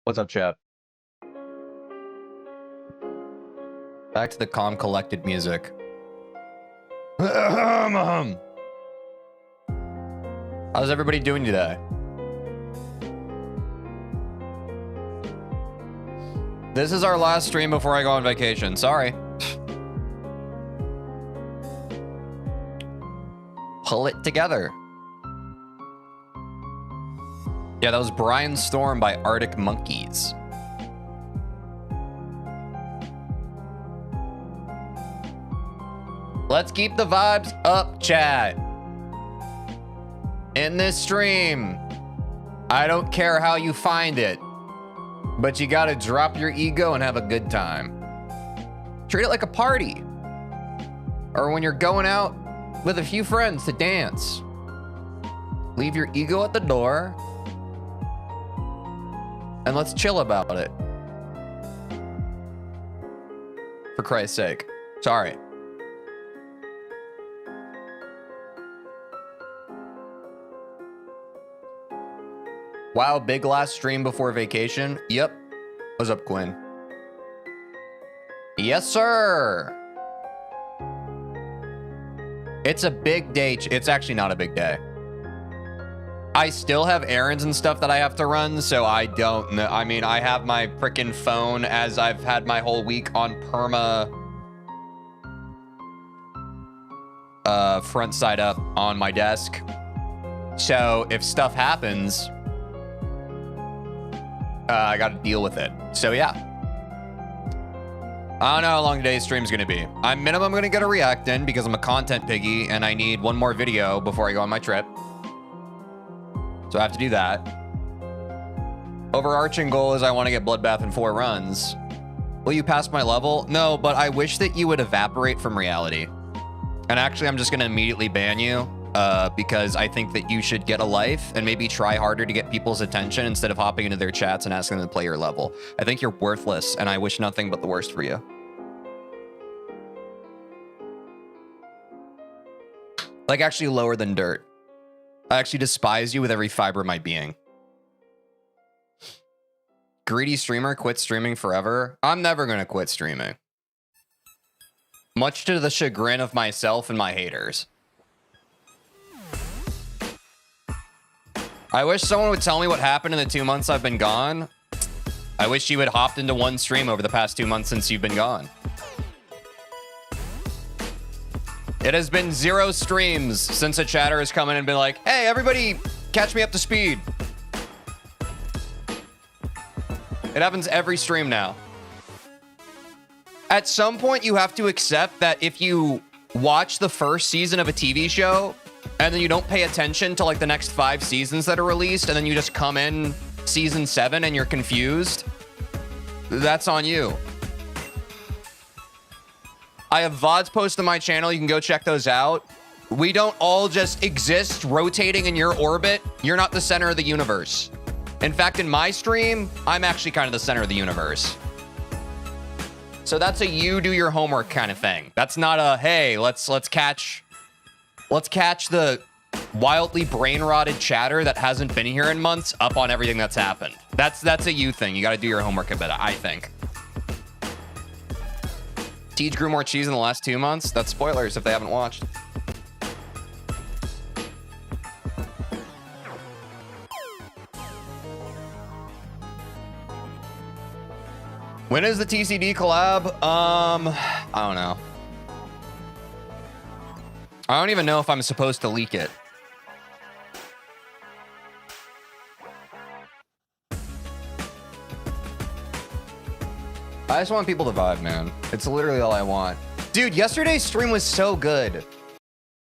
What's up, chat? Back to the calm, collected music. How's everybody doing today? This is our last stream before I go on vacation. Sorry. Pull it together. Yeah, that was Brian Storm by Arctic Monkeys. Let's keep the vibes up, chat. In this stream, I don't care how you find it, but you gotta drop your ego and have a good time. Treat it like a party. Or when you're going out with a few friends to dance. Leave your ego at the door and let's chill about it. For Christ's sake. Sorry. Wow, big last stream before vacation. Yep. What's up, Quinn? Yes, sir. It's a big day. It's actually not a big day. I still have errands and stuff that I have to run, so I don't know. I mean, I have my frickin' phone as I've had my whole week on perma front side up on my desk. So if stuff happens, I gotta deal with it. So yeah. I don't know how long today's stream is gonna be. I'm minimum gonna get a react in because I'm a content piggy and I need one more video before I go on my trip. So I have to do that. Overarching goal is I want to get Bloodbath in 4 runs. Will you pass my level? No, but I wish that you would evaporate from reality. And actually, I'm just going to immediately ban you because I think that you should get a life and maybe try harder to get people's attention instead of hopping into their chats and asking them to play your level. I think you're worthless and I wish nothing but the worst for you. Like actually lower than dirt. I actually despise you with every fiber of my being. Greedy streamer quit streaming forever. I'm never going to quit streaming. Much to the chagrin of myself and my haters. I wish someone would tell me what happened in the 2 months I've been gone. I wish you had hopped into one stream over the past 2 months since you've been gone. It has been 0 streams since a chatter has come in and been like, hey, everybody, catch me up to speed. It happens every stream now. At some point, you have to accept that if you watch the first season of a TV show and then you don't pay attention to like the next 5 seasons that are released and then you just come in season 7 and you're confused, that's on you. I have VODs posted on my channel. You can go check those out. We don't all just exist rotating in your orbit. You're not the center of the universe. In fact, in my stream, I'm actually kind of the center of the universe. So that's a you do your homework kind of thing. That's not a, hey, let's catch the wildly brain-rotted chatter that hasn't been here in months up on everything that's happened. That's a you thing. You got to do your homework a bit, I think. Tej grew more cheese in the last 2 months. That's spoilers if they haven't watched. When is the TCD collab? I don't know. I don't even know if I'm supposed to leak it. I just want people to vibe, man. It's literally all I want. Dude, yesterday's stream was so good.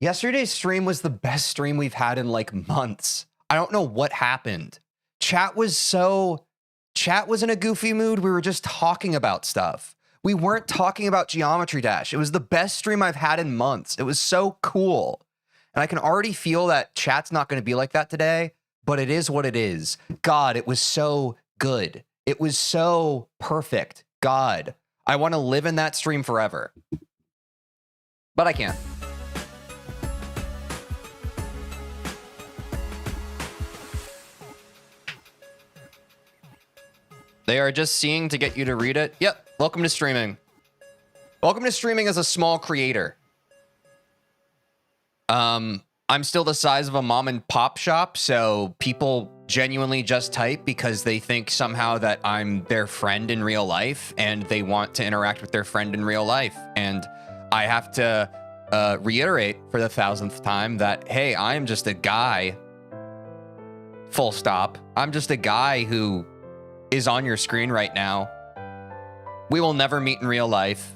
Yesterday's stream was the best stream we've had in like months. I don't know what happened. Chat was in a goofy mood. We were just talking about stuff. We weren't talking about Geometry Dash. It was the best stream I've had in months. It was so cool. And I can already feel that chat's not going to be like that today, but it is what it is. God, it was so good. It was so perfect. God, I want to live in that stream forever. But I can't. They are just seeing to get you to read it. Yep. Welcome to streaming. Welcome to streaming as a small creator. I'm still the size of a mom and pop shop, so people genuinely just type because they think somehow that I'm their friend in real life and they want to interact with their friend in real life. And I have to reiterate for the 1000th time that, hey, I am just a guy, full stop. I'm just a guy who is on your screen right now. We will never meet in real life.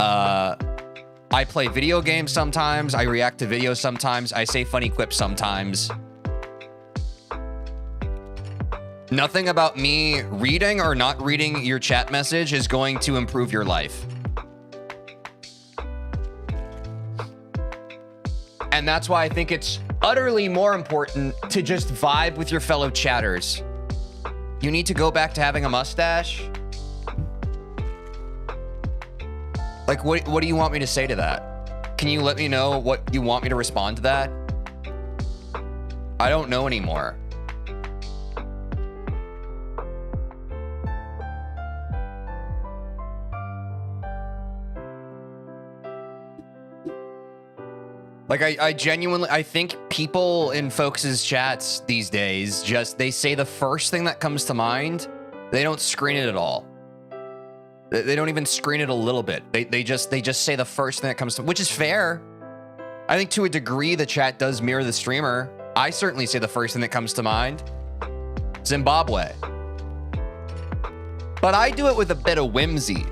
I play video games sometimes. I react to videos sometimes. I say funny quips sometimes. Nothing about me reading or not reading your chat message is going to improve your life. And that's why I think it's utterly more important to just vibe with your fellow chatters. You need to go back to having a mustache. Like, what do you want me to say to that? Can you let me know what you want me to respond to that? I don't know anymore. Like, I genuinely, I think people in folks' chats these days they say the first thing that comes to mind. They don't screen it at all. They don't even screen it a little bit. They just say the first thing that comes to, which is fair. I think to a degree the chat does mirror the streamer. I certainly say the first thing that comes to mind. Zimbabwe. But I do it with a bit of whimsy.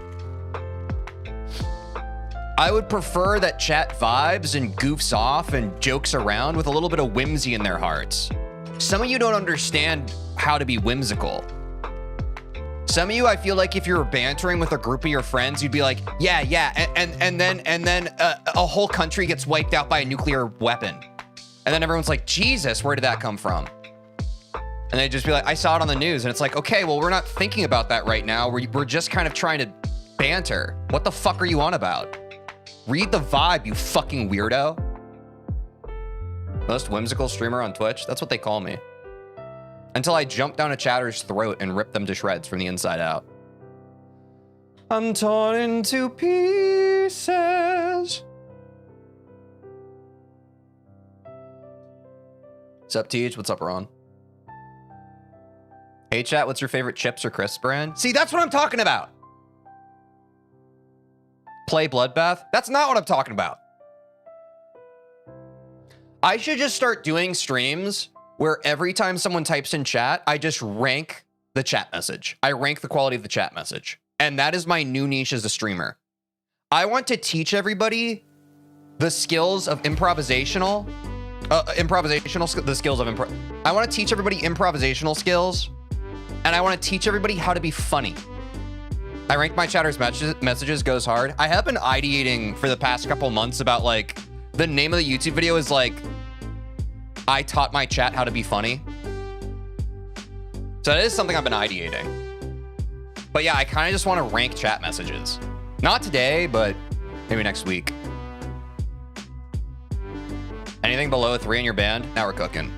I would prefer that chat vibes and goofs off and jokes around with a little bit of whimsy in their hearts. Some of you don't understand how to be whimsical. Some of you, I feel like if you were bantering with a group of your friends, you'd be like, yeah, and then a whole country gets wiped out by a nuclear weapon. And then everyone's like, Jesus, where did that come from? And they'd just be like, I saw it on the news. And it's like, okay, well, we're not thinking about that right now. We're just kind of trying to banter. What the fuck are you on about? Read the vibe, you fucking weirdo. Most whimsical streamer on Twitch? That's what they call me. Until I jump down a chatter's throat and rip them to shreds from the inside out. I'm torn into pieces. What's up, Teej? What's up, Ron? Hey, chat, what's your favorite chips or crisps brand? See, that's what I'm talking about. Play Bloodbath? That's not what I'm talking about. I should just start doing streams where every time someone types in chat, I just rank the chat message. I rank the quality of the chat message. And that is my new niche as a streamer. I want to teach everybody the skills of the skills of improv. I want to teach everybody improvisational skills, and I want to teach everybody how to be funny. I rank my chatter's messages goes hard. I have been ideating for the past couple months about, like, the name of the YouTube video is like, I taught my chat how to be funny. So that is something I've been ideating. But yeah, I kind of just want to rank chat messages. Not today, but maybe next week. Anything below a 3 in your band? Now we're cooking.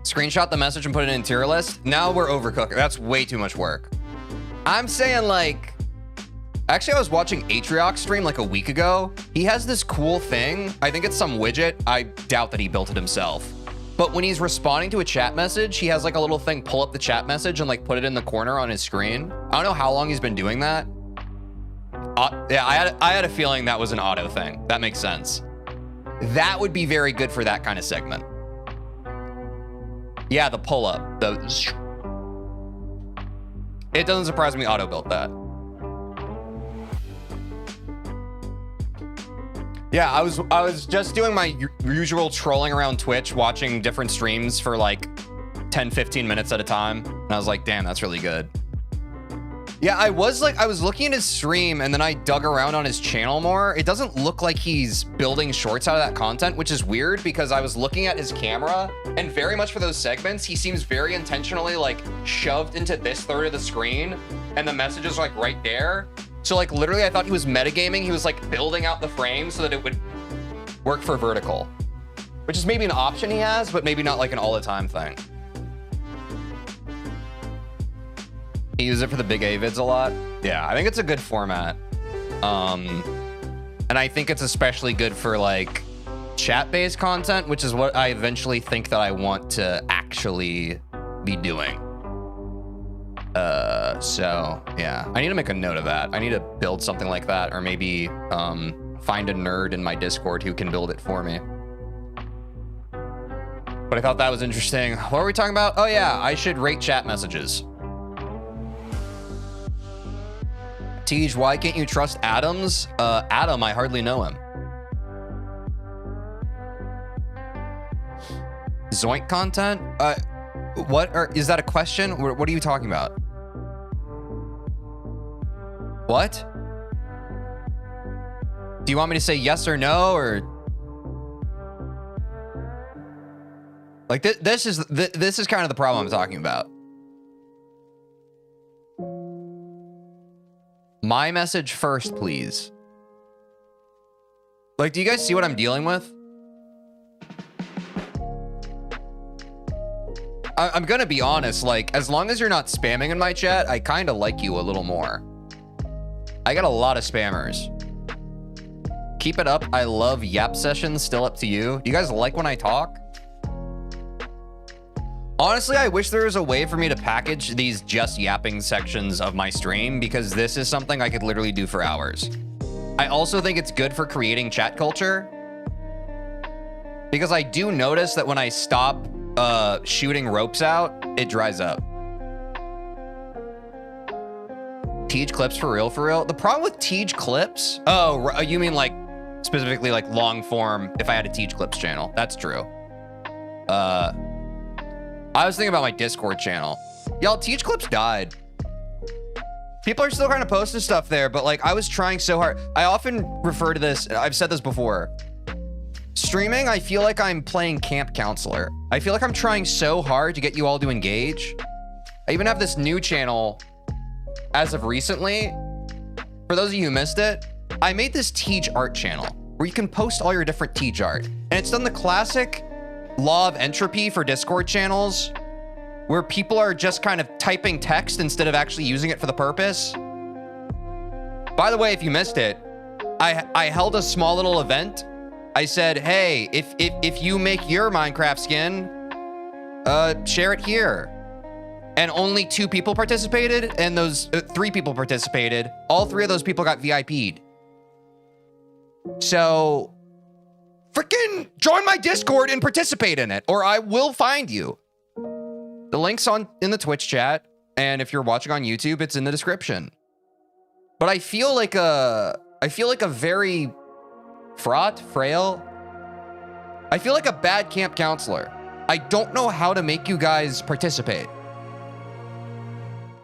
Screenshot the message and put it in a tier list? Now we're overcooking. That's way too much work. I'm saying, like, actually, I was watching Atriox stream like a week ago. He has this cool thing. I think it's some widget. I doubt that he built it himself. But when he's responding to a chat message, he has like a little thing, pull up the chat message and like put it in the corner on his screen. I don't know how long he's been doing that. Yeah, I had a feeling that was an auto thing. That makes sense. That would be very good for that kind of segment. Yeah, the pull up. It doesn't surprise me auto built that. Yeah, I was just doing my usual trolling around Twitch, watching different streams for like 10, 15 minutes at a time. And I was like, damn, that's really good. Yeah, I was looking at his stream and then I dug around on his channel more. It doesn't look like he's building shorts out of that content, which is weird because I was looking at his camera and very much for those segments, he seems very intentionally like shoved into this third of the screen and the messages are like right there. So like literally I thought he was metagaming. He was like building out the frame so that it would work for vertical, which is maybe an option he has, but maybe not like an all the time thing. You use it for the big A vids a lot. Yeah, I think it's a good format. And I think it's especially good for like chat-based content, which is what I eventually think that I want to actually be doing. So yeah, I need to make a note of that. I need to build something like that, or maybe find a nerd in my Discord who can build it for me. But I thought that was interesting. What are we talking about? Oh yeah, I should rate chat messages. Tej, why can't you trust Adams? Adam, I hardly know him. Zoink content? Is that a question? What are you talking about? What? Do you want me to say yes or no, or like this is kind of the problem I'm talking about. My message first, please. Like, do you guys see what I'm dealing with? I'm gonna be honest, like, as long as you're not spamming in my chat, I kind of like you a little more. I got a lot of spammers. Keep it up. I love yap sessions. Still up to you. Do you guys like when I talk? Honestly, I wish there was a way for me to package these just yapping sections of my stream, because this is something I could literally do for hours. I also think it's good for creating chat culture, because I do notice that when I stop shooting ropes out, it dries up. Tej clips for real, for real? The problem with Tej clips, oh, you mean like specifically like long form, if I had a Tej clips channel. That's true. I was thinking about my Discord channel. Y'all, Tej clips died. People are still kind of posting stuff there, but like I was trying so hard. I often refer to this, I've said this before. Streaming, I feel like I'm playing camp counselor. I feel like I'm trying so hard to get you all to engage. I even have this new channel as of recently. For those of you who missed it, I made this Tej art channel where you can post all your different Tej art. And it's done the classic law of entropy for Discord channels, where people are just kind of typing text instead of actually using it for the purpose. By the way, if you missed it, I held a small little event. I said, hey, if you make your Minecraft skin, share it here. And only 2 people participated, and those 3 people participated. All 3 of those people got VIP'd. So freaking join my Discord and participate in it, or I will find you. The link's in the Twitch chat, and if you're watching on YouTube, it's in the description. But I feel like a very frail. I feel like a bad camp counselor. I don't know how to make you guys participate.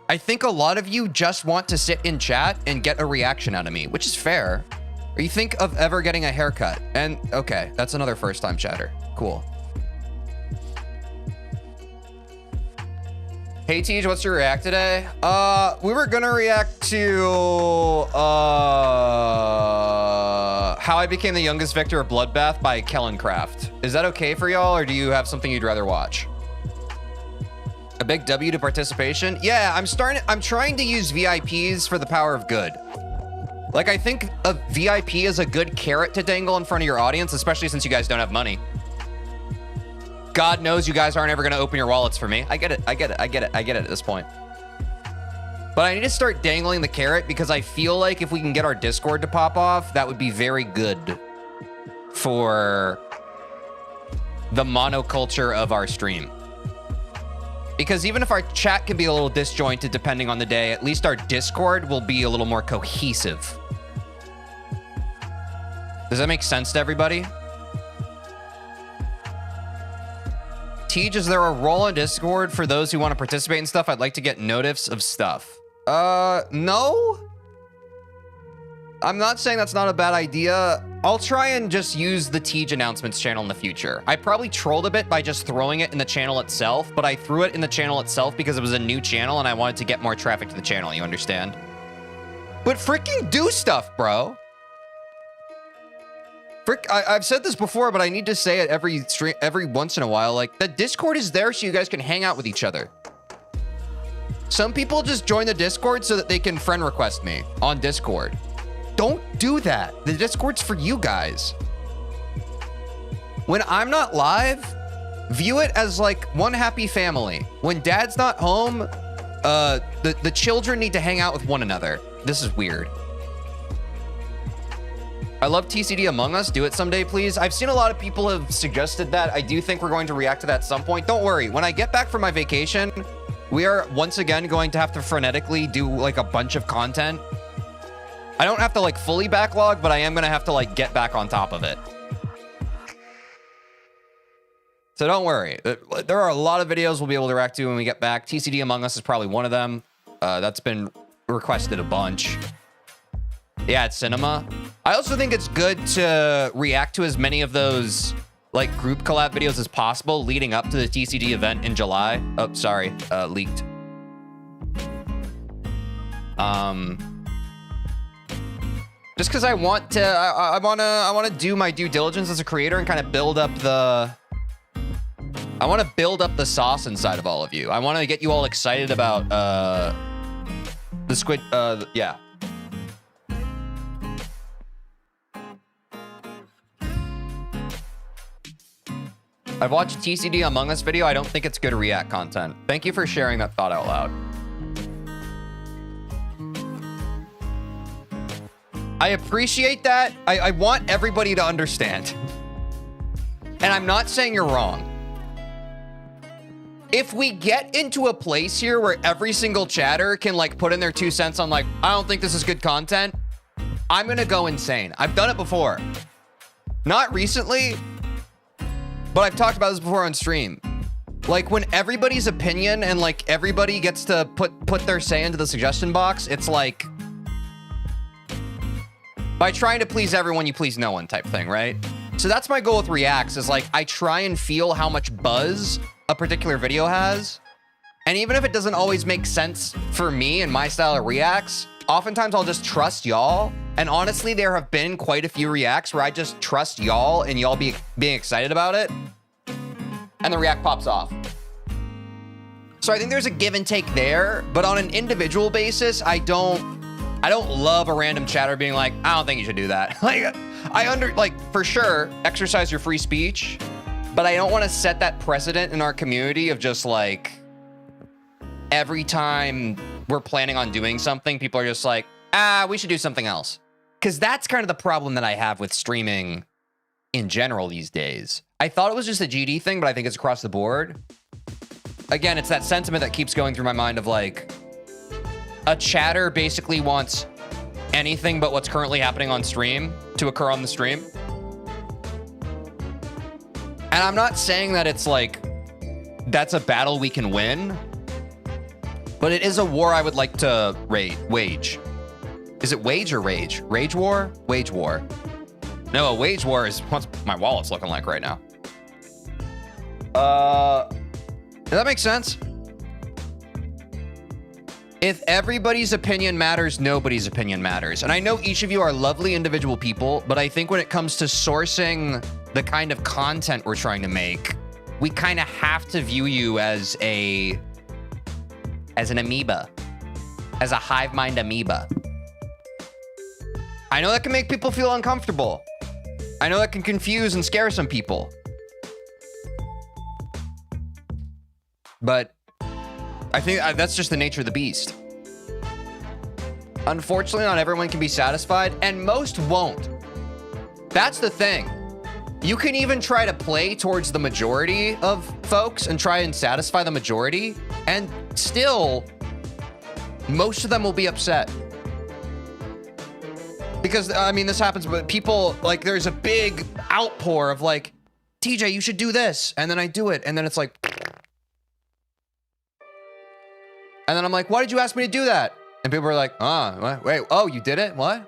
I think a lot of you just want to sit in chat and get a reaction out of me, which is fair. Or you think of ever getting a haircut. And okay, that's another first time chatter. Cool. Hey Tej, what's your react today? We were gonna react to How I Became the Youngest Victor of Bloodbath by Kellen Craft. Is that okay for y'all, or do you have something you'd rather watch? A big W to participation? Yeah, I'm trying to use VIPs for the power of good. Like, I think a VIP is a good carrot to dangle in front of your audience, especially since you guys don't have money. God knows you guys aren't ever gonna open your wallets for me. I get it at this point. But I need to start dangling the carrot, because I feel like if we can get our Discord to pop off, that would be very good for the monoculture of our stream. Because even if our chat can be a little disjointed depending on the day, at least our Discord will be a little more cohesive. Does that make sense to everybody? Tej, is there a role on Discord for those who want to participate in stuff? I'd like to get notifs of stuff. No? I'm not saying that's not a bad idea. I'll try and just use the Tej announcements channel in the future. I probably trolled a bit by just throwing it in the channel itself, but I threw it in the channel itself because it was a new channel and I wanted to get more traffic to the channel, you understand? But freaking do stuff, bro. I've said this before, but I need to say it every once in a while. Like, the Discord is there so you guys can hang out with each other. Some people just join the Discord so that they can friend request me on Discord. Don't do that. The Discord's for you guys. When I'm not live, view it as like one happy family. When dad's not home, the children need to hang out with one another. This is weird. I love TCD Among Us. Do it someday, please. I've seen a lot of people have suggested that. I do think we're going to react to that at some point. Don't worry. When I get back from my vacation, we are once again going to have to frenetically do like a bunch of content. I don't have to like fully backlog, but I am going to have to like get back on top of it. So don't worry. There are a lot of videos we'll be able to react to when we get back. TCD Among Us is probably one of them. That's been requested a bunch. Yeah, it's cinema. I also think it's good to react to as many of those like group collab videos as possible leading up to the TCD event in July. Oh, sorry, leaked. Just because I want to, I want to do my due diligence as a creator and kind of build up the. I want to build up the sauce inside of all of you. I want to get you all excited about the squid. Yeah. I've watched TCD Among Us video. I don't think it's good React content. Thank you for sharing that thought out loud. I appreciate that. I want everybody to understand. And I'm not saying you're wrong. If we get into a place here where every single chatter can like put in their 2 cents on like, I don't think this is good content, I'm gonna go insane. I've done it before. Not recently, but I've talked about this before on stream. Like when everybody's opinion and like everybody gets to put their say into the suggestion box, it's like, by trying to please everyone, you please no one type thing, right? So that's my goal with reacts is like, I try and feel how much buzz a particular video has. And even if it doesn't always make sense for me and my style of reacts, oftentimes I'll just trust y'all. And honestly, there have been quite a few reacts where I just trust y'all and y'all being excited about it. And the react pops off. So I think there's a give and take there, but on an individual basis, I don't love a random chatter being like, I don't think you should do that. Like, for sure, exercise your free speech, but I don't want to set that precedent in our community of just like, every time we're planning on doing something, people are just like, we should do something else. Because that's kind of the problem that I have with streaming in general these days. I thought it was just a GD thing, but I think it's across the board. Again, it's that sentiment that keeps going through my mind of like, a chatter basically wants anything but what's currently happening on stream to occur on the stream. And I'm not saying that it's like, that's a battle we can win, but it is a war I would like to wage. Is it wage or rage? Rage war? Wage war. No, a wage war is what my wallet's looking like right now. Does that make sense? If everybody's opinion matters, nobody's opinion matters. And I know each of you are lovely individual people, but I think when it comes to sourcing the kind of content we're trying to make, we kind of have to view you as an amoeba, as a hive mind amoeba. I know that can make people feel uncomfortable. I know that can confuse and scare some people. But I think that's just the nature of the beast. Unfortunately, not everyone can be satisfied, and most won't. That's the thing. You can even try to play towards the majority of folks and try and satisfy the majority, and still, most of them will be upset. Because, I mean, this happens, but people, like, there's a big outpour of like, TJ, you should do this. And then I do it, and then it's like, and then I'm like, why did you ask me to do that? And people are like, what? Wait, oh, you did it? What?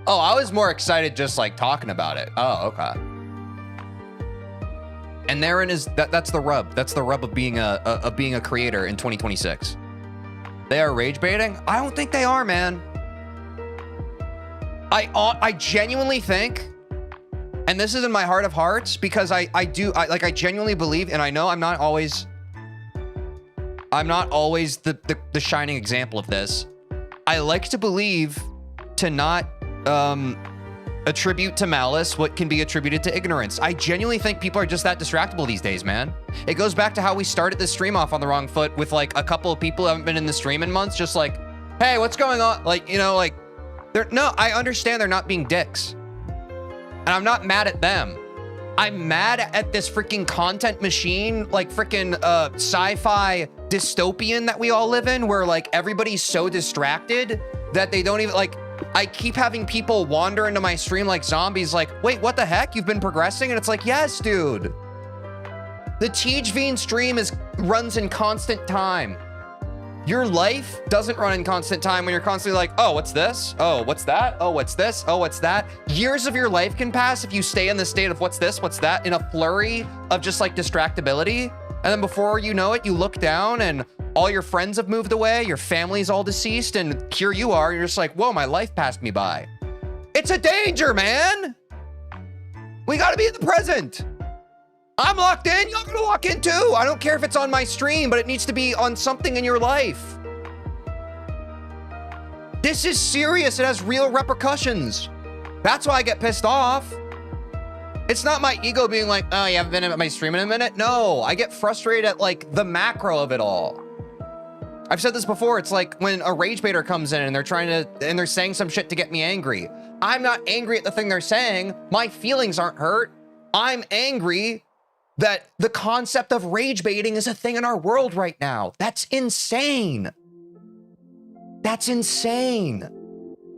Oh, I was more excited just like talking about it. Oh, okay. And therein is, that's the rub. That's the rub of being a creator in 2026. They are rage baiting? I don't think they are, man. I genuinely think, and this is in my heart of hearts, because I genuinely believe, and I know I'm not always I'm not always the shining example of this. I like to believe to not attribute to malice what can be attributed to ignorance. I genuinely think people are just that distractible these days, man. It goes back to how we started this stream off on the wrong foot with like a couple of people who haven't been in the stream in months, just like, hey, what's going on? Like, you know, like, no, I understand they're not being dicks. And I'm not mad at them. I'm mad at this freaking content machine, like freaking sci-fi dystopian that we all live in, where like everybody's so distracted that they don't even like, I keep having people wander into my stream like zombies, like, wait, what the heck? You've been progressing? And it's like, yes, dude. The TeejVeen stream runs in constant time. Your life doesn't run in constant time when you're constantly like, oh, what's this? Oh, what's that? Oh, what's this? Oh, what's that? Years of your life can pass if you stay in the state of what's this, what's that, in a flurry of just like distractibility. And then before you know it, you look down and all your friends have moved away, your family's all deceased, and here you are, you're just like, whoa, my life passed me by. It's a danger, man. We gotta be in the present. I'm locked in, y'all gonna lock in too. I don't care if it's on my stream, but it needs to be on something in your life. This is serious, it has real repercussions. That's why I get pissed off. It's not my ego being like, oh, you haven't been at my stream in a minute. No, I get frustrated at like the macro of it all. I've said this before. It's like when a rage baiter comes in and they're saying some shit to get me angry. I'm not angry at the thing they're saying. My feelings aren't hurt. I'm angry that the concept of rage baiting is a thing in our world right now. That's insane. That's insane.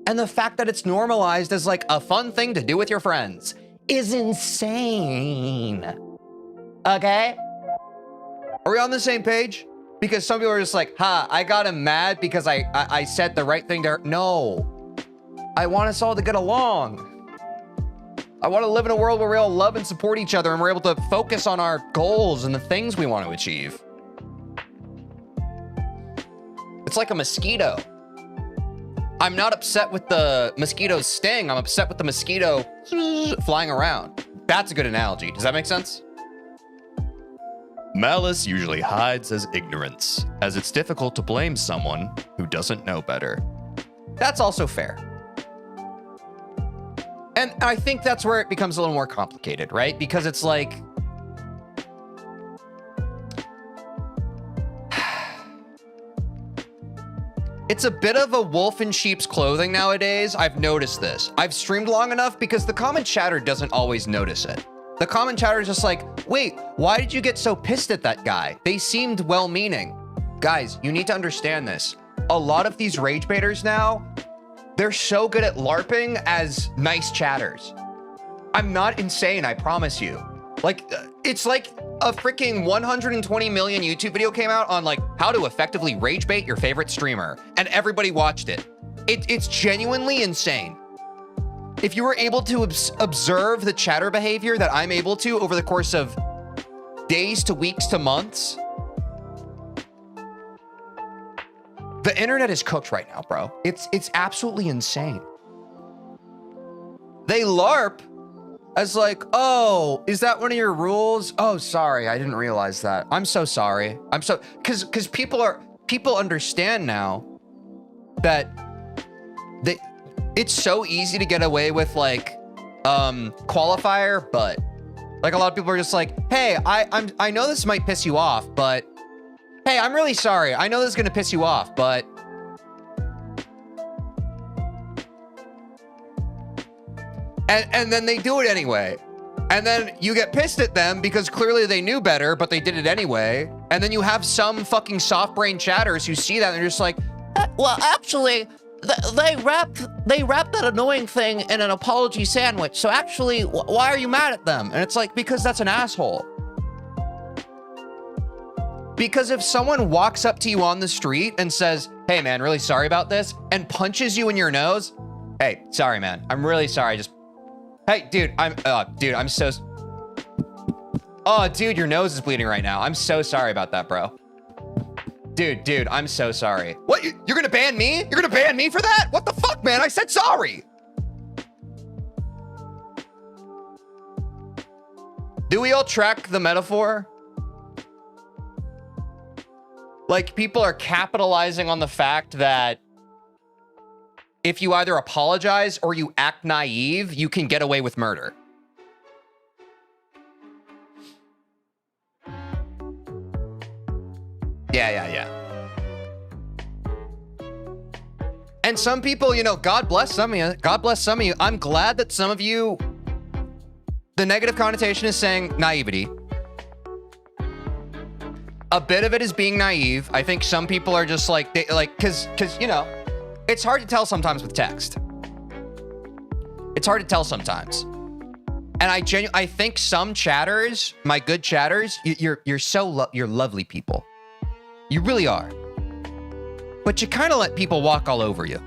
And the fact that it's normalized as like a fun thing to do with your friends is insane. Okay? Are we on the same page? Because some people are just like, ha, I got him mad because I said the right thing to her. No. I want us all to get along. I want to live in a world where we all love and support each other and we're able to focus on our goals and the things we want to achieve. It's like a mosquito. I'm not upset with the mosquito's sting. I'm upset with the mosquito flying around. That's a good analogy. Does that make sense? Malice usually hides as ignorance, as it's difficult to blame someone who doesn't know better. That's also fair. And I think that's where it becomes a little more complicated, right? Because it's like, it's a bit of a wolf in sheep's clothing nowadays. I've noticed this. I've streamed long enough because the comment chatter doesn't always notice it. The comment chatter is just like, wait, why did you get so pissed at that guy? They seemed well-meaning. Guys, you need to understand this. A lot of these rage baiters now, they're so good at LARPing as nice chatters. I'm not insane, I promise you. Like, it's like a freaking 120 million YouTube video came out on like how to effectively rage bait your favorite streamer, and everybody watched it. It's genuinely insane. If you were able to observe the chatter behavior that I'm able to over the course of days to weeks to months, the internet is cooked right now, bro. It's absolutely insane. They LARP as like, oh, is that one of your rules? Oh, sorry, I didn't realize that. I'm so sorry. I'm so, because people understand now that it's so easy to get away with like qualifier, but like a lot of people are just like, hey, I know this might piss you off, but hey, I'm really sorry. I know this is gonna piss you off, but and then they do it anyway. And then you get pissed at them because clearly they knew better, but they did it anyway. And then you have some fucking soft brain chatters who see that and they're just like, well, actually, they wrapped that annoying thing in an apology sandwich. So actually, why are you mad at them? And it's like, because that's an asshole. Because if someone walks up to you on the street and says, hey man, really sorry about this, and punches you in your nose, hey, sorry man, I'm really sorry, hey dude, I'm so, oh dude, your nose is bleeding right now. I'm so sorry about that, bro. Dude, I'm so sorry. What, you're gonna ban me? You're gonna ban me for that? What the fuck, man? I said sorry. Do we all track the metaphor? Like, people are capitalizing on the fact that if you either apologize or you act naive, you can get away with murder. Yeah. And some people, you know, God bless some of you. God bless some of you. I'm glad that some of you, the negative connotation is saying naivety. A bit of it is being naive. I think some people are just like, cause you know, it's hard to tell sometimes with text. It's hard to tell sometimes. And I think some chatters, my good chatters, you're lovely people. You really are. But you kind of let people walk all over you.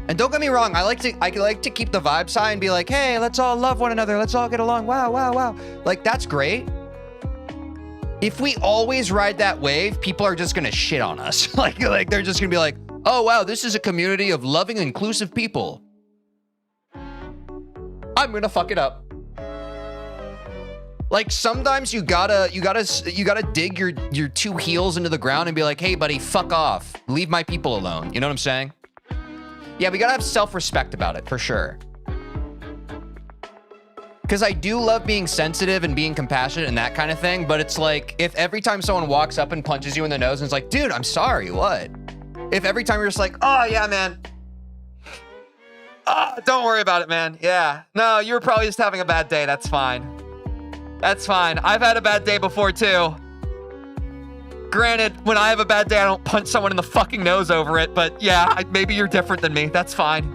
And don't get me wrong, I like to keep the vibes high and be like, hey, let's all love one another. Let's all get along. Wow. Like, that's great. If we always ride that wave, people are just gonna shit on us. like they're just gonna be like, oh wow, this is a community of loving, inclusive people. I'm gonna fuck it up. Like, sometimes you gotta dig your two heels into the ground and be like, hey buddy, fuck off. Leave my people alone. You know what I'm saying? Yeah, we gotta have self-respect about it, for sure. Because I do love being sensitive and being compassionate and that kind of thing, but it's like, if every time someone walks up and punches you in the nose and it's like, dude, I'm sorry, what? If every time you're just like, oh yeah, man. Oh, don't worry about it, man. Yeah. No, you were probably just having a bad day. That's fine. That's fine. I've had a bad day before too. Granted, when I have a bad day, I don't punch someone in the fucking nose over it, but yeah, maybe you're different than me. That's fine.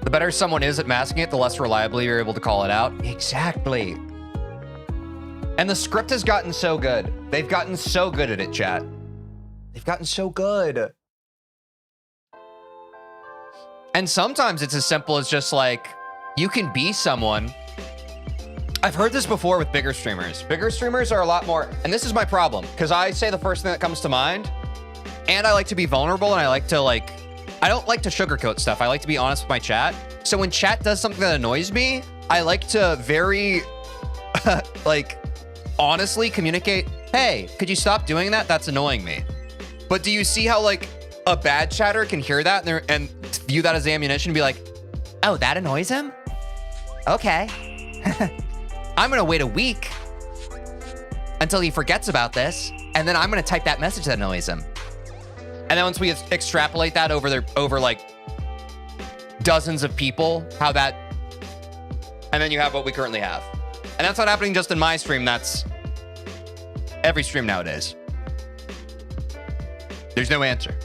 The better someone is at masking it, the less reliably you're able to call it out. Exactly. And the script has gotten so good. They've gotten so good at it, chat. They've gotten so good. And sometimes it's as simple as just like, you can be someone. I've heard this before with bigger streamers. Bigger streamers are a lot more, and this is my problem, because I say the first thing that comes to mind, and I like to be vulnerable, and I like to I don't like to sugarcoat stuff. I like to be honest with my chat. So when chat does something that annoys me, I like to very, honestly communicate, hey, could you stop doing that? That's annoying me. But do you see how, like, a bad chatter can hear that and view that as ammunition and be like, oh, that annoys him? Okay. I'm gonna wait a week until he forgets about this, and then I'm gonna type that message that annoys him. And then once we extrapolate that over like dozens of people, how that, and then you have what we currently have. And that's not happening just in my stream, that's every stream nowadays. There's no answer.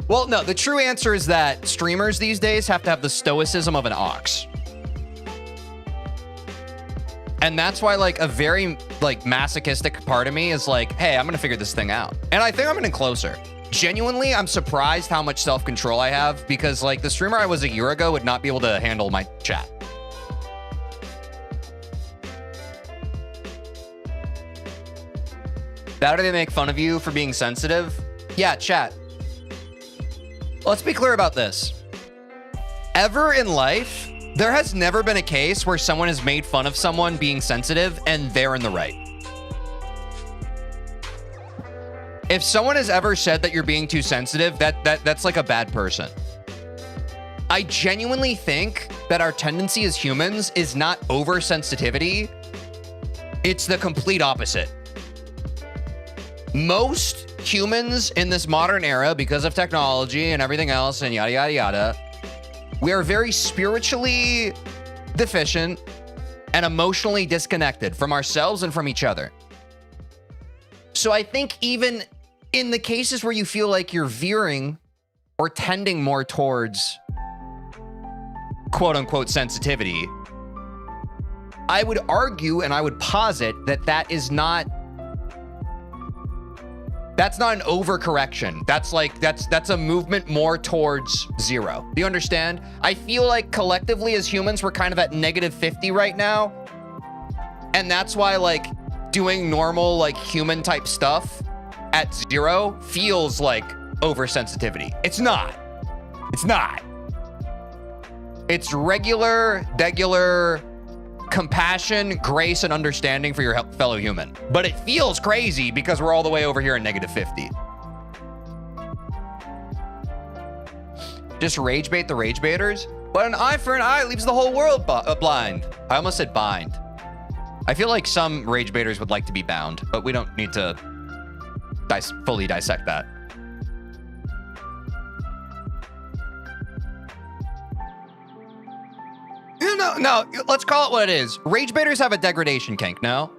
Well, no, the true answer is that streamers these days have to have the stoicism of an ox. And that's why, like, a very, like, masochistic part of me is like, hey, I'm gonna figure this thing out. And I think I'm getting closer. Genuinely, I'm surprised how much self-control I have, because, like, the streamer I was a year ago would not be able to handle my chat. That or they make fun of you for being sensitive? Yeah, chat. Let's be clear about this. Ever in life, there has never been a case where someone has made fun of someone being sensitive and they're in the right. If someone has ever said that you're being too sensitive, that's like a bad person. I genuinely think that our tendency as humans is not oversensitivity. It's the complete opposite. Most humans in this modern era, because of technology and everything else and yada, yada, yada, we are very spiritually deficient and emotionally disconnected from ourselves and from each other. So I think even in the cases where you feel like you're veering or tending more towards quote unquote sensitivity, I would argue and I would posit that that's not an overcorrection. That's a movement more towards zero. Do you understand? I feel like collectively as humans, we're kind of at -50 right now. And that's why, like, doing normal, like, human type stuff at 0 feels like oversensitivity. It's not. It's not. It's regular, degular compassion, grace, and understanding for your fellow human. But it feels crazy because we're all the way over here in -50. Just rage bait the rage baiters? But an eye for an eye leaves the whole world blind. I almost said bind. I feel like some rage baiters would like to be bound, but we don't need to fully dissect that. No, let's call it what it is. Rage baiters have a degradation kink, no?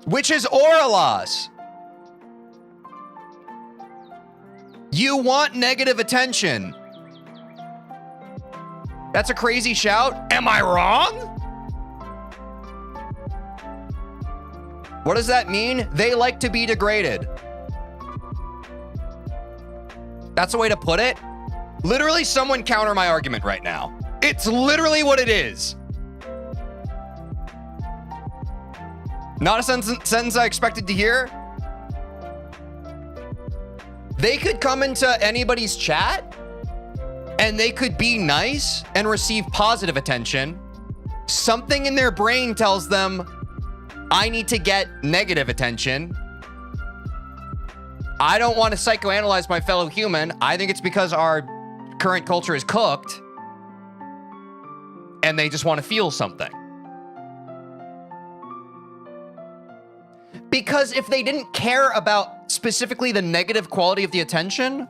Which is aura loss. You want negative attention. That's a crazy shout. Am I wrong? What does that mean? They like to be degraded. That's a way to put it. Literally, someone counter my argument right now. It's literally what it is. Not a sentence I expected to hear. They could come into anybody's chat and they could be nice and receive positive attention. Something in their brain tells them, I need to get negative attention. I don't want to psychoanalyze my fellow human. I think it's because our current culture is cooked and they just want to feel something. Because if they didn't care about specifically the negative quality of the attention,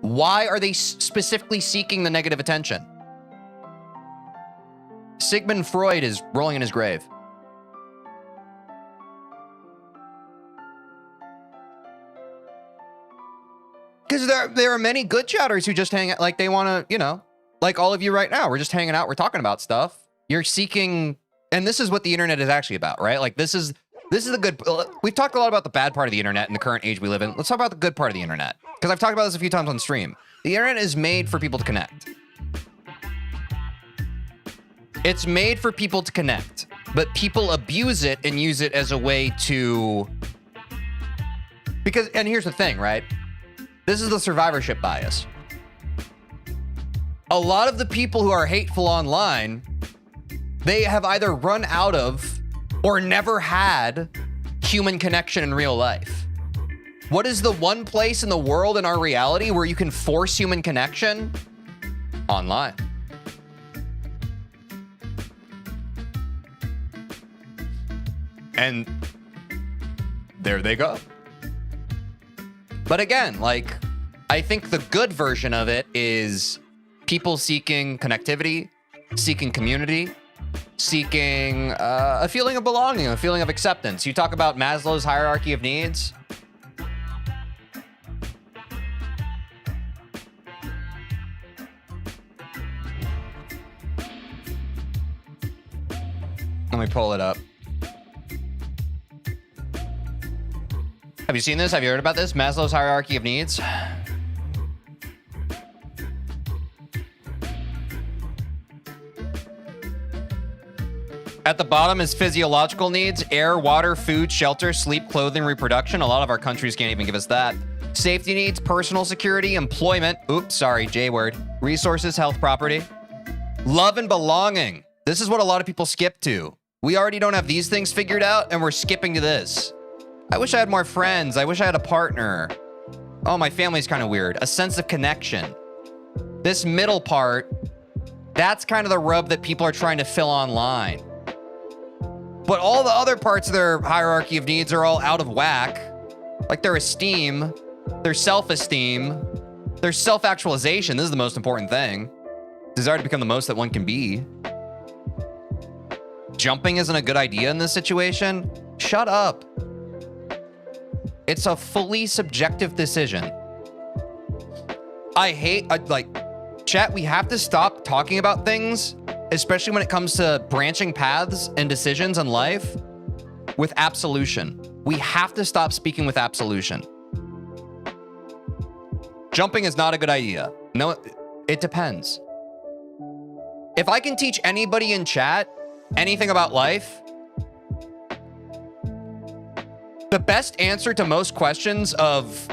why are they specifically seeking the negative attention? Sigmund Freud is rolling in his grave. Because there are many good chatters who just hang out, like they want to, you know, like all of you right now, we're just hanging out, we're talking about stuff. You're seeking, and this is what the internet is actually about, right? Like this is the good, we've talked a lot about the bad part of the internet in the current age we live in. Let's talk about the good part of the internet. Because I've talked about this a few times on stream. The internet is made for people to connect. It's made for people to connect, but people abuse it and use it as a way to, because, and here's the thing, right? This is the survivorship bias. A lot of the people who are hateful online, they have either run out of or never had human connection in real life. What is the one place in the world in our reality where you can force human connection? Online. And there they go. But again, like, I think the good version of it is people seeking connectivity, seeking community, seeking a feeling of belonging, a feeling of acceptance. You talk about Maslow's hierarchy of needs. Let me pull it up. Have you seen this? Have you heard about this? Maslow's hierarchy of needs? At the bottom is physiological needs: air, water, food, shelter, sleep, clothing, reproduction. A lot of our countries can't even give us that. Safety needs: personal security, employment. Oops, sorry, J word. Resources, health, property. Love and belonging. This is what a lot of people skip to. We already don't have these things figured out and we're skipping to this. I wish I had more friends. I wish I had a partner. Oh, my family's kind of weird. A sense of connection. This middle part, that's kind of the rub that people are trying to fill online. But all the other parts of their hierarchy of needs are all out of whack. Like their esteem, their self-esteem, their self-actualization. This is the most important thing. Desire to become the most that one can be. Jumping isn't a good idea in this situation. Shut up. It's a fully subjective decision. Chat, we have to stop talking about things, especially when it comes to branching paths and decisions in life, with absolution. We have to stop speaking with absolution. Jumping is not a good idea. No, it depends. If I can teach anybody in chat anything about life, The best answer to most questions of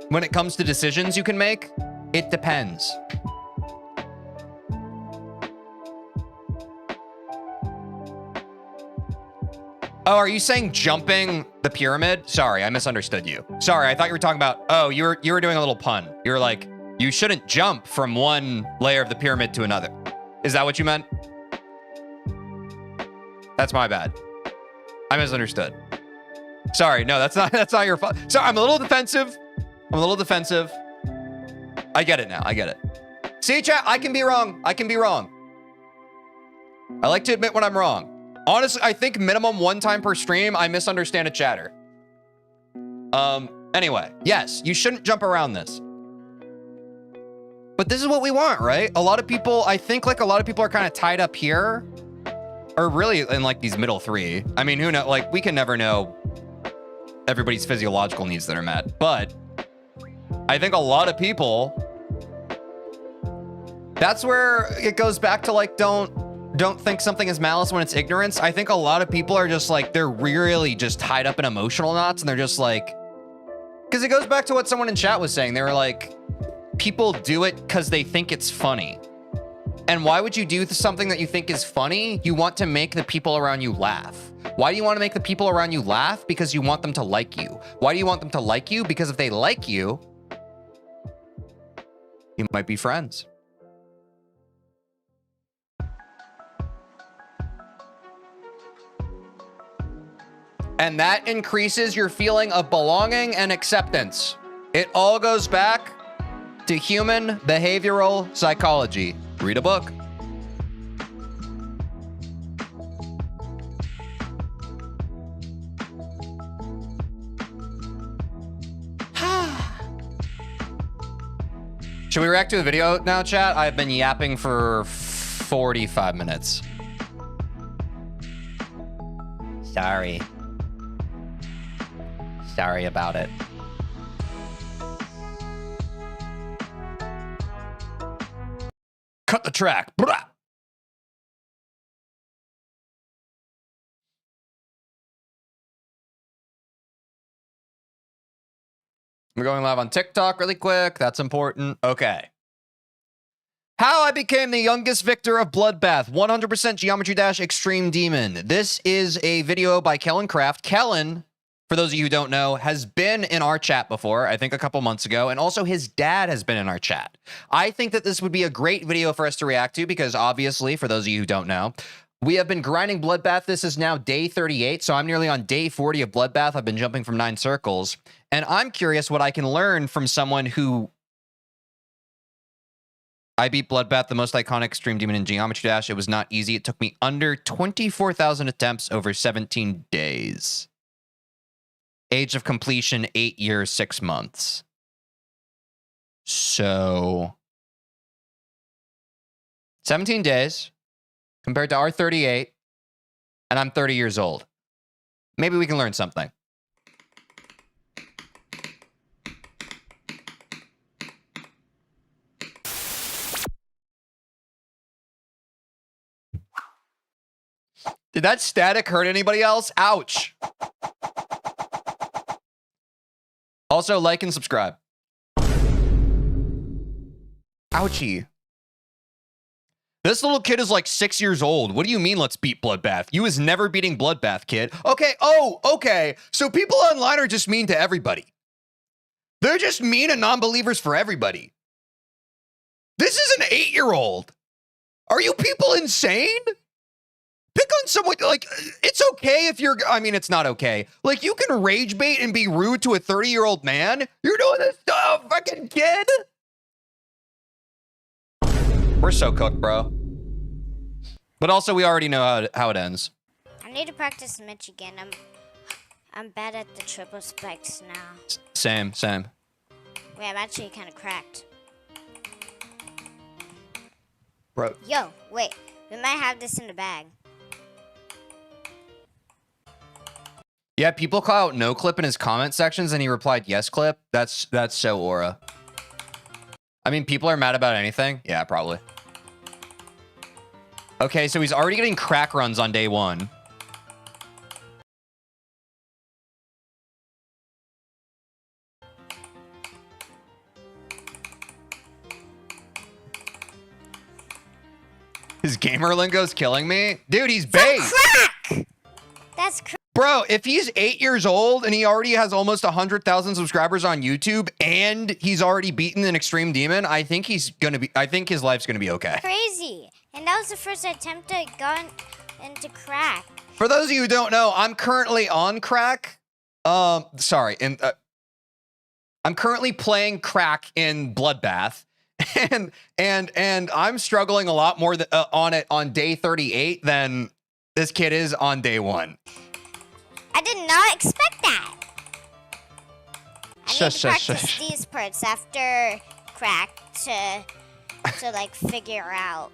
when it comes to decisions you can make, it depends. Oh, are you saying jumping the pyramid? Sorry, I misunderstood you. Sorry, I thought you were talking about, oh, you were doing a little pun. You were like, you shouldn't jump from one layer of the pyramid to another. Is that what you meant? That's my bad. I misunderstood. Sorry, no, that's not your fault. Sorry, I'm a little defensive. I get it now. I get it. See, chat, I can be wrong. I like to admit when I'm wrong. Honestly, I think minimum one time per stream, I misunderstand a chatter. Anyway, yes, you shouldn't jump around this. But this is what we want, right? A lot of people, I think like a lot of people are kind of tied up here. Or really in like these middle three. I mean, who knows? Like we can never know everybody's physiological needs that are met. But I think a lot of people, that's where it goes back to like, don't think something is malice when it's ignorance. I think a lot of people are just like, they're really just tied up in emotional knots and they're just like, because it goes back to what someone in chat was saying. They were like, people do it because they think it's funny. And why would you do something that you think is funny? You want to make the people around you laugh. Why do you want to make the people around you laugh? Because you want them to like you. Why do you want them to like you? Because if they like you, you might be friends. And that increases your feeling of belonging and acceptance. It all goes back to human behavioral psychology. Read a book. Should we react to a video now, chat? I've been yapping for 45 minutes. Sorry. Sorry about it. Cut the track. Blah. We're going live on TikTok really quick. That's important. Okay. How I became the youngest victor of Bloodbath. 100% Geometry Dash Extreme Demon. This is a video by Kellen Craft. Kellen, for those of you who don't know, has been in our chat before, I think a couple months ago, and also his dad has been in our chat. I think that this would be a great video for us to react to because obviously, for those of you who don't know, we have been grinding Bloodbath. This is now day 38, so I'm nearly on day 40 of Bloodbath. I've been jumping from 9 circles, and I'm curious what I can learn from someone who... I beat Bloodbath, the most iconic Extreme Demon in Geometry Dash. It was not easy. It took me under 24,000 attempts over 17 days. Age of completion, 8 years, 6 months. So 17 days compared to our 38, and I'm 30 years old. Maybe we can learn something. Did that static hurt anybody else? Ouch. Also, like and subscribe. Ouchie. This little kid is like 6 years old. What do you mean, let's beat Bloodbath? You was never beating Bloodbath, kid. Okay, oh, okay. So people online are just mean to everybody. They're just mean and non-believers for everybody. This is an 8-year-old. Are you people insane? Pick on someone, like, it's okay if you're, I mean, it's not okay. Like, you can rage bait and be rude to a 30-year-old man. You're doing this to a fucking kid? We're so cooked, bro. But also, we already know how it ends. I need to practice Mitch again. I'm bad at the triple spikes now. Same. Wait, I'm actually kind of cracked. Bro. Yo, wait. We might have this in the bag. Yeah, people call out no clip in his comment sections and he replied yes clip. That's so aura. I mean, people are mad about anything. Yeah, probably. Okay, so he's already getting crack runs on day 1. His gamer lingo's killing me. Dude, he's base. Crack! That's crack. Bro, if he's 8 years old and he already has almost 100,000 subscribers on YouTube and he's already beaten an extreme demon, I think I think his life's gonna be okay. Crazy. And that was the first attempt I got into crack. For those of you who don't know, I'm currently on crack. Sorry, I'm currently playing crack in Bloodbath, and I'm struggling a lot more on it on day 38 than this kid is on day 1. I did not expect that. I need to practice these parts after crack to like figure out.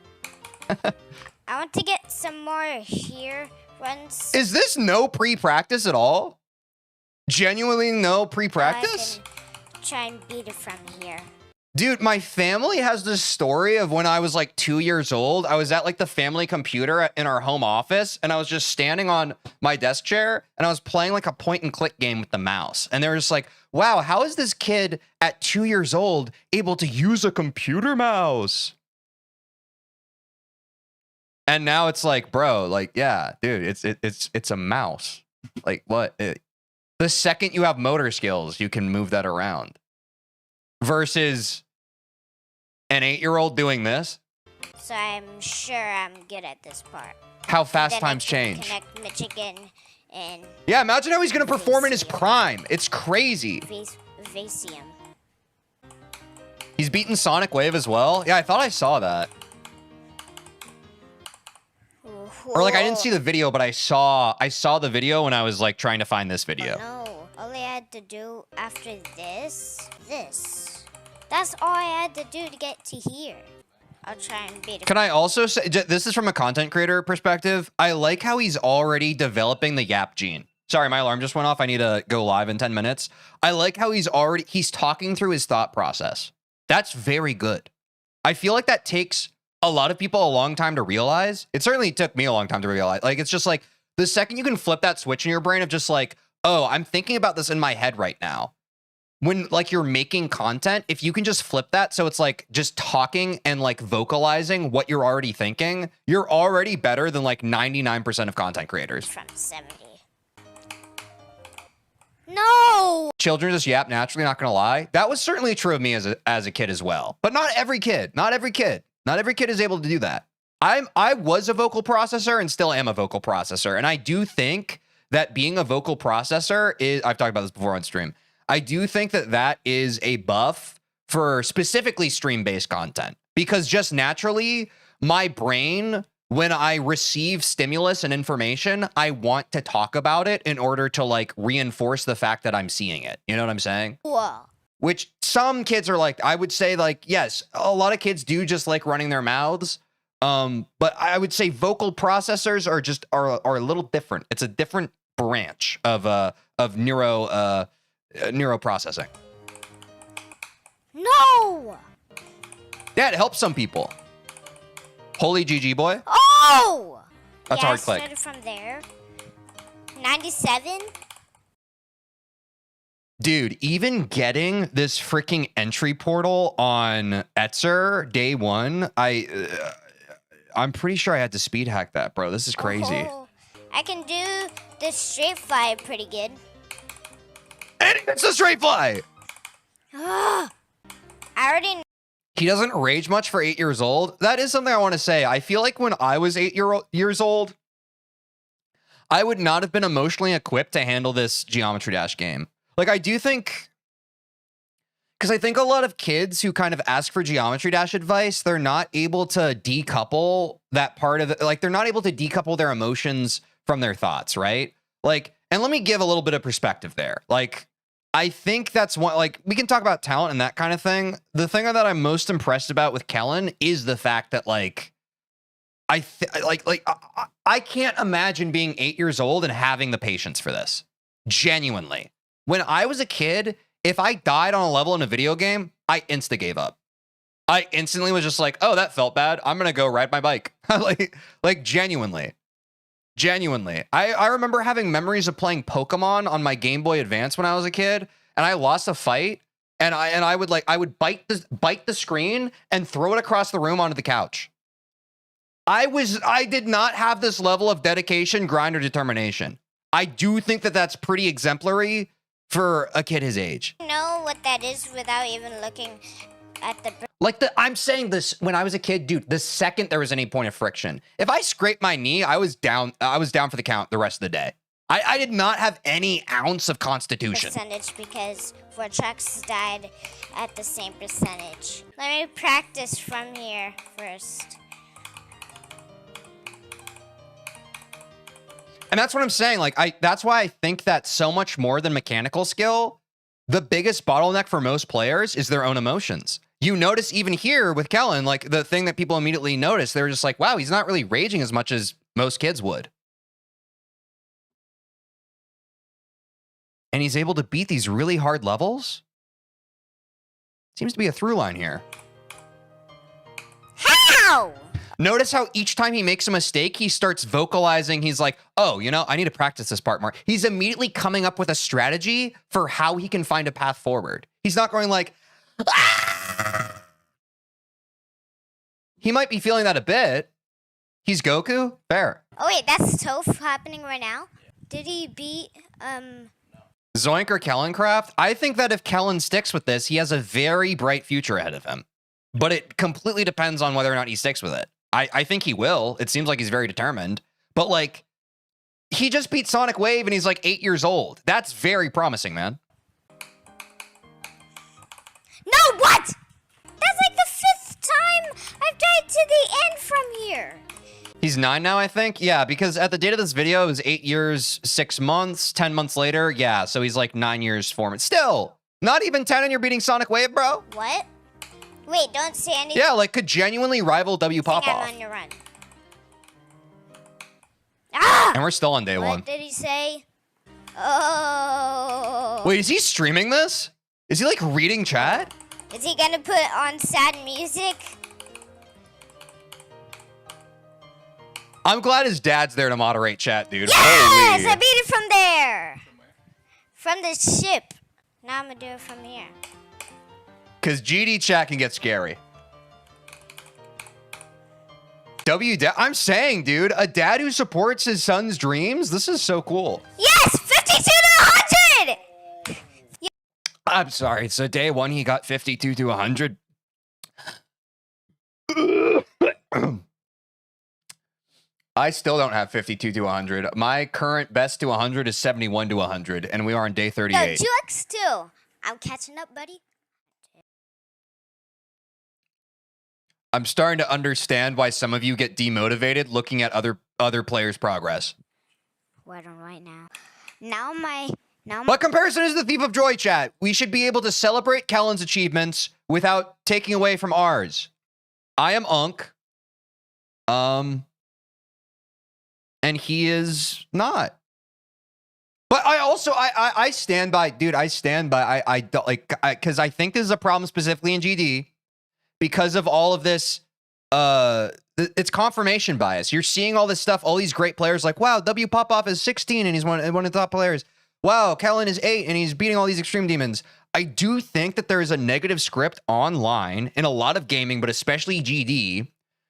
I want to get some more here runs. Is this no pre-practice at all? Genuinely no pre-practice? I can try and beat it from here. Dude, my family has this story of when I was like 2 years old. I was at like the family computer in our home office, and I was just standing on my desk chair, and I was playing like a point and click game with the mouse. And they were just like, wow, how is this kid at 2 years old able to use a computer mouse? And now it's like, bro, like, yeah, dude, it's a mouse. Like, what? The second you have motor skills, you can move that around. Versus an 8-year-old doing this. So I'm sure I'm good at this part. How fast times change. Connect Michigan and yeah, imagine how he's gonna perform in his prime. It's crazy. Vasium. He's beaten Sonic Wave as well. Yeah, I thought I saw that. Or like I didn't see the video, but I saw the video when I was like trying to find this video. Oh, no. All I had to do after this. That's all I had to do to get to here. I'll try and beat it. Can I also say, this is from a content creator perspective, I like how he's already developing the yap gene. Sorry, my alarm just went off. I need to go live in 10 minutes. I like how he's talking through his thought process. That's very good. I feel like that takes a lot of people a long time to realize. It certainly took me a long time to realize. Like, it's just like the second you can flip that switch in your brain of just like, oh, I'm thinking about this in my head right now. When like you're making content, if you can just flip that so it's like just talking and like vocalizing what you're already thinking, you're already better than like 99% of content creators. From 70. No! Children just yap naturally, not gonna lie. That was certainly true of me as a kid as well. But not every kid. Not every kid is able to do that. I was a vocal processor and still am a vocal processor. And I do think that being a vocal processor is, I've talked about this before on stream, I do think that that is a buff for specifically stream-based content. Because just naturally, my brain, when I receive stimulus and information, I want to talk about it in order to like reinforce the fact that I'm seeing it. You know what I'm saying? Whoa. Which some kids are like, I would say like, yes, a lot of kids do just like running their mouths. But I would say vocal processors are a little different. It's a different branch of neuroprocessing. No! Yeah, it helps some people. Holy GG boy. Oh! That's yeah, hard click. I started from there. 97? Dude, even getting this freaking entry portal on Etzer day 1, I'm pretty sure I had to speed hack that, bro. This is crazy. Oh, I can do the straight fly pretty good. And it's a straight fly. I already know. He doesn't rage much for 8 years old. That is something I want to say. I feel like when I was 8 years old, I would not have been emotionally equipped to handle this Geometry Dash game. Like, I do think, because I think a lot of kids who kind of ask for Geometry Dash advice, they're not able to decouple that part of it. Like, they're not able to decouple their emotions from their thoughts, right? Like, and let me give a little bit of perspective there. Like, I think that's one, like, we can talk about talent and that kind of thing. The thing that I'm most impressed about with Kellen is the fact that, like, I can't imagine being 8 years old and having the patience for this. Genuinely. When I was a kid, if I died on a level in a video game, I gave up. I instantly was just like, oh, that felt bad. I'm going to go ride my bike. like genuinely. Genuinely. I remember having memories of playing Pokemon on my Game Boy Advance when I was a kid, and I lost a fight, and I would bite the screen and throw it across the room onto the couch. I did not have this level of dedication, grind, or determination. I do think that that's pretty exemplary for a kid his age. Know what that is without even looking at the. Like I'm saying this when I was a kid, dude. The second there was any point of friction, if I scraped my knee, I was down. I was down for the count the rest of the day. I did not have any ounce of constitution. Percentage because 4 trucks died at the same percentage. Let me practice from here first. And that's what I'm saying. Like that's why I think that so much more than mechanical skill, the biggest bottleneck for most players is their own emotions. You notice even here with Kellen, like the thing that people immediately notice, they're just like, wow, he's not really raging as much as most kids would. And he's able to beat these really hard levels. Seems to be a through line here. How? Notice how each time he makes a mistake, he starts vocalizing. He's like, oh, you know, I need to practice this part more. He's immediately coming up with a strategy for how he can find a path forward. He's not going like, ah! He might be feeling that a bit. He's Goku? Fair. Oh wait, that's Toph happening right now? Did he beat, Zoink or Kellencraft? I think that if Kellen sticks with this, he has a very bright future ahead of him. But it completely depends on whether or not he sticks with it. I think he will. It seems like he's very determined. But, like, he just beat Sonic Wave and he's, like, 8 years old. That's very promising, man. No, what? That's like the 5th time I've died to the end from here. He's 9 now, I think. Yeah, because at the date of this video, it was 8 years, 6 months, 10 months later. Yeah, so he's like 9 years, 4 months. Still, not even 10 and you're beating Sonic Wave, bro? What? Wait, don't say anything. Yeah, like could genuinely rival W Pop-Off. I'm on your run. Ah! And we're still on day 1. What did he say? Oh. Wait, is he streaming this? Is he like reading chat? Is he gonna put on sad music? I'm glad his dad's there to moderate chat, dude. Yes! Holy. I beat it from there. From the ship. Now I'm gonna do it from here. Because GD chat can get scary. I'm saying, dude, a dad who supports his son's dreams. This is so cool. Yes, 52 to 100. I'm sorry. So day 1, he got 52 to 100. I still don't have 52 to 100. My current best to 100 is 71 to 100, and we are on day 38. No, 2x2. I'm catching up, buddy. I'm starting to understand why some of you get demotivated looking at other players' progress. What on right now? Now What comparison is the Thief of Joy, chat? We should be able to celebrate Kellen's achievements without taking away from ours. I am Unk. And he is not. But I also I stand by, dude. I stand by. I don't like because I think this is a problem specifically in GD because of all of this. It's confirmation bias. You're seeing all this stuff. All these great players like, wow, W Pop-Off is 16 and he's one of the top players. Wow, Kellen is 8 and he's beating all these extreme demons. I do think that there is a negative script online in a lot of gaming, but especially GD,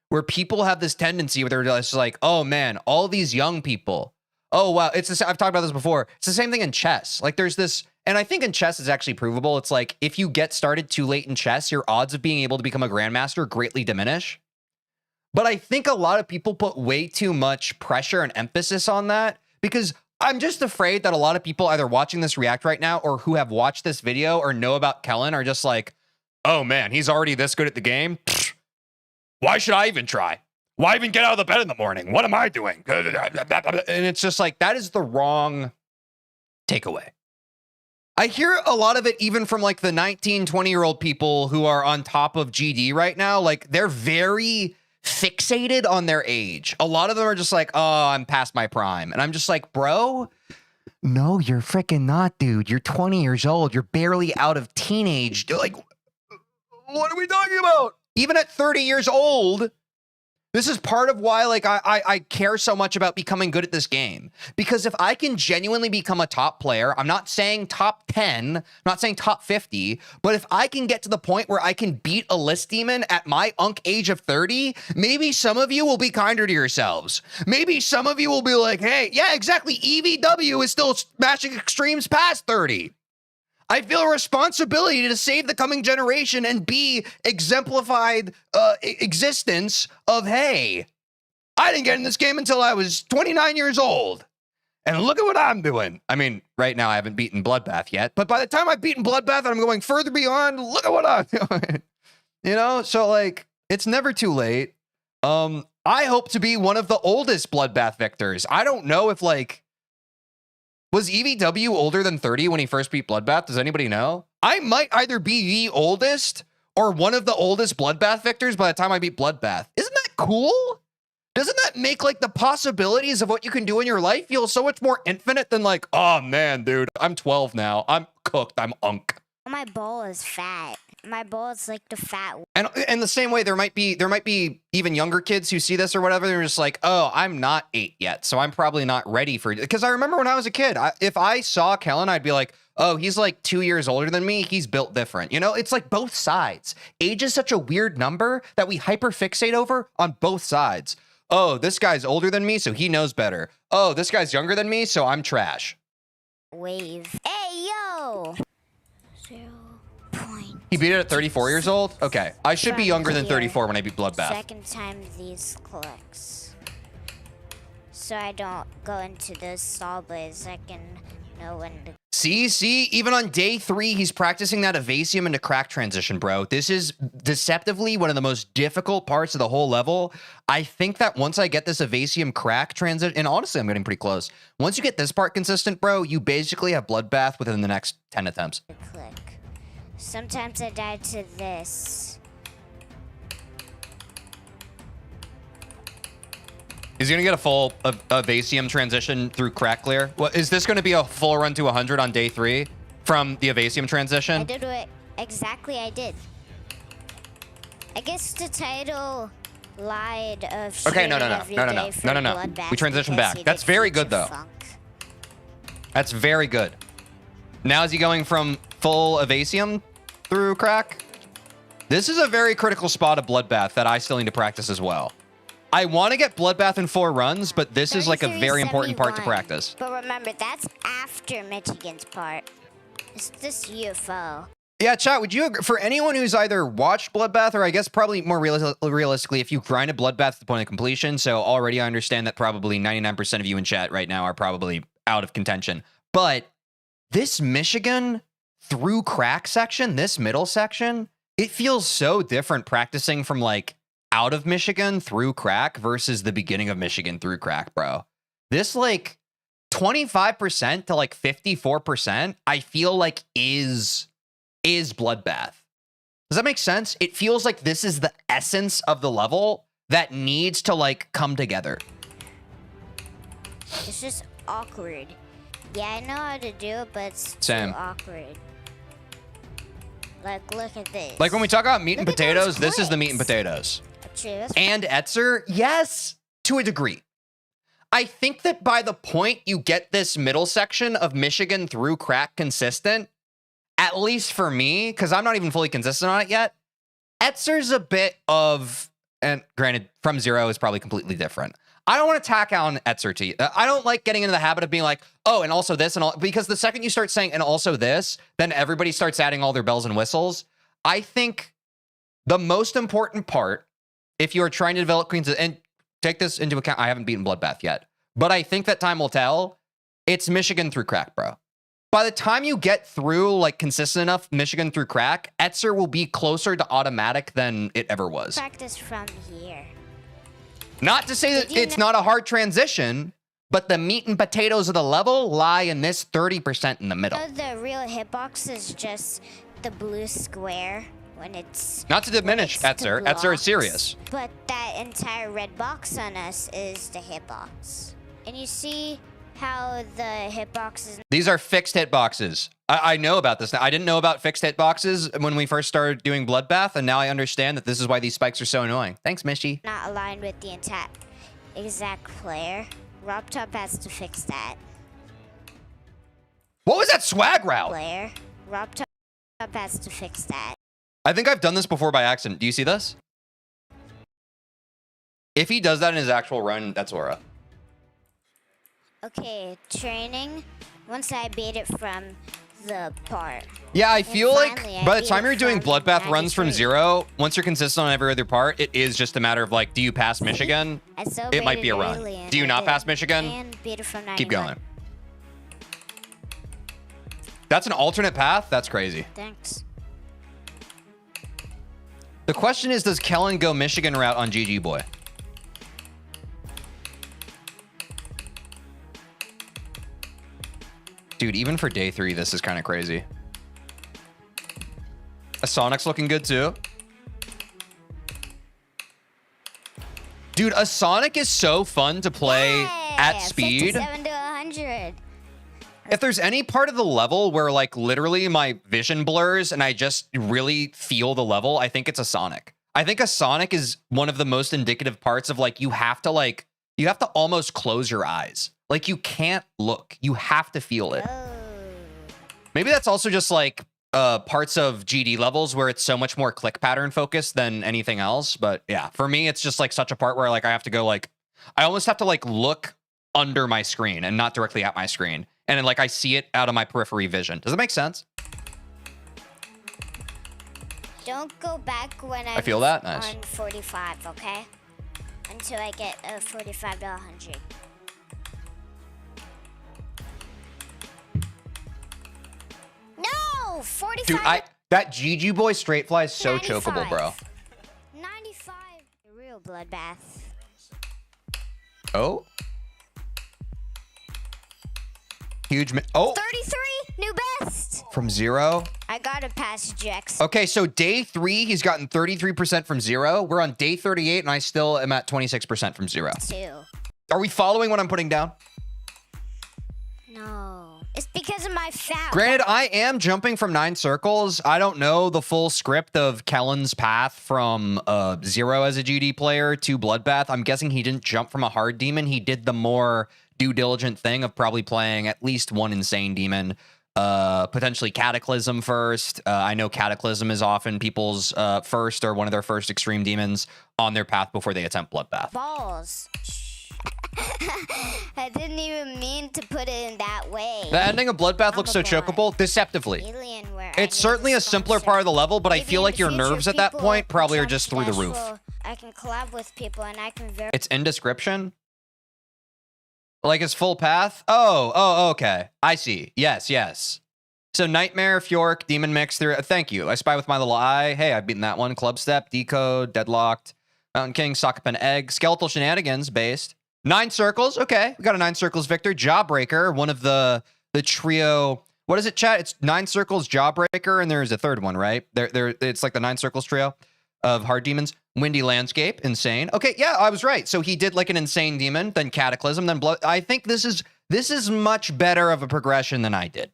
where people have this tendency where they're just like, oh man, all these young people. Oh wow, I've talked about this before. It's the same thing in chess. Like there's this, and I think in chess it's actually provable. It's like if you get started too late in chess, your odds of being able to become a grandmaster greatly diminish. But I think a lot of people put way too much pressure and emphasis on that because I'm just afraid that a lot of people either watching this react right now or who have watched this video or know about Kellen are just like, oh man, he's already this good at the game. Why should I even try? Why even get out of the bed in the morning? What am I doing? And it's just like, that is the wrong takeaway. I hear a lot of it even from like the 19, 20-year-old people who are on top of GD right now. Like they're very fixated on their age. A lot of them are just like, oh, I'm past my prime. And I'm just like, bro, no, you're freaking not, dude. You're 20 years old. You're barely out of teenage. Like, what are we talking about? Even at 30 years old, This is part of why, like, I care so much about becoming good at this game. Because if I can genuinely become a top player, I'm not saying top 10, I'm not saying top 50, but if I can get to the point where I can beat a list demon at my age of 30, maybe some of you will be kinder to yourselves. Maybe some of you will be like, hey, yeah, exactly, EVW is still smashing extremes past 30. I feel a responsibility to save the coming generation and be exemplified existence of, hey, I didn't get in this game until I was 29 years old. And look at what I'm doing. I mean, right now I haven't beaten Bloodbath yet, but by the time I've beaten Bloodbath and I'm going further beyond, look at what I'm doing. You know, so like, it's never too late. I hope to be one of the oldest Bloodbath victors. I don't know if like, was EVW older than 30 when he first beat Bloodbath? Does anybody know? I might either be the oldest or one of the oldest Bloodbath victors by the time I beat Bloodbath. Isn't that cool? Doesn't that make like the possibilities of what you can do in your life feel so much more infinite than like, oh man, dude, I'm 12 now. I'm cooked. I'm unk. My bowl is fat. My bowl is like the fat one. And in the same way, there might be even younger kids who see this or whatever. They're just like, oh, I'm not 8 yet, so I'm probably not ready for it. Because I remember when I was a kid, if I saw Kellen, I'd be like, oh, he's like 2 years older than me. He's built different. You know, it's like both sides. Age is such a weird number that we hyperfixate over on both sides. Oh, this guy's older than me, so he knows better. Oh, this guy's younger than me, so I'm trash. Wave. Hey, yo! 0. He beat it at 34 years old? Okay. I should be younger than 34 when I beat Bloodbath. Second time these clicks. So I don't go into those saw blades. I can know when to... See, even on day 3, he's practicing that Evasium into crack transition, bro. This is deceptively one of the most difficult parts of the whole level. I think that once I get this Evasium crack transition, and honestly, I'm getting pretty close. Once you get this part consistent, bro, you basically have Bloodbath within the next 10 attempts. Click. Sometimes I die to this. Is he gonna get a full Evasium transition through crack clear? Well, is this gonna be a full run to 100 on day 3 from the Evasium transition? I did what exactly I did. I guess the title lied of okay, no. We transition back. That's very good though. That's very good. Now is he going from full Evasium through crack? This is a very critical spot of Bloodbath that I still need to practice as well. I want to get Bloodbath in 4 runs, but this is like a very important part to practice. But remember, that's after Michigan's part. It's this UFO. Yeah, chat, would you agree? For anyone who's either watched Bloodbath, or I guess probably more realistically, if you grinded Bloodbath to the point of completion, so already I understand that probably 99% of you in chat right now are probably out of contention. But this Michigan through crack section, this middle section, it feels so different practicing from like out of Michigan through crack versus the beginning of Michigan through crack, bro. This like 25% to like 54%, I feel like is Bloodbath. Does that make sense? It feels like this is the essence of the level that needs to like come together. It's just awkward. Yeah, I know how to do it, but it's Same. too awkward. Like, look at this. Like when we talk about meat and potatoes, this is the meat and potatoes. And Etzer, yes, to a degree. I think that by the point you get this middle section of Michigan through crack consistent, at least for me, because I'm not even fully consistent on it yet, Etzer's a bit of, and granted, from 0 is probably completely different. I don't want to tack on Etzer to you. I don't like getting into the habit of being like, oh, and also this and all, because the second you start saying, and also this, then everybody starts adding all their bells and whistles. I think the most important part, if you are trying to develop Queens, and take this into account, I haven't beaten Bloodbath yet, but I think that time will tell, it's Michigan through crack, bro. By the time you get through, like, consistent enough Michigan through crack, Etzer will be closer to automatic than it ever was. Practice from here. Not to say that it's not a hard transition, but the meat and potatoes of the level lie in this 30% in the middle. The real hitbox is just the blue square when it's... Not to diminish Etzer. Etzer is serious. But that entire red box on us is the hitbox. And you see how the hitboxes. These are fixed hitboxes. I know about this now. I didn't know about fixed hitboxes when we first started doing Bloodbath, and now I understand that this is why these spikes are so annoying. Thanks, Mishy. Not aligned with the exact player. RobTop has to fix that. What was that swag route? Player. RobTop has to fix that. I think I've done this before by accident. Do you see this? If he does that in his actual run, that's Aura. Okay, training. Once I beat it from the part. Yeah, I feel like finally, by I the time beat you're it doing from Bloodbath runs from 93. 0, once you're consistent on every other part, it is just a matter of like, do you pass Michigan? It might be a run. Do you not pass Michigan? And beat it from 91. Keep going. That's an alternate path? That's crazy. Thanks. The question is, does Kellen go Michigan route on GG Boy? Dude, even for day 3, this is kind of crazy. A Sonic's looking good too. Dude, a Sonic is so fun to play at speed. 57 to 100. If there's any part of the level where like literally my vision blurs and I just really feel the level, I think it's a Sonic. I think a Sonic is one of the most indicative parts of like you have to almost close your eyes. Like you can't look. You have to feel it. Oh. Maybe that's also just like parts of GD levels where it's so much more click pattern focused than anything else. But yeah, for me, it's just like such a part where like I have to go like, I almost have to like look under my screen and not directly at my screen. And then, like I see it out of my periphery vision. Does that make sense? Don't go back when I feel that. Nice. On 45, okay? Until I get a 45 to 100. No! 45. Dude, that GG Boy straight fly is so 95. chokeable, bro. 95. Real bloodbath. Oh. Huge. Oh. 33. New best. From 0. I gotta pass Jex. Okay, so day 3, he's gotten 33% from 0. We're on day 38, and I still am at 26% from 0. 2. Are we following what I'm putting down? No. It's because of my foul. Granted, I am jumping from 9 circles. I don't know the full script of Kellen's path from 0 as a GD player to Bloodbath. I'm guessing he didn't jump from a hard demon. He did the more due diligent thing of probably playing at least one insane demon, potentially Cataclysm first. I know Cataclysm is often people's first or one of their first extreme demons on their path before they attempt Bloodbath. Balls. I didn't even mean to put it in that way. The ending of Bloodbath looks so chokeable, deceptively. It's certainly a simpler part of the level, but I feel like your nerves at that point probably are just through the roof. I can collab with people and I can verify. It's in description? Like his full path? Oh, okay. I see. Yes. So Nightmare, Fjork, Demon Mix. Thank you. I Spy with My Little Eye. Hey, I've beaten that one. Club Step, Decode, Deadlocked, Mountain King, Sock Up an Egg, Skeletal Shenanigans based. 9 circles. Okay, we got a 9 circles victor. Jawbreaker, one of the trio. What is it, chat? It's 9 circles, Jawbreaker, and there's a third one, right? It's like the 9 circles trio of hard demons. Windy Landscape, insane. Okay, yeah, I was right. So he did like an insane demon, then Cataclysm, then Blood. I think this is much better of a progression than I did.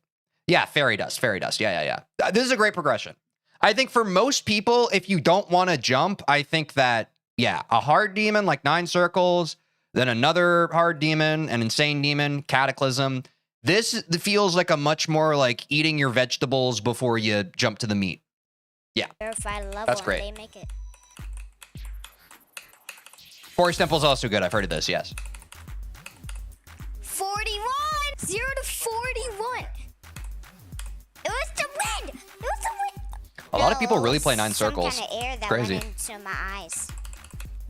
Yeah, Fairy Dust. Yeah. This is a great progression. I think for most people, if you don't want to jump, I think that, yeah, a hard demon like 9 circles, then another hard demon, an insane demon, Cataclysm. This feels like a much more like eating your vegetables before you jump to the meat. Yeah, that's great. They make it. Forest Temple's also good. I've heard of this, yes. 41! 0 to 41! It was the win! A lot of people really play 9 circles. Some kind of air that Crazy. went into my eyes.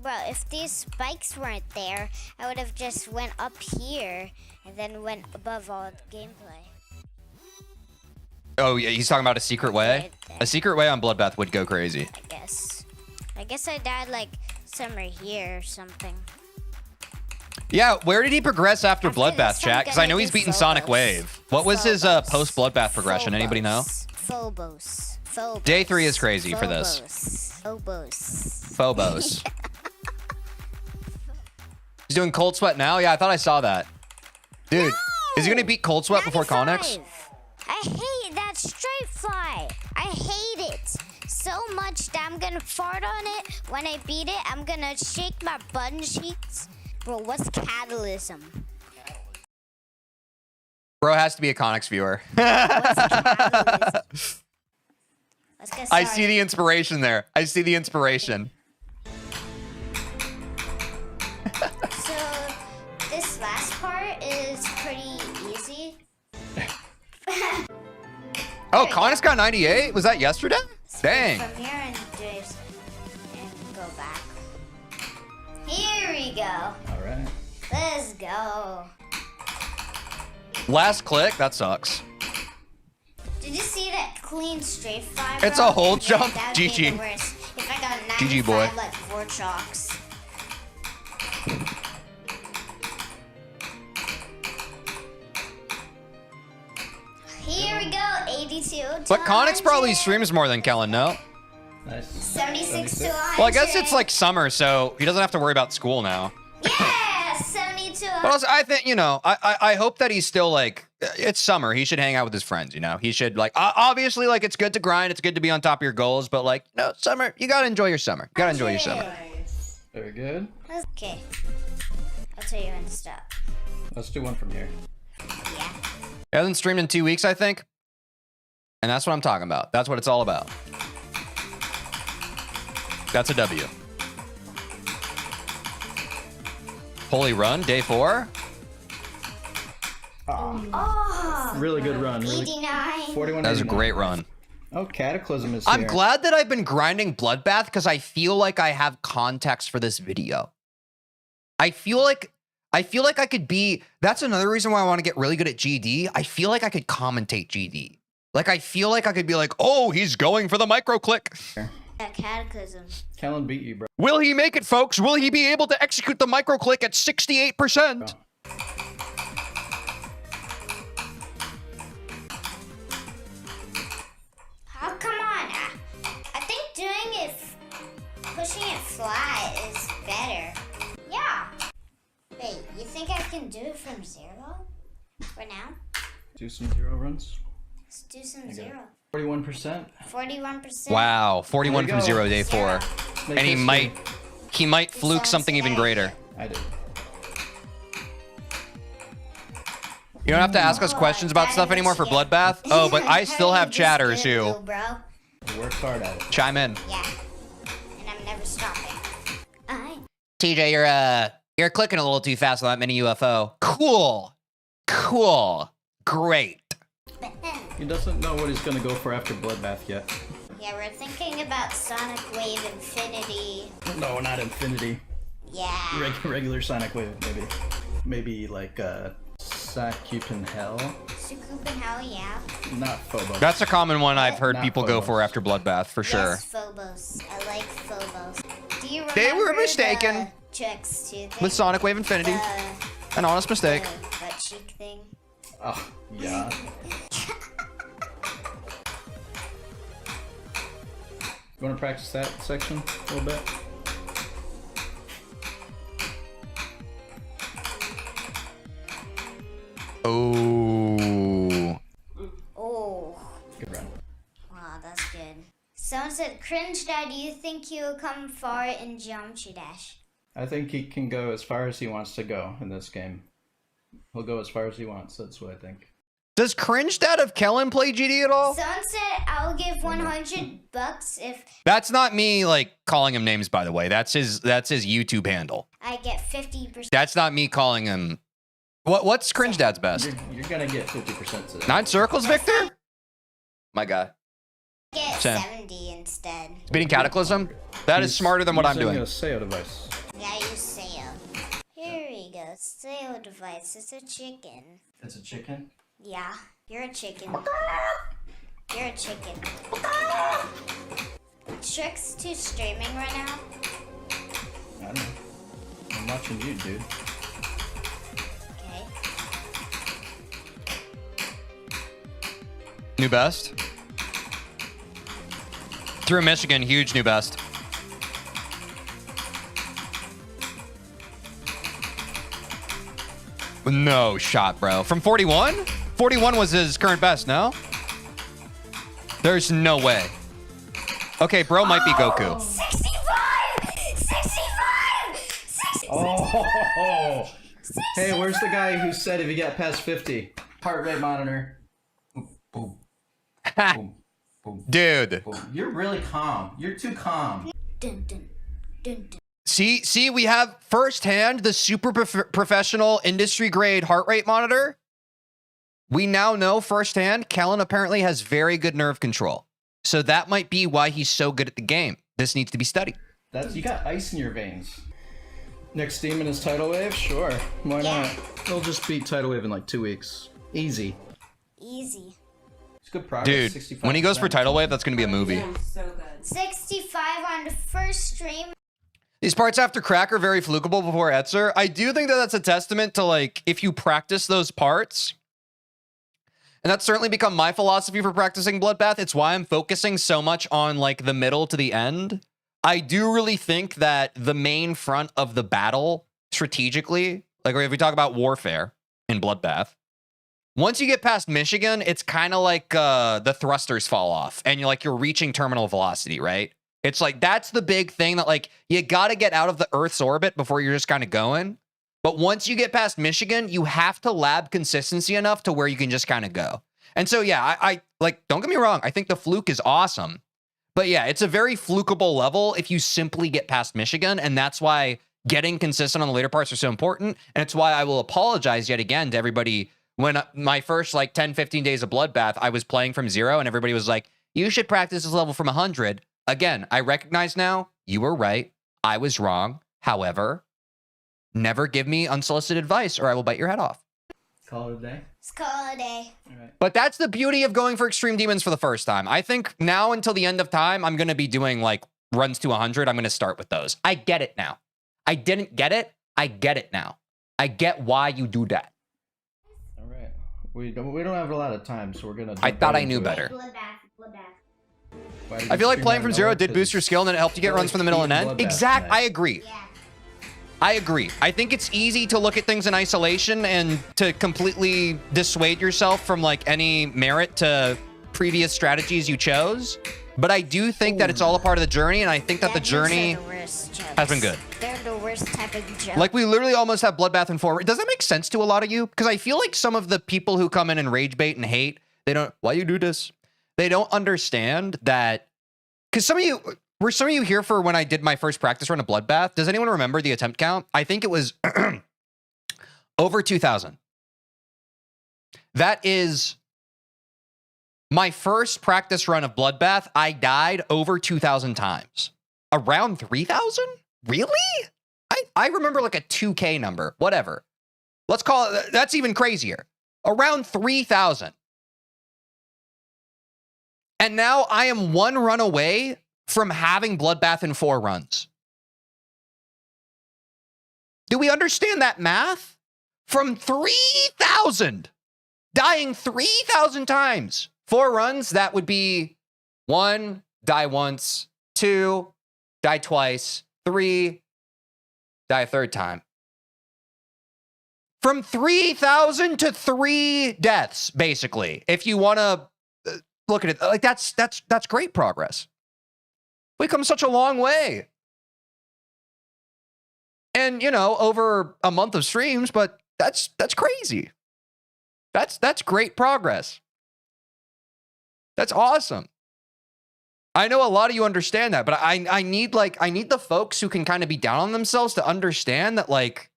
Bro, if these spikes weren't there, I would have just went up here and then went above all the gameplay. Oh, yeah, he's talking about a secret way? A secret way on Bloodbath would go crazy. I guess I died like somewhere here or something. Yeah, where did he progress after Bloodbath, chat? Because I know he's beaten Sonic Wave. What was his post-Bloodbath progression? Anybody know? Phobos. Day 3 is crazy for this. Phobos. He's doing Cold Sweat now? Yeah, I thought I saw that. Dude, Is he gonna beat Cold Sweat before Connix? I hate that straight fly. I hate it so much that I'm gonna fart on it. When I beat it, I'm gonna shake my button cheeks. Bro, what's catalysm? Bro has to be a Connix viewer. What's catalysm? Let's get started. I see the inspiration there. I see the inspiration. So this last part is pretty easy. Oh, Connix got 98? Was that yesterday? So Dang. from here and just and go back. Here we go. All right. Let's go. Last click? That sucks. Did you see that clean straight fly? It's bro? a hold Yeah, jump. that would be GG. the worst. If I got 95 GG, boy. like 4 chalks. Here we go, 82. But Connix probably 100. streams more than Kellen, no? Nice. 76 to 100. Well, I guess it's like summer, so he doesn't have to worry about school now. Yeah, 72 to 100. But also, I think, you know, I hope that he's still like, it's summer. He should hang out with his friends, you know? He should like, obviously, like, it's good to grind. It's good to be on top of your goals. But like, no, summer, you gotta enjoy your summer. You gotta enjoy your summer. Very good. Okay. I'll tell you when to stop. Let's do one from here. Yeah. He hasn't streamed in 2 weeks, I think. And that's what I'm talking about. That's what it's all about. That's a W. Holy run, day 4. Oh, Really good run. Really. 89. 41. That was a great run. Oh, Cataclysm is I'm here. glad that I've been grinding Bloodbath because I feel like I have context for this video. I feel like I could be, that's another reason why I want to get really good at GD. I feel like I could commentate GD. Like, I feel like I could be like, oh, he's going for the micro click. That cataclysm. Kellen beat you, bro. Will he make it, folks? Will he be able to execute the micro click at 68%? Oh, come on. I think doing it, pushing it flat is better. Yeah. Wait, you think I can do it from 0 for now? Do some 0 runs. Let's do some 0. 41%. 41%. Wow, 41 from There you 0, go. day 4. Zero. Make And he history. might fluke sounds something even today. greater. I did. You don't have to ask us questions about stuff anymore for Bloodbath. Oh, but I still have chatters who Bro. I worked hard at it. chime in. Yeah. And I'm never stopping. Alright. TJ, you're clicking a little too fast on that mini UFO. Cool. Great. He doesn't know what he's gonna go for after Bloodbath yet. Yeah, we're thinking about Sonic Wave Infinity. No, not Infinity. Yeah. Regular Sonic Wave, maybe. Maybe like Sakupen Hell. Sukup and Hell, yeah. Not Phobos. That's a common one I've heard Not people go Phobos. for after Bloodbath, for sure. Yes, Phobos. I like Phobos. Do you remember They were mistaken. the Tricks 2 thing? With Sonic Wave Infinity. An honest mistake. The butt cheek thing. Oh, yeah. You want to practice that section a little bit? Oh. Oh. Good run. Wow, that's good. Someone said, Cringe Dad, do you think he will come far in Geometry Dash? I think he can go as far as he wants to go in this game. He'll go as far as he wants. That's what I think. Does Cringe Dad of Kellen play GD at all? Someone said, I'll give $100 if That's not me like calling him names, by the way. That's his YouTube handle. I get 50%. That's not me calling him. What's Cringe Dad's best? You're gonna get 50% today. 9 circles, Victor? My guy. Get Sam. 70 instead. Beating Cataclysm? That is He's smarter than what I'm using doing. a SEO device. Yeah, I use Sayo. Here we go. Sayo device. It's a chicken. It's a chicken? Yeah, you're a chicken. You're a chicken. Trick's to streaming right now. I don't know. I'm watching you, dude. Okay. New best? Through Michigan, huge new best. No shot, bro. From 41? 41 was his current best, no? There's no way. Okay, bro might be Goku. 65! 65! 66! Oh! Hey, where's the guy who said if you get past 50? Heart rate monitor. Boom, boom, boom, boom, Dude. boom. You're really calm. You're too calm. Dun, dun, dun, dun. See, we have firsthand the super professional industry grade heart rate monitor. We now know firsthand Kellen apparently has very good nerve control. So that might be why he's so good at the game. This needs to be studied. You got ice in your veins. Next demon is Tidal Wave? Sure. Why not? They'll just beat Tidal Wave in like 2 weeks. Easy. Easy. It's good progress. Dude, 65%. when he goes for Tidal Wave, that's going to be a movie. So good. 65 on the first stream. These parts after crack are very flukable before Etzer. I do think that that's a testament to, like, if you practice those parts, and that's certainly become my philosophy for practicing Bloodbath. It's why I'm focusing so much on, like, the middle to the end. I do really think that the main front of the battle, strategically, like if we talk about warfare in Bloodbath, once you get past Michigan, it's kind of like the thrusters fall off, and you're reaching terminal velocity, right? It's like, that's the big thing that, like, you got to get out of the Earth's orbit before you're just kind of going. But once you get past Michigan, you have to lab consistency enough to where you can just kind of go. And so, yeah, I like, don't get me wrong. I think the fluke is awesome. But yeah, it's a very flukable level if you simply get past Michigan. And that's why getting consistent on the later parts are so important. And it's why I will apologize yet again to everybody. When my first, like, 10, 15 days of Bloodbath, I was playing from 0 and everybody was like, you should practice this level from 100. Again, I recognize now you were right. I was wrong. However, never give me unsolicited advice or I will bite your head off. Call it a day. Let's call it a day. All right. But that's the beauty of going for Extreme Demons for the first time. I think now until the end of time, I'm going to be doing, like, runs to 100. I'm going to start with those. I get it now. I didn't get it. I get it now. I get why you do that. All right. We don't have a lot of time, so we're going to... I thought I knew better. Bloodbath. I feel like playing from 0 did boost your skill and then it helped you get runs from the middle and end. Exact. I agree. Yeah. I agree. I think it's easy to look at things in isolation and to completely dissuade yourself from, like, any merit to previous strategies you chose. But I do think that it's all a part of the journey, and I think that the journey has been good. They're the worst type of jokes. Like, we literally almost have Bloodbath and 4. Does that make sense to a lot of you? Because I feel like some of the people who come in and rage bait and hate, they don't, why you do this? They don't understand that, because were some of you here for when I did my first practice run of Bloodbath? Does anyone remember the attempt count? I think it was over 2,000. That is my first practice run of Bloodbath. I died over 2,000 times. Around 3,000? Really? I remember like a 2K number, whatever. Let's call it, that's even crazier. Around 3,000. And now I am one run away from having Bloodbath in 4 runs. Do we understand that math? From 3,000, dying 3,000 times. 4 runs, that would be 1, die once, 2, die twice, 3, die a 3rd time. From 3,000 to 3 deaths, basically. If you want to look at it, like, that's great progress. We've come such a long way. And, you know, over a month of streams, but that's crazy. That's great progress. That's awesome. I know a lot of you understand that, but I need the folks who can kind of be down on themselves to understand that, like,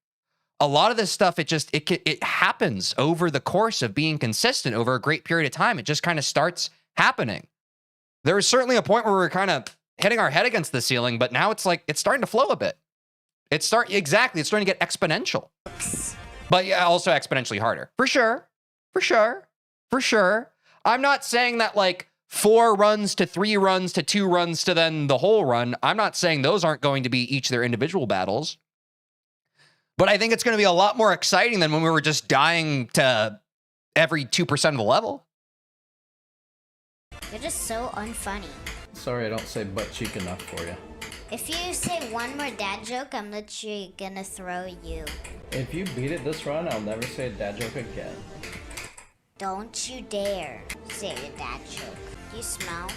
a lot of this stuff, it happens over the course of being consistent over a great period of time. It just kind of starts happening. There was certainly a point where we were kind of hitting our head against the ceiling, but now it's like, it's starting to flow a bit. It's starting to get exponential. But yeah, also exponentially harder. For sure. For sure. For sure. I'm not saying that, like, 4 runs to 3 runs to 2 runs to then the whole run. I'm not saying those aren't going to be each their individual battles. But I think it's going to be a lot more exciting than when we were just dying to every 2% of the level. You're just so unfunny. Sorry I don't say butt cheek enough for you. If you say one more dad joke, I'm literally gonna throw you. If you beat it this run, I'll never say a dad joke again. Don't you dare say a dad joke. You smell?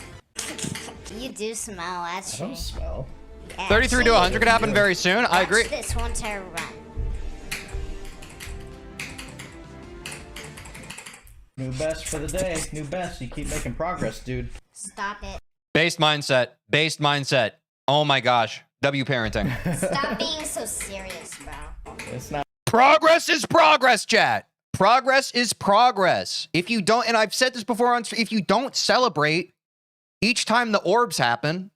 You do smell, I actually. don't smell. 33 to 100 could happen very soon. I agree. Watch this one entire run. New best for the day. New best. You keep making progress, dude. Stop it. Based mindset. Based mindset. Oh my gosh. W parenting. Stop being so serious, bro. It's not. Progress is progress, chat. Progress is progress. If you don't, and I've said this before on stream, if you don't celebrate each time the orbs happen,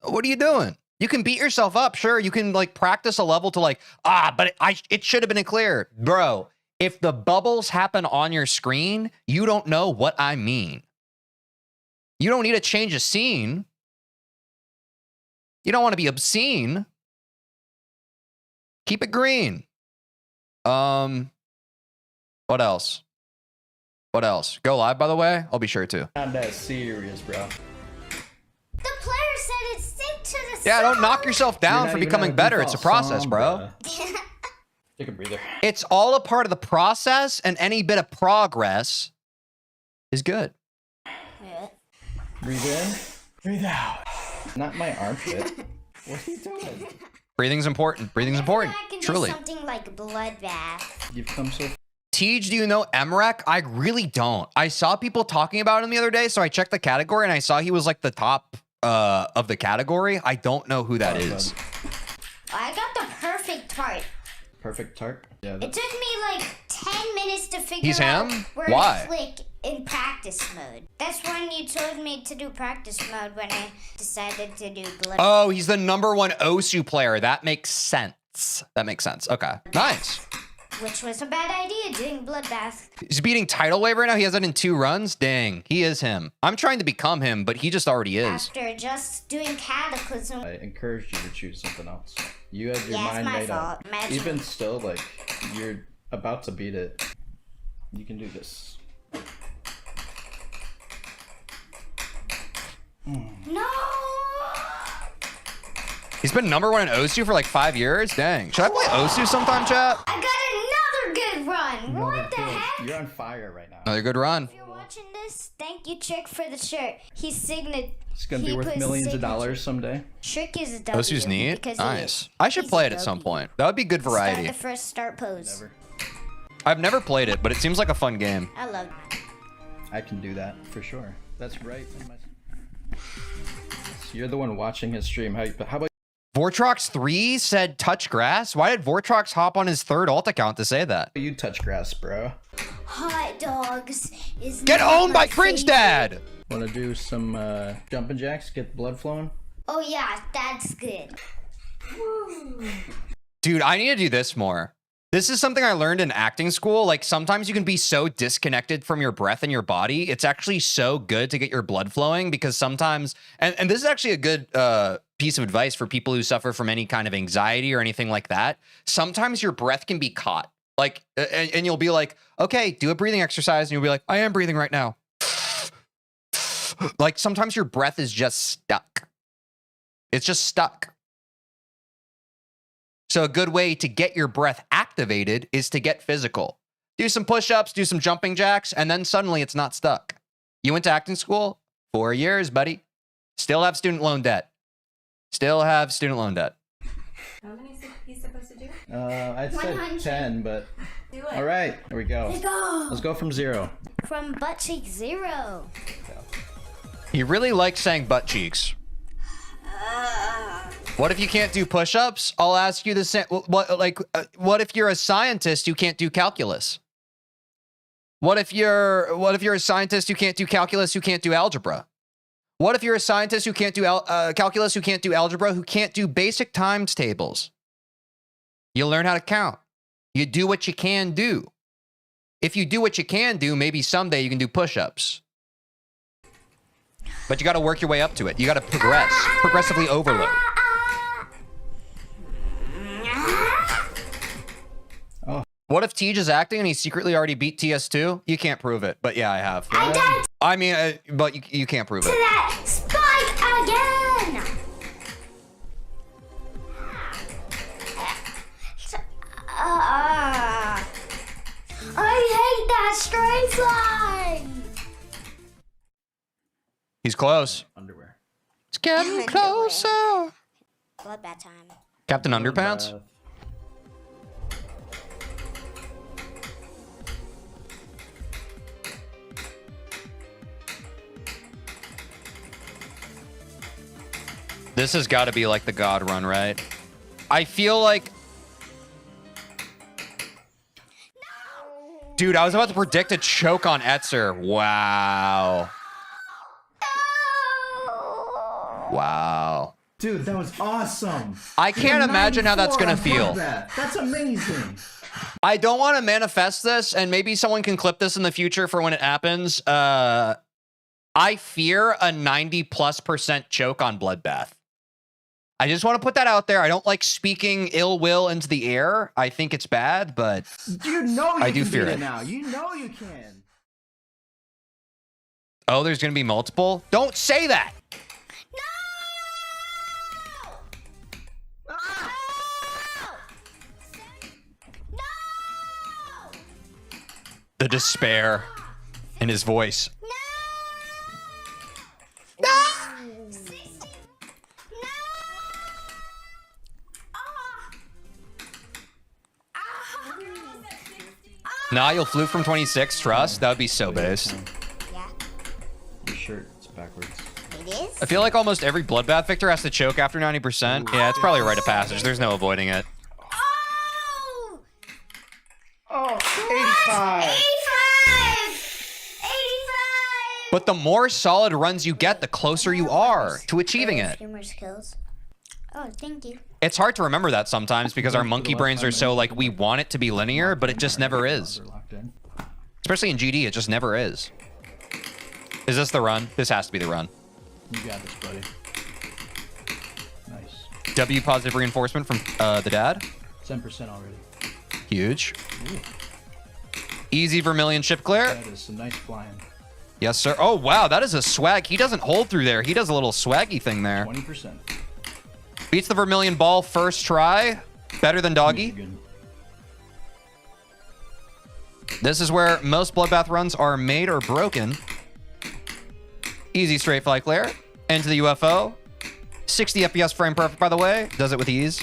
what are you doing? You can beat yourself up. Sure, you can like practice a level to like, but it should have been clear. Bro, if the bubbles happen on your screen, you don't know what I mean. You don't need to change a scene. You don't want to be obscene. Keep it green. What else? What else? Go live, by the way. I'll be sure to. Not that serious, bro. The player said it's sync to the Yeah, song. don't knock yourself down for becoming better. It's a process, bro. Take a breather. It's all a part of the process, and any bit of progress is good. Breathe in. Breathe out. Not my armpit. What are you doing? Breathing's important. Breathing's important. I can Truly. do something like bloodbath. You've come so. Tej, do you know Emrek? I really don't. I saw people talking about him the other day, so I checked the category and I saw he was like the top of the category. I don't know who that is. I got the perfect tart. Perfect tart. Yeah. It took me like 10 minutes to figure He's out him? where Why? to click in practice mode. That's when you told me to do practice mode when I decided to do blood. Oh, he's the #1 Osu player. That makes sense. That makes sense. Okay. Nice. Which was a bad idea, doing bloodbath. He's beating Tidal Wave right now. He has that in 2 runs. Dang, he is him. I'm trying to become him, but he just already is. After just doing Cataclysm. I encouraged you to choose something else. You had your Yeah, it's mind my made fault. up. Imagine. Even still, like, you're about to beat it. You can do this. No! He's been #1 in Osu for like 5 years. Dang. Should I play Osu sometime, chat? I got another good run! What the heck? You're on fire right now. Another good run. If you're watching this, thank you, Trick, for the shirt. He's signature. It's gonna be worth millions of dollars someday. Trick is a W. Osu's neat. because he Nice. is. I should He's play a it at some W. point. That would be good variety. Start the first start pose. Never. I've never played it, but it seems like a fun game. I love it. I can do that for sure. That's right. So you're the one watching his stream. How about Vortrox3 said touch grass. Why did Vortrox hop on his 3rd alt account to say that? you touch grass, bro? Hot dogs is Get not owned by my Cringe favorite. Dad! Want to do some jumping jacks? Get blood flowing? Oh yeah, that's good. Dude, I need to do this more. This is something I learned in acting school. Like, sometimes you can be so disconnected from your breath and your body. It's actually so good to get your blood flowing because sometimes, and this is actually a good piece of advice for people who suffer from any kind of anxiety or anything like that. Sometimes your breath can be caught. Like, and you'll be like, okay, do a breathing exercise. And you'll be like, I am breathing right now. Like, sometimes your breath is just stuck. It's just stuck. So a good way to get your breath activated is to get physical. Do some push-ups, do some jumping jacks, and then suddenly it's not stuck. You went to acting school? 4 years, buddy. Still have student loan debt. Still have student loan debt. How many is he supposed to do? I'd say 100. 10, but Do it. all right, there we go. Let's go. Let's go from 0. From butt cheek 0. He really likes saying butt cheeks. What if you can't do push-ups? I'll ask you the same. What if you're a scientist who can't do calculus? What if you're a scientist who can't do calculus, who can't do algebra? What if you're a scientist who can't do calculus, who can't do algebra, who can't do basic times tables? You learn how to count. You do what you can do. If you do what you can do, maybe someday you can do push-ups. But you got to work your way up to it. You got to progressively overload. Oh. What if Tej is acting and he secretly already beat TS2? You can't prove it, but yeah, I have. I got I mean, but you can't prove to it. that spike again. baseline. He's close. Underwear. It's getting closer. Bloodbath time. Captain Underpants? Bloodbath. This has got to be like the God run, right? I feel like... Dude, I was about to predict a choke on Etzer. Wow. Wow. Dude, that was awesome. I can't imagine how that's going to 94 feel. on Bloodbath. That's amazing. I don't want to manifest this, and maybe someone can clip this in the future for when it happens. I fear a 90+% choke on Bloodbath. I just want to put that out there. I don't like speaking ill will into the air. I think it's bad, but You know you I do can fear beat it. now. You know you can. oh, there's going to be multiple? Don't say that. The despair in his voice. Nah, you'll flute from 26, trust. That would be so based. Yeah, Your shirt's backwards. it is. I feel like almost every Bloodbath victor has to choke after 90%. Yeah, it's probably a rite of passage. There's no avoiding it. Oh! Oh, 85. 85! But the more solid runs you get, the closer you are to achieving it. Few more skills. Oh, thank you. It's hard to remember that sometimes because our monkey brains are so like, we want it to be linear, but it just never is. They're locked in. Especially in GD, it just never is. Is this the run? This has to be the run. You got this, buddy. Nice. W positive reinforcement from the dad. 10% already. Huge. Easy Vermilion ship clear. That is some nice flying. Yes, sir. Oh, wow. That is a swag. He doesn't hold through there. He does a little swaggy thing there. 20%. Beats the Vermilion ball first try. Better than Doggy. Michigan. This is where most Bloodbath runs are made or broken. Easy straight fly clear. Into the UFO. 60 FPS frame perfect, by the way. Does it with ease.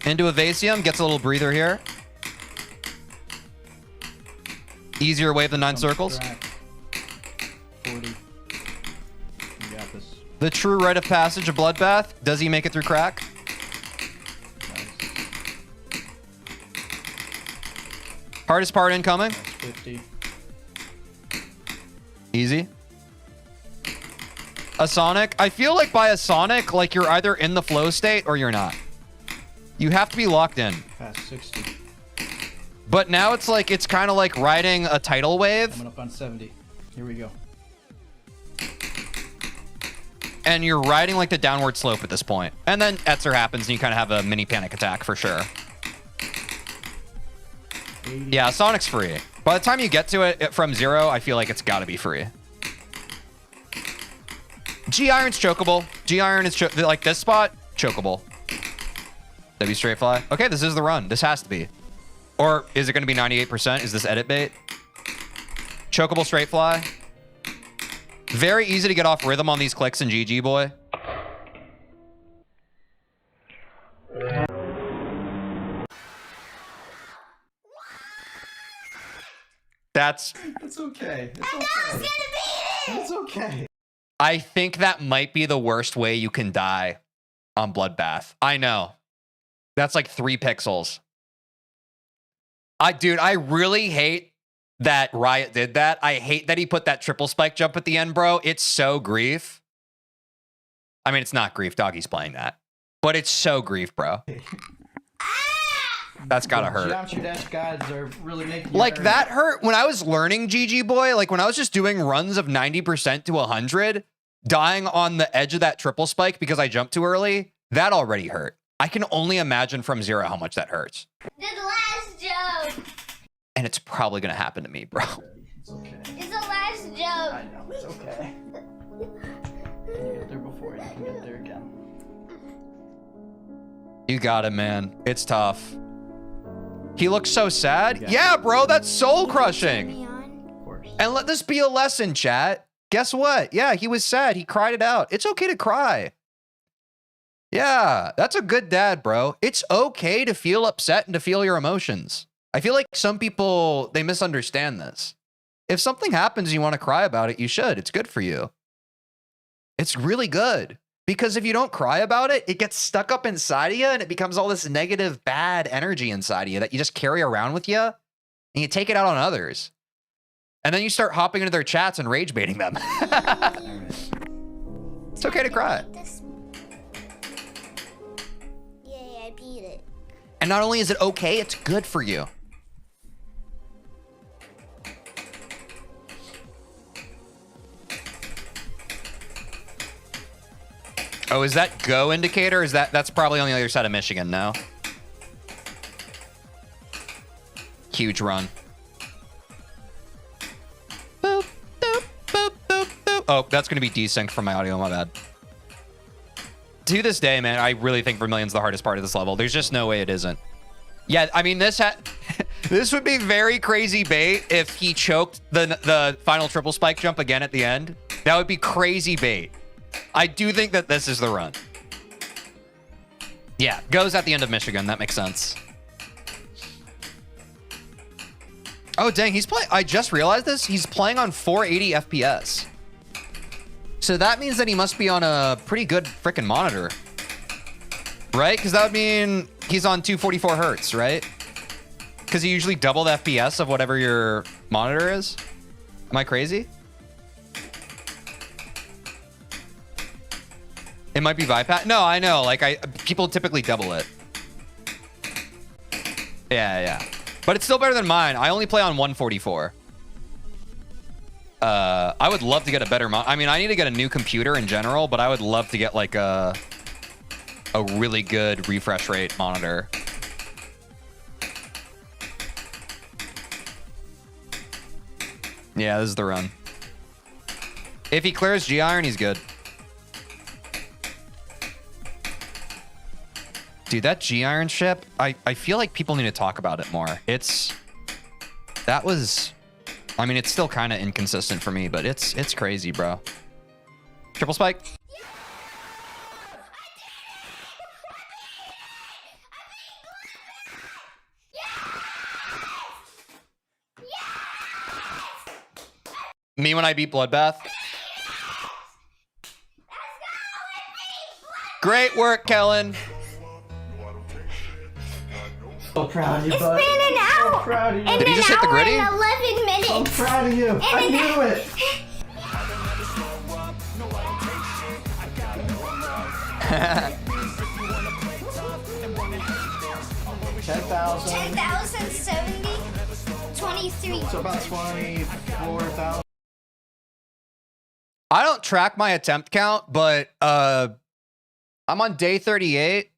Into Evasium. Gets a little breather here. Easier wave than 9 circles. Track. 40. You got this. The true rite of passage of Bloodbath. Does he make it through crack? Nice. Hardest part incoming. That's 50. Easy. A Sonic. I feel like by a Sonic, like you're either in the flow state or you're not. You have to be locked in. Past 60. But now it's like, it's kind of like riding a tidal wave. Coming up on 70. Here we go. And you're riding like the downward slope at this point. And then Etzer happens and you kind of have a mini panic attack for sure. 80. Yeah, Sonic's free. By the time you get to it from 0, I feel like it's got to be free. G-Iron's chokeable. G-Iron is like this spot, chokeable. W straight fly. Okay, this is the run. This has to be. Or is it going to be 98%? Is this edit bait? Chokeable straight fly. Very easy to get off rhythm on these clicks in GG, boy. That's... It's okay. It's okay. It's okay. I think that might be the worst way you can die on Bloodbath. I know. That's like 3 pixels. Dude, I really hate that Riot did that. I hate that he put that triple spike jump at the end, bro. It's so grief. I mean, it's not grief. Doggy's playing that. But it's so grief, bro. That's gotta hurt. Geometry Dash guides are really making you Like, earn that hurt when I was learning GG Boy. Like, when I was just doing runs of 90% to 100, dying on the edge of that triple spike because I jumped too early, that already hurt. I can only imagine from 0 how much that hurts. The last joke. And it's probably gonna happen to me, bro. It's okay. It's the last joke. I know, it's okay. You get there before, you can get there again. You got it, man. It's tough. He looks so sad. Yeah, bro, that's soul crushing. Of course. And let this be a lesson, chat. Guess what? Yeah, he was sad. He cried it out. It's okay to cry. Yeah, that's a good dad, bro. It's okay to feel upset and to feel your emotions. I feel like some people, they misunderstand this. If something happens and you want to cry about it, you should. It's good for you. It's really good. Because if you don't cry about it, it gets stuck up inside of you and it becomes all this negative, bad energy inside of you that you just carry around with you and you take it out on others. And then you start hopping into their chats and rage baiting them. It's okay to cry. Yeah, I beat it. And not only is it okay, it's good for you. Oh, is that go indicator? Is that's probably on the other side of Michigan, no? Huge run. Boop, boop, boop, boop, boop. Oh, that's going to be desynced from my audio, my bad. To this day, man, I really think Vermilion's the hardest part of this level. There's just no way it isn't. Yeah, I mean, this would be very crazy bait if he choked the final triple spike jump again at the end. That would be crazy bait. I do think that this is the run. Yeah, goes at the end of Michigan. That makes sense. Oh, dang, he's playing. I just realized this. He's playing on 480 FPS. So that means that he must be on a pretty good freaking monitor. Right? Because that would mean he's on 244 hertz, right? Because you usually double the FPS of whatever your monitor is. Am I crazy? It might be bypass. No, I know. Like people typically double it. Yeah. But it's still better than mine. I only play on 144. I would love to get a better I mean, I need to get a new computer in general, but I would love to get like a really good refresh rate monitor. Yeah, this is the run. If he clears G-Iron, he's good. Dude, that G-Iron ship, I feel like people need to talk about it more. I mean, it's still kind of inconsistent for me, but it's crazy, bro. Triple spike. Me when I beat Bloodbath. Great work, Kellen. So proud of you, It's bud. been an hour. So proud of you. And Did he an just hit the hour gritty? and 11 minutes. I'm proud of you. I knew it. $10,000. 10,070. 23. So about 24,000. I don't track my attempt count, but I'm on day 38.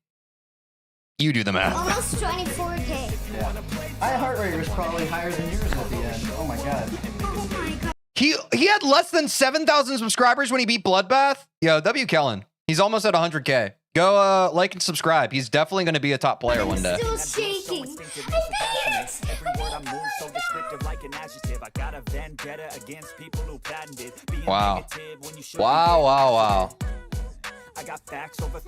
You do the math. Almost 24K. Yeah. My heart rate was probably higher than yours at the end. Oh my god. Oh my god. He had less than 7,000 subscribers when he beat Bloodbath. Yo, W Kellen. He's almost at 100K. Go like and subscribe. He's definitely going to be a top player one day. I'm still shaking. Wow. Wow. I got facts over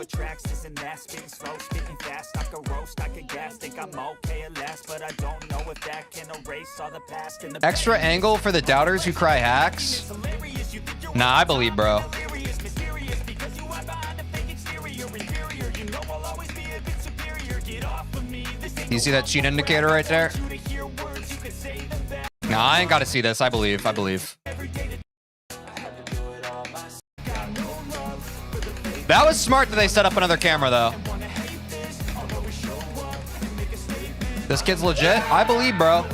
tracks, this and that, spitting slow, spitting fast, I could roast, I could gas, think I'm okay at last, but I don't know if that can erase all the past and the Extra angle for the doubters who cry hacks. Nah, I believe, bro. You see that cheat indicator right there? Nah, I ain't got to see this. I believe. That was smart that they set up another camera, though. This kid's legit. I believe, bro.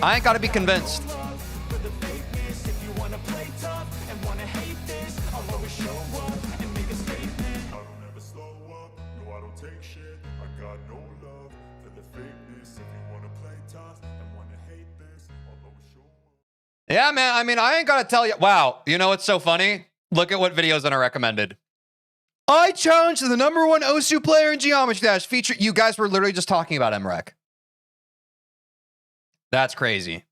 I ain't got to be convinced. Yeah, man. I mean, I ain't got to tell you. Wow. You know what's so funny? Look at what videos that are recommended. I challenge the #1 Osu player in Geometry Dash feature. You guys were literally just talking about MREC. That's crazy.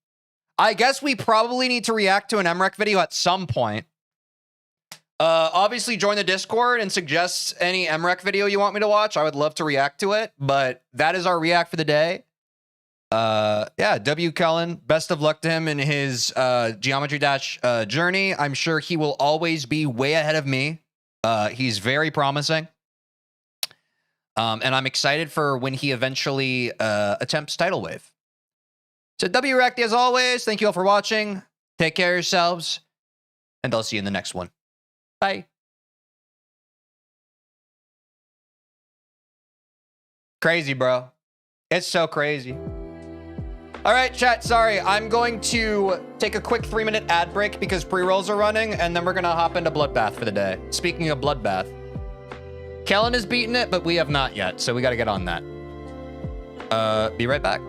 I guess we probably need to react to an MREC video at some point. Obviously, join the Discord and suggest any MREC video you want me to watch. I would love to react to it, but that is our react for the day. Yeah, W. Cullen, best of luck to him in his Geometry Dash journey. I'm sure he will always be way ahead of me. He's very promising. And I'm excited for when he eventually attempts Tidal Wave. So WRECT, as always, thank you all for watching. Take care of yourselves, and I'll see you in the next one. Bye. Crazy, bro. It's so crazy. All right, chat, sorry. I'm going to take a quick 3-minute ad break because pre-rolls are running, and then we're going to hop into Bloodbath for the day. Speaking of Bloodbath, Kellen has beaten it, but we have not yet, so we got to get on that. Be right back.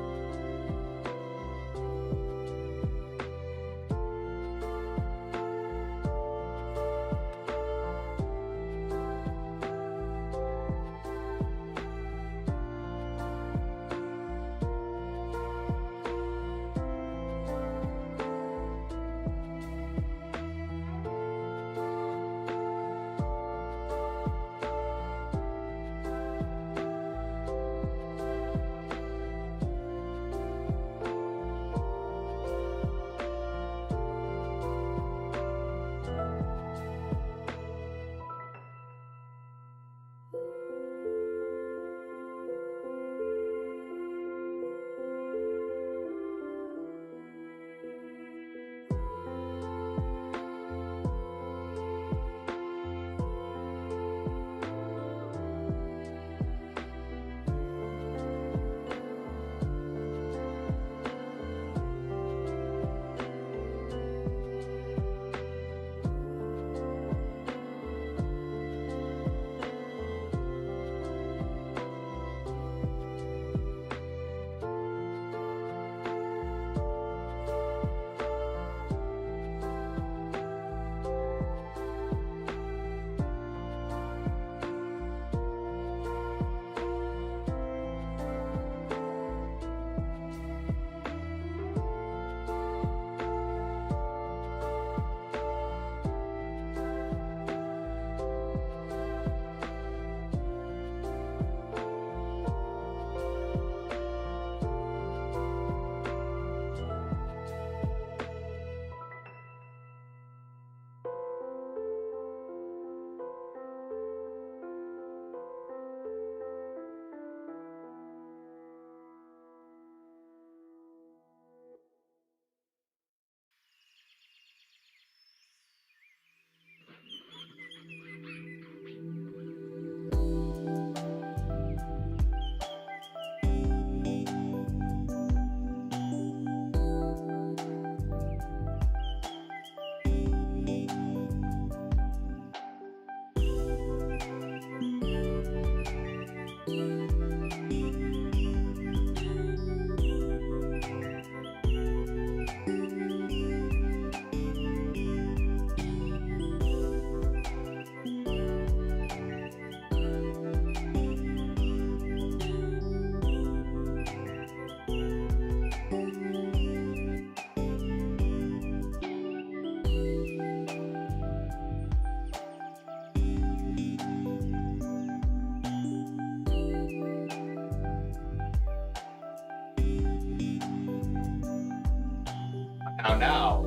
How now?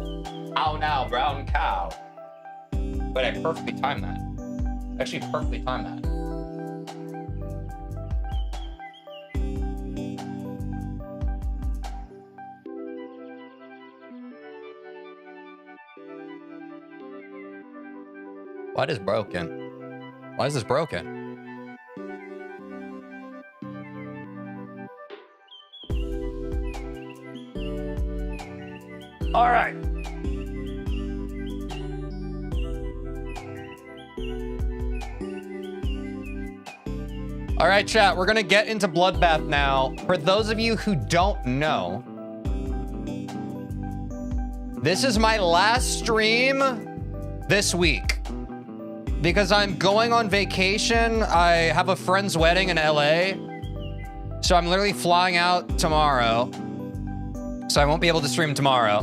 How now, brown cow? But I perfectly timed that. Actually, perfectly timed that. What is broken? Why is this broken? All right. All right, chat, we're gonna get into Bloodbath now. For those of you who don't know, this is my last stream this week because I'm going on vacation. I have a friend's wedding in LA, so I'm literally flying out tomorrow. So I won't be able to stream tomorrow.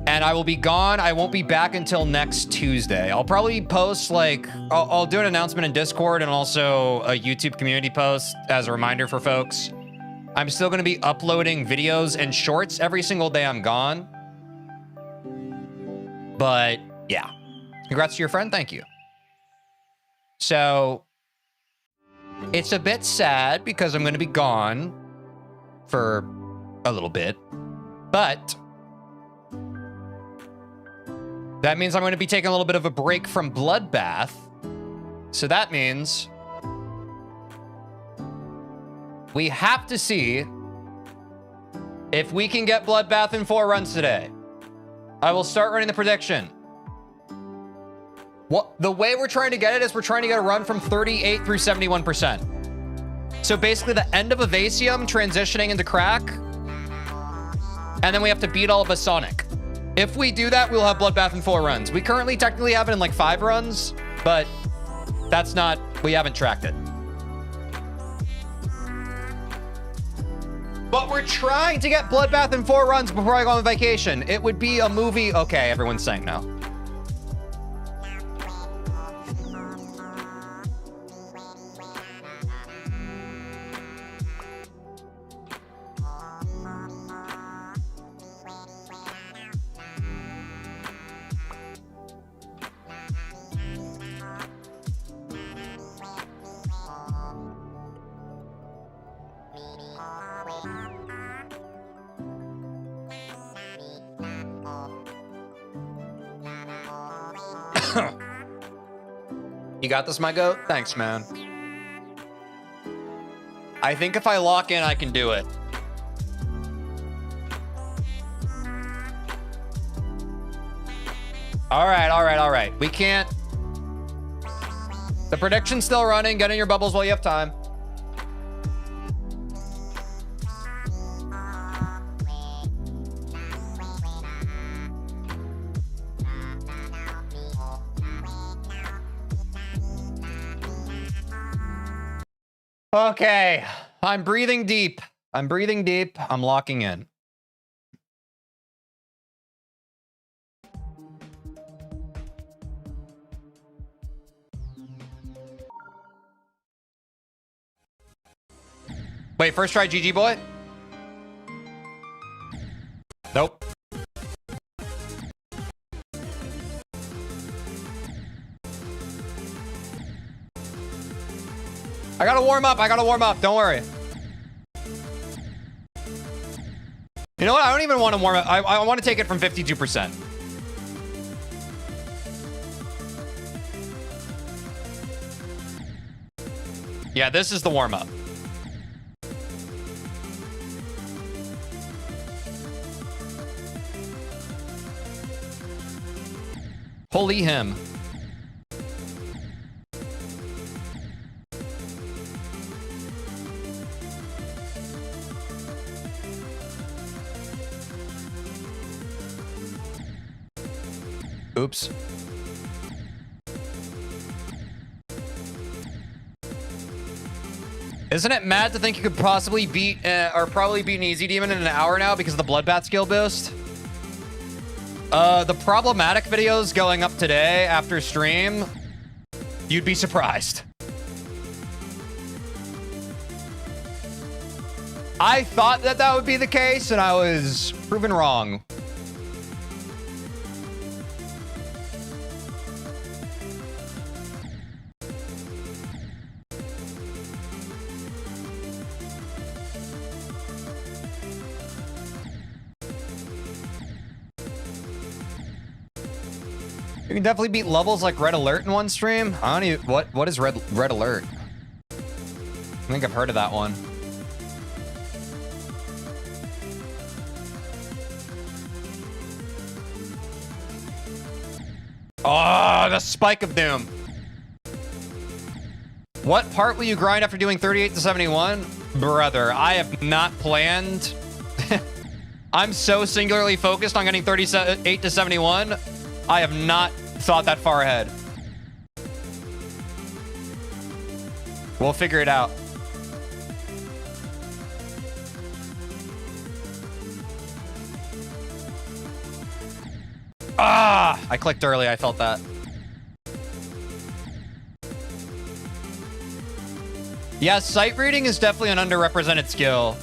And I will be gone. I won't be back until next Tuesday. I'll probably post like, I'll do an announcement in Discord and also a YouTube community post as a reminder for folks. I'm still going to be uploading videos and shorts every single day I'm gone. But yeah, congrats to your friend. Thank you. So it's a bit sad because I'm going to be gone for a little bit, but that means I'm going to be taking a little bit of a break from Bloodbath. So that means we have to see if we can get Bloodbath in 4 runs today. I will start running the prediction. The way we're trying to get it is we're trying to get a run from 38 through 71%. So basically the end of Evasium transitioning into Crack, and then we have to beat all of a Sonic. If we do that, we'll have Bloodbath in 4 runs. We currently technically have it in like 5 runs, but that's not, we haven't tracked it. But we're trying to get Bloodbath in 4 runs before I go on vacation. It would be a movie. Okay, everyone's saying no. You got this, my goat? Thanks, man. I think if I lock in, I can do it. All right. We can't. The prediction's still running. Get in your bubbles while you have time. Okay, I'm breathing deep. I'm locking in. Wait, first try GG boy? Nope. I gotta warm up. Don't worry. You know what? I don't even want to warm up. I want to take it from 52%. Yeah, this is the warm up. Holy him. Oops. Isn't it mad to think you could possibly beat, or probably beat an easy demon in an hour now because of the Bloodbath skill boost? The problematic videos going up today after stream, you'd be surprised. I thought that would be the case, and I was proven wrong. You can definitely beat levels like Red Alert in one stream. I don't even, what is Red Alert? I think I've heard of that one. Oh, the Spike of Doom. What part will you grind after doing 38 to 71? Brother, I have not planned. I'm so singularly focused on getting 38 to 71. I have not thought that far ahead. We'll figure it out. Ah, I clicked early. I felt that. Yeah, sight reading is definitely an underrepresented skill.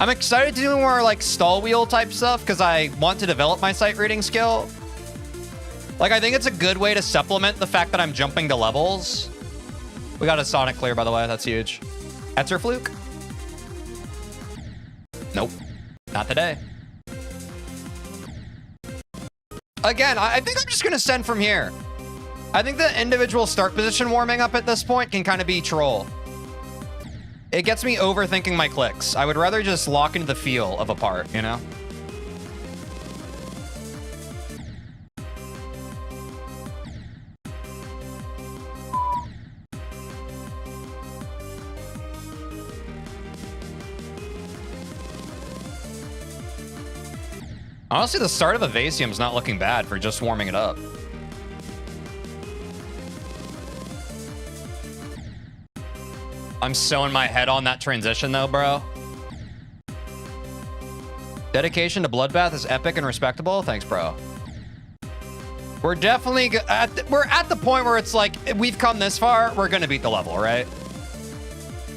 I'm excited to do more like stall wheel type stuff because I want to develop my sight reading skill. Like, I think it's a good way to supplement the fact that I'm jumping to levels. We got a Sonic clear, by the way. That's huge. Etzer fluke? Nope. Not today. Again, I think I'm just going to send from here. I think the individual start position warming up at this point can kind of be troll. It gets me overthinking my clicks. I would rather just lock into the feel of a part, you know? Honestly, the start of Evasium's not looking bad for just warming it up. I'm so in my head on that transition though, bro. Dedication to Bloodbath is epic and respectable. Thanks, bro. We're definitely we're at the point where it's like, we've come this far, we're gonna beat the level, right?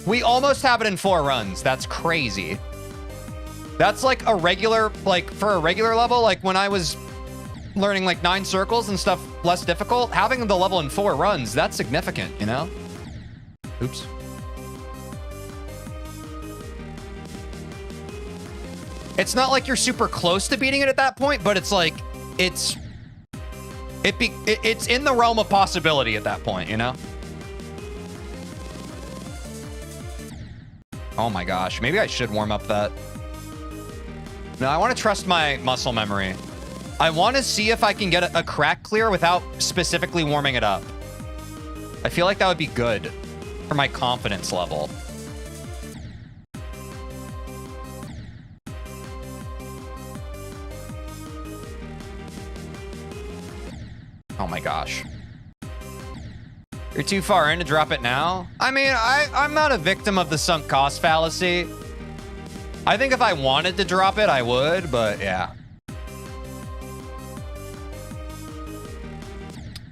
We almost have it in 4 runs. That's crazy. That's like a regular, like for a regular level, like when I was learning like 9 circles and stuff less difficult, having the level in 4 runs, that's significant, you know? Oops. It's not like you're super close to beating it at that point, but it's like, it's in the realm of possibility at that point, you know? Oh my gosh, maybe I should warm up that. No, I want to trust my muscle memory. I want to see if I can get a crack clear without specifically warming it up. I feel like that would be good for my confidence level. Oh my gosh. You're too far in to drop it now? I mean, I'm not a victim of the sunk cost fallacy. I think if I wanted to drop it, I would, but yeah.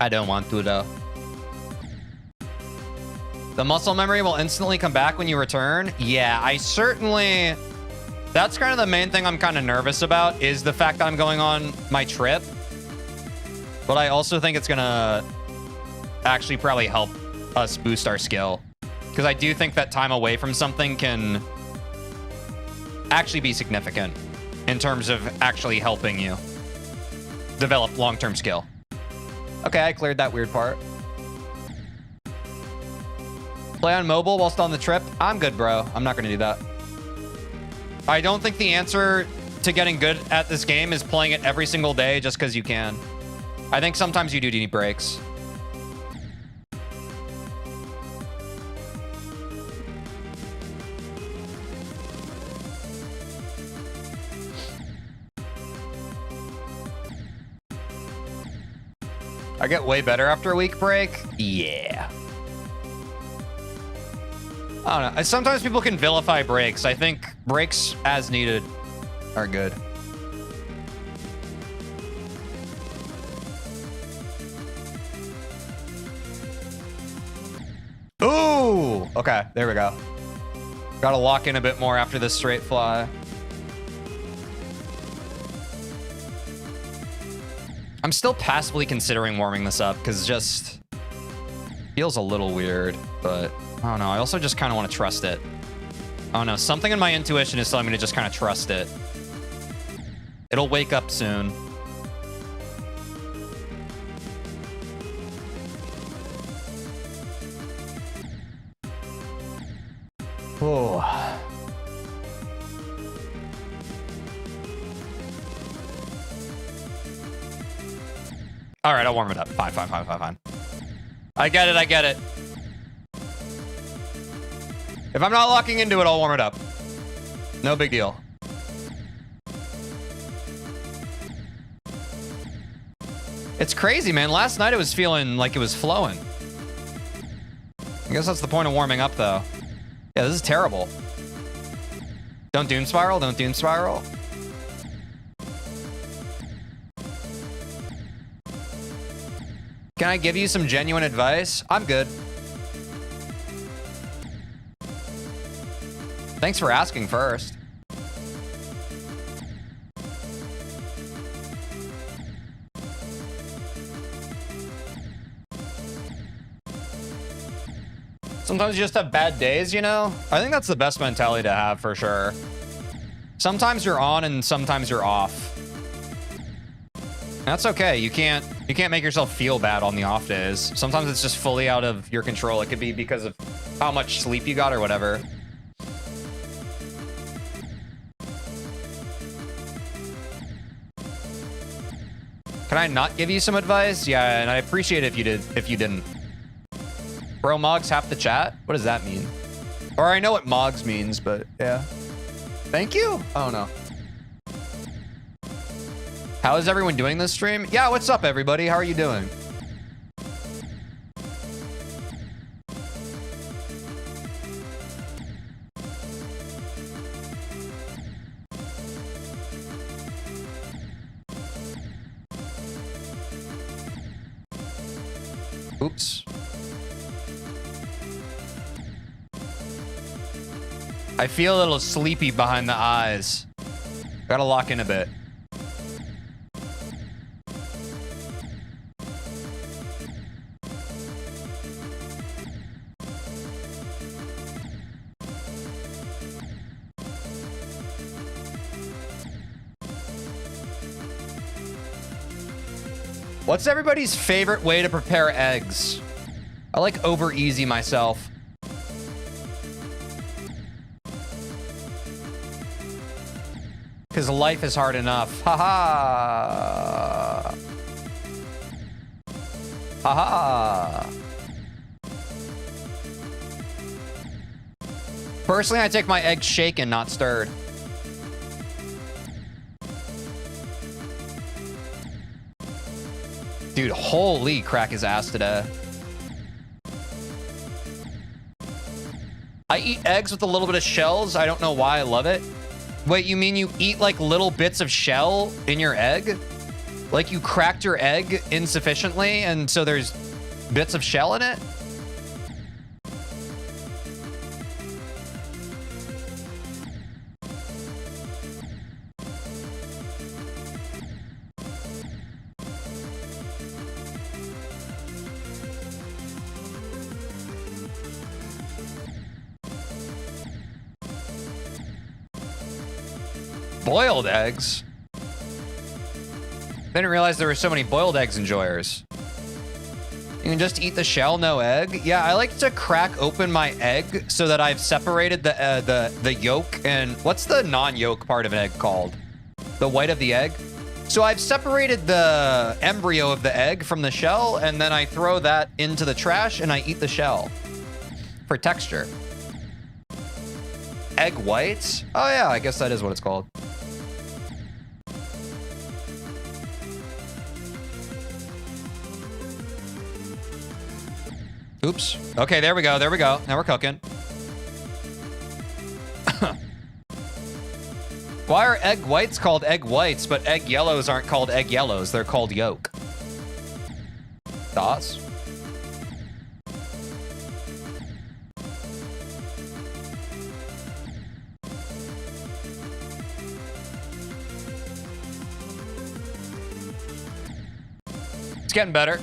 I don't want to, though. The muscle memory will instantly come back when you return? Yeah, I certainly... That's kind of the main thing I'm kind of nervous about, is the fact that I'm going on my trip. But I also think it's going to actually probably help us boost our skill. Because I do think that time away from something can actually be significant in terms of actually helping you develop long-term skill. Okay, I cleared that weird part. Play on mobile whilst on the trip? I'm good, bro. I'm not going to do that. I don't think the answer to getting good at this game is playing it every single day just because you can. I think sometimes you do need breaks. I get way better after a week break? Yeah. I don't know. Sometimes people can vilify breaks. I think breaks as needed are good. Ooh! Okay, there we go. Gotta lock in a bit more after this straight fly. I'm still passively considering warming this up because it just feels a little weird, but I don't know. I also just kind of want to trust it. I don't know. Something in my intuition is telling me to just kind of trust it. It'll wake up soon. Oh. All right, I'll warm it up. Fine. I get it. If I'm not locking into it, I'll warm it up. No big deal. It's crazy, man. Last night it was feeling like it was flowing. I guess that's the point of warming up, though. Yeah, this is terrible. Don't doom spiral. Can I give you some genuine advice? I'm good. Thanks for asking first. Sometimes you just have bad days, you know? I think that's the best mentality to have for sure. Sometimes you're on and sometimes you're off. That's okay. You can't make yourself feel bad on the off days. Sometimes it's just fully out of your control. It could be because of how much sleep you got or whatever. Can I not give you some advice? Yeah, and I appreciate it if you didn't. Bro, Mogs half the chat? What does that mean? Or I know what Mogs means, but yeah. Thank you? Oh, no. How is everyone doing this stream? Yeah, what's up, everybody? How are you doing? Oops. I feel a little sleepy behind the eyes. Gotta lock in a bit. What's everybody's favorite way to prepare eggs? I like over easy myself. Because life is hard enough. Haha. Haha. Personally, I take my eggs shaken, not stirred. Dude, holy crack his ass today. I eat eggs with a little bit of shells. I don't know why I love it. Wait, you mean you eat like little bits of shell in your egg? Like you cracked your egg insufficiently and so there's bits of shell in it? Boiled eggs? Didn't realize there were so many boiled eggs enjoyers. You can just eat the shell, no egg? Yeah, I like to crack open my egg so that I've separated the yolk and... What's the non-yolk part of an egg called? The white of the egg? So I've separated the embryo of the egg from the shell, and then I throw that into the trash and I eat the shell. For texture. Egg whites? Oh yeah, I guess that is what it's called. Oops. Okay, there we go. There we go. Now we're cooking. Why are egg whites called egg whites, but egg yellows aren't called egg yellows? They're called yolk. Thoughts? It's getting better.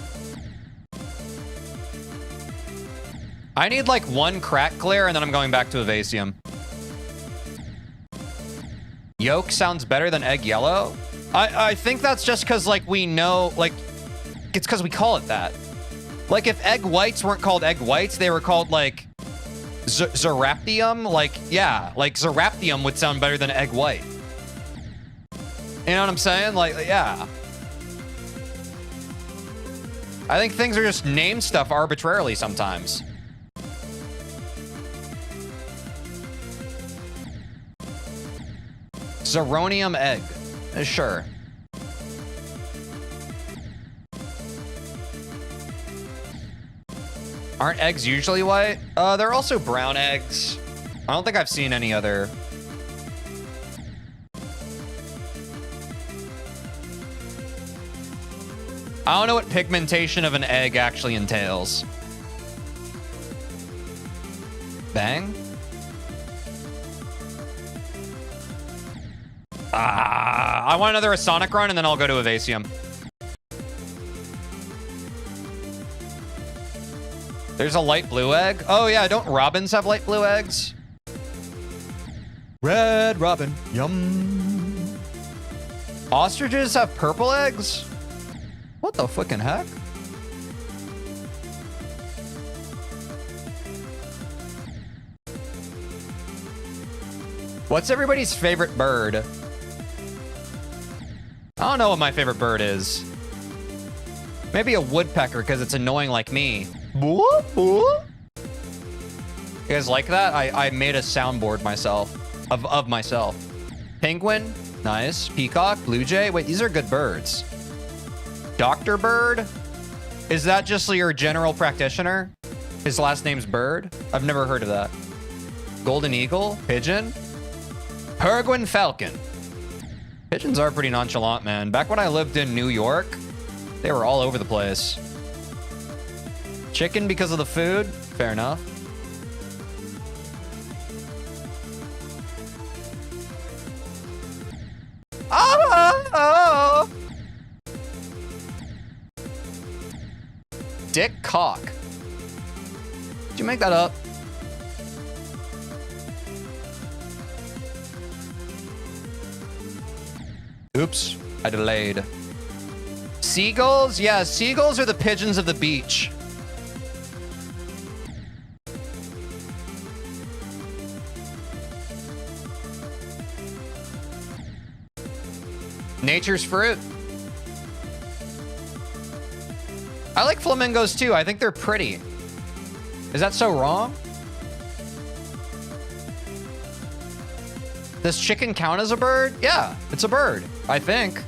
I need like one crack clear and then I'm going back to Evasium. Yolk sounds better than egg yellow? I think that's just because like we know, like, it's because we call it that. Like if egg whites weren't called egg whites, they were called like Zeraptium. Like, yeah, like Zeraptium would sound better than egg white. You know what I'm saying? Like, yeah. I think things are just named stuff arbitrarily sometimes. Zeronium egg. Sure. Aren't eggs usually white? They're also brown eggs. I don't think I've seen any other. I don't know what pigmentation of an egg actually entails. Bang. I want another Sonic run and then I'll go to Evasium. There's a light blue egg. Oh yeah, don't robins have light blue eggs? Red robin, yum. Ostriches have purple eggs? What the fucking heck? What's everybody's favorite bird? I don't know what my favorite bird is. Maybe a woodpecker because it's annoying like me. You guys like that? I made a soundboard myself. Of myself. Penguin, nice. Peacock, blue jay. Wait, these are good birds. Dr. Bird? Is that just your general practitioner? His last name's Bird? I've never heard of that. Golden eagle, pigeon, peregrine falcon. Pigeons are pretty nonchalant, man. Back when I lived in New York, they were all over the place. Chicken because of the food? Fair enough. Oh! Dick cock. Did you make that up? Oops, I delayed. Seagulls? Yeah, seagulls are the pigeons of the beach. Nature's fruit. I like flamingos too. I think they're pretty. Is that so wrong? Does chicken count as a bird? Yeah, it's a bird, I think.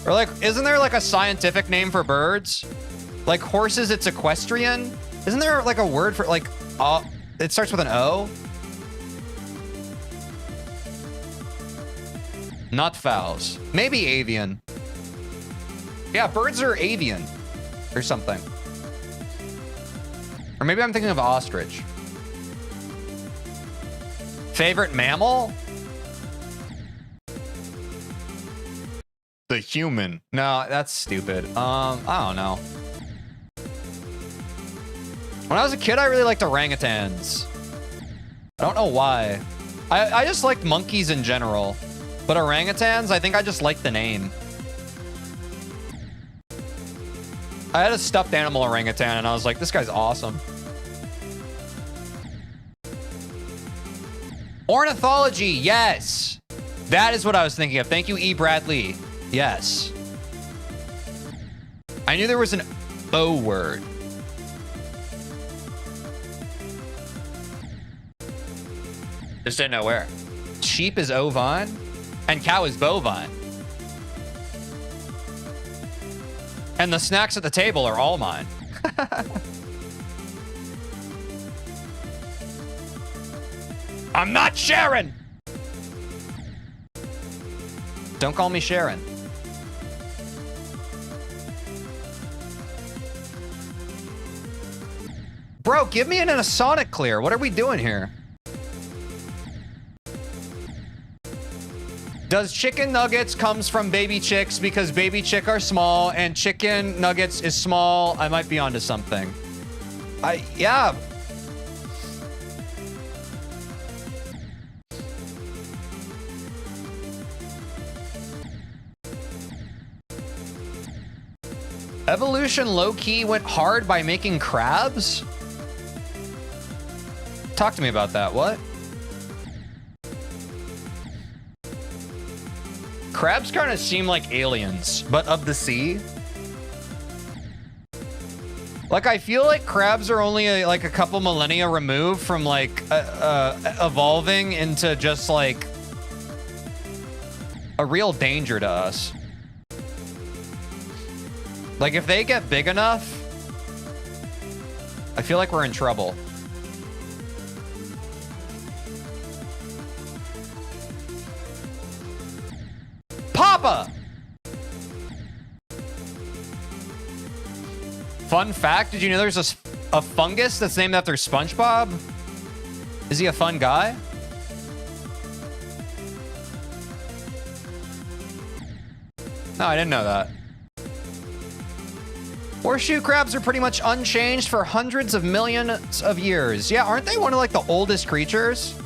Or like, isn't there like a scientific name for birds? Like horses, it's equestrian. Isn't there like a word for like, it starts with an O? Not fowls. Maybe avian. Yeah, birds are avian or something. Or maybe I'm thinking of ostrich. Favorite mammal? The human. No, that's stupid. I don't know. When I was a kid, I really liked orangutans. I don't know why. I just liked monkeys in general. But orangutans, I think I just like the name. I had a stuffed animal orangutan and I was like, this guy's awesome. Ornithology, yes. That is what I was thinking of. Thank you, E. Bradley. Yes. I knew there was an O word. Just didn't know where. Sheep is ovine and cow is bovine. And the snacks at the table are all mine. I'm not Sharon. Don't call me Sharon. Bro, give me a Sonic clear. What are we doing here? Does chicken nuggets comes from baby chicks because baby chick are small and chicken nuggets is small? I might be onto something. Yeah. Evolution low-key went hard by making crabs? Talk to me about that. What? Crabs kind of seem like aliens, but of the sea. Like, I feel like crabs are only like a couple millennia removed from like evolving into just like a real danger to us. Like, if they get big enough, I feel like we're in trouble. Papa! Fun fact, did you know there's a fungus that's named after SpongeBob? Is he a fun guy? No, I didn't know that. Horseshoe crabs are pretty much unchanged for hundreds of millions of years. Yeah, aren't they one of like the oldest creatures?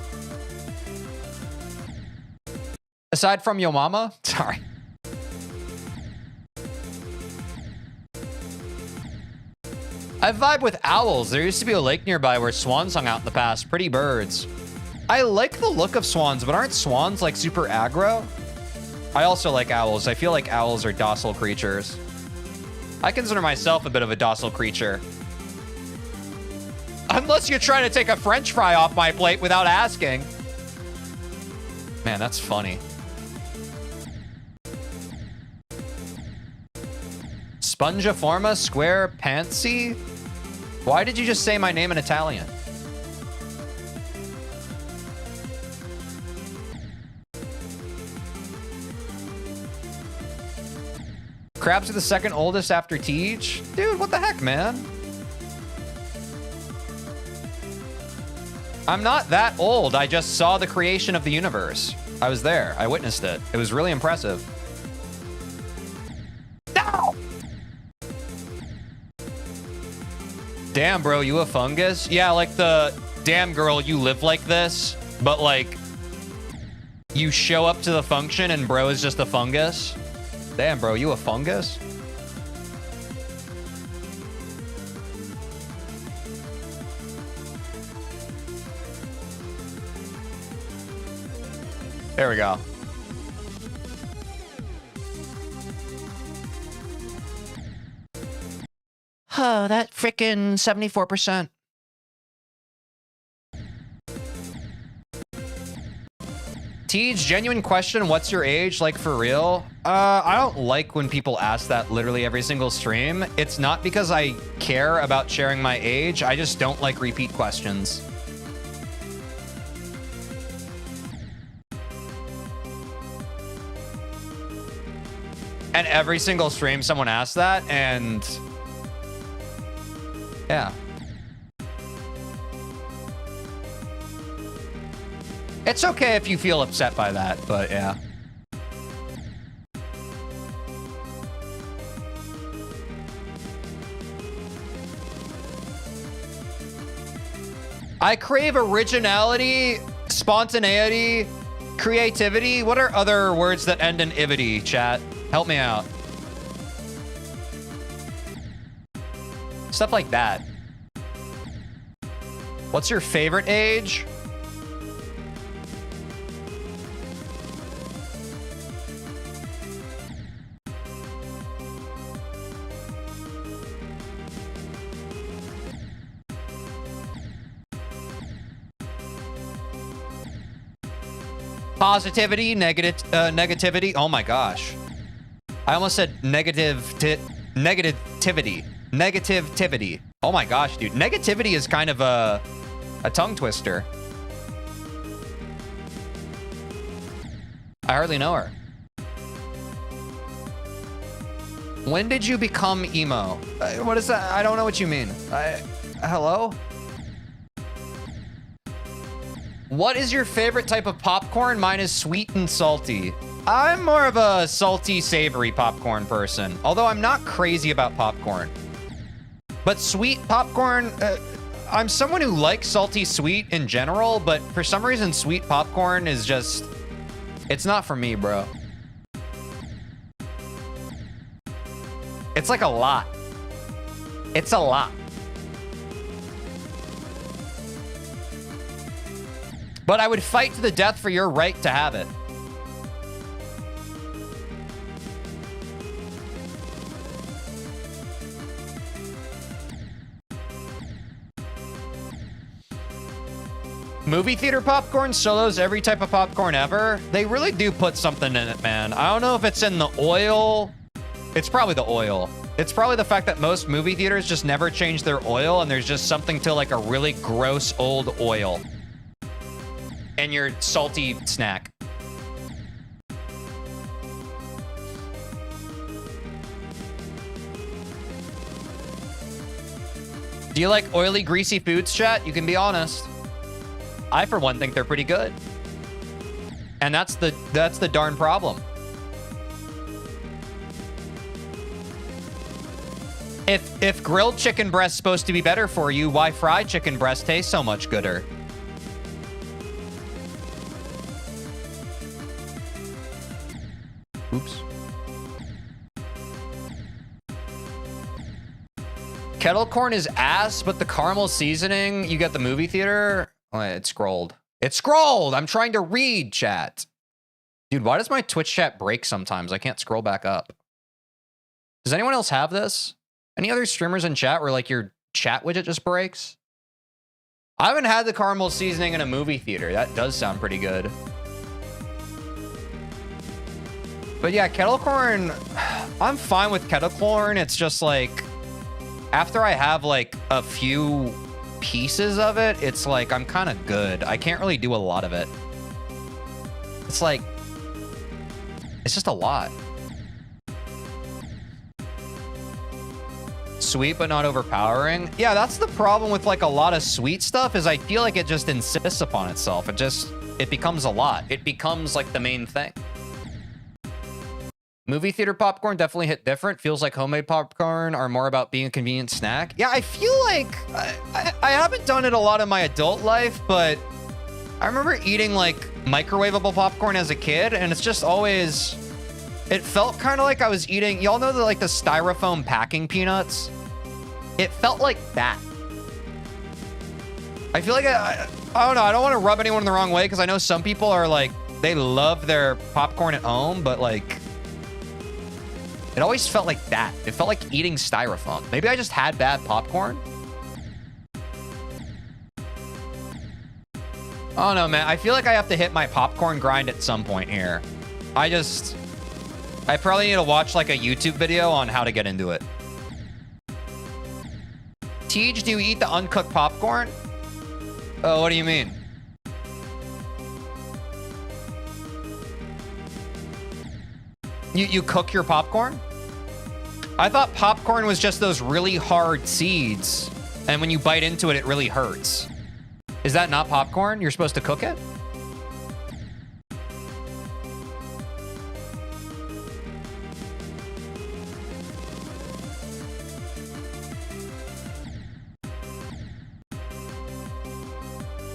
Aside from Yo Mama? Sorry. I vibe with owls. There used to be a lake nearby where swans hung out in the past. Pretty birds. I like the look of swans, but aren't swans like super aggro? I also like owls. I feel like owls are docile creatures. I consider myself a bit of a docile creature. Unless you're trying to take a French fry off my plate without asking. Man, that's funny. Spongiforma square pantsy? Why did you just say my name in Italian? Crabs are the second oldest after Teej? Dude, what the heck, man? I'm not that old. I just saw the creation of the universe. I was there. I witnessed it. It was really impressive. No! Damn, bro, you a fungus? Yeah, like the damn girl, you live like this, but like you show up to the function and bro is just a fungus. Damn, bro, you a fungus? There we go. Oh, that frickin' 74%. Teej, genuine question, what's your age? Like, for real? I don't like when people ask that literally every single stream. It's not because I care about sharing my age. I just don't like repeat questions. And every single stream, someone asks that, and... yeah. It's okay if you feel upset by that, but yeah. I crave originality, spontaneity, creativity. What are other words that end in ivity, chat? Help me out. Stuff like that. What's your favorite age? Positivity, negativity. Oh my gosh. I almost said negativity. Negativity. Oh my gosh, dude. Negativity is kind of a tongue twister. I hardly know her. When did you become emo? What is that? I don't know what you mean. Hello? What is your favorite type of popcorn? Mine is sweet and salty. I'm more of a salty, savory popcorn person, although I'm not crazy about popcorn. But sweet popcorn, I'm someone who likes salty sweet in general, but for some reason, sweet popcorn is just, it's not for me, bro. It's like a lot. It's a lot. But I would fight to the death for your right to have it. Movie theater popcorn, Solo's every type of popcorn ever. They really do put something in it, man. I don't know if it's in the oil. It's probably the oil. It's probably the fact that most movie theaters just never change their oil and there's just something to like a really gross old oil in your salty snack. Do you like oily, greasy foods, chat? You can be honest. I, for one, think they're pretty good. And that's the darn problem. If grilled chicken breast's supposed to be better for you, why fried chicken breast tastes so much gooder? Oops. Kettle corn is ass, but the caramel seasoning you get the movie theater. Oh, it scrolled. It scrolled. I'm trying to read, chat. Dude, why does my Twitch chat break sometimes? I can't scroll back up. Does anyone else have this? Any other streamers in chat where like your chat widget just breaks? I haven't had the caramel seasoning in a movie theater. That does sound pretty good. But yeah, kettle corn, I'm fine with kettle corn. It's just like, after I have like a few pieces of it, it's like, I'm kind of good. I can't really do a lot of it. It's like, it's just a lot. Sweet, but not overpowering. Yeah, that's the problem with like a lot of sweet stuff is I feel like it just insists upon itself. It becomes a lot. It becomes like the main thing. Movie theater popcorn definitely hit different. Feels like homemade popcorn are more about being a convenient snack. Yeah, I feel like I haven't done it a lot in my adult life, but I remember eating like microwavable popcorn as a kid, and it's just always, it felt kind of like I was eating, y'all know the like the styrofoam packing peanuts? It felt like that. I feel like I don't know, I don't want to rub anyone the wrong way because I know some people are like, they love their popcorn at home, but like, it always felt like that. It felt like eating styrofoam. Maybe I just had bad popcorn. Oh no, man. I feel like I have to hit my popcorn grind at some point here. I probably need to watch like a YouTube video on how to get into it. Teej, do you eat the uncooked popcorn? Oh, what do you mean? You cook your popcorn? I thought popcorn was just those really hard seeds, and when you bite into it, it really hurts. Is that not popcorn? You're supposed to cook it?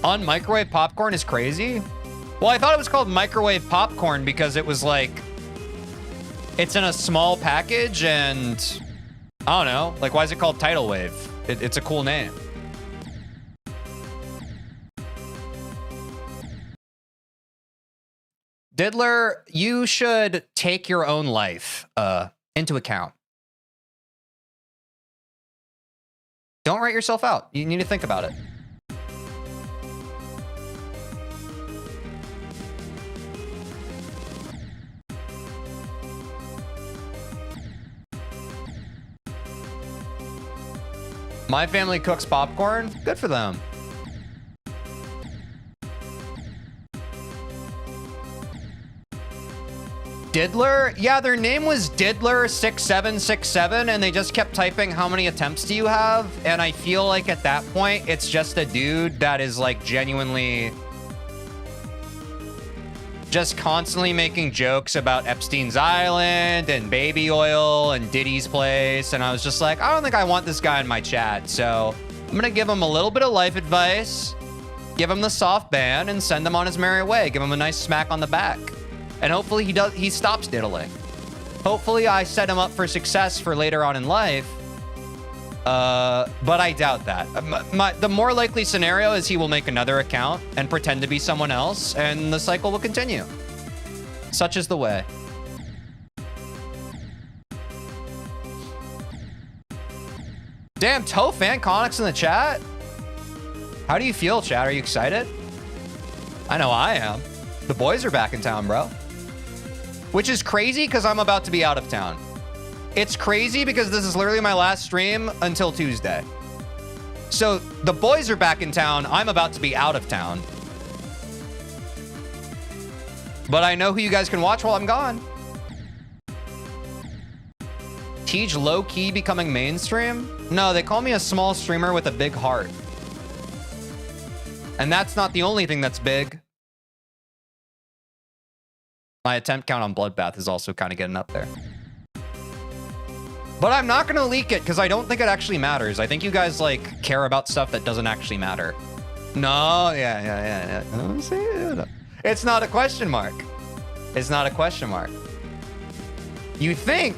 Unmicrowave popcorn is crazy? Well, I thought it was called microwave popcorn because it was like, it's in a small package and I don't know, like why is it called tidal wave? It's a cool name. Diddler, you should take your own life into account. Don't write yourself out. You need to think about it. My family cooks popcorn. Good for them. Diddler? Yeah, their name was Diddler6767, and they just kept typing, how many attempts do you have? And I feel like at that point, it's just a dude that is like genuinely just constantly making jokes about Epstein's Island and baby oil and Diddy's place. And I was just like, I don't think I want this guy in my chat. So I'm going to give him a little bit of life advice, give him the soft ban, and send him on his merry way. Give him a nice smack on the back. And hopefully he stops diddling. Hopefully I set him up for success for later on in life. But I doubt that. The more likely scenario is he will make another account and pretend to be someone else, and the cycle will continue. Such is the way. Damn, Toe Fan Conics in the chat. How do you feel, chat? Are you excited? I know I am. The boys are back in town, bro. Which is crazy because I'm about to be out of town. It's crazy because this is literally my last stream until Tuesday. So the boys are back in town. I'm about to be out of town. But I know who you guys can watch while I'm gone. Teej low-key becoming mainstream? No, they call me a small streamer with a big heart. And that's not the only thing that's big. My attempt count on Bloodbath is also kind of getting up there. But I'm not going to leak it because I don't think it actually matters. I think you guys, like, care about stuff that doesn't actually matter. No, yeah. It's not a question mark. It's not a question mark. You would think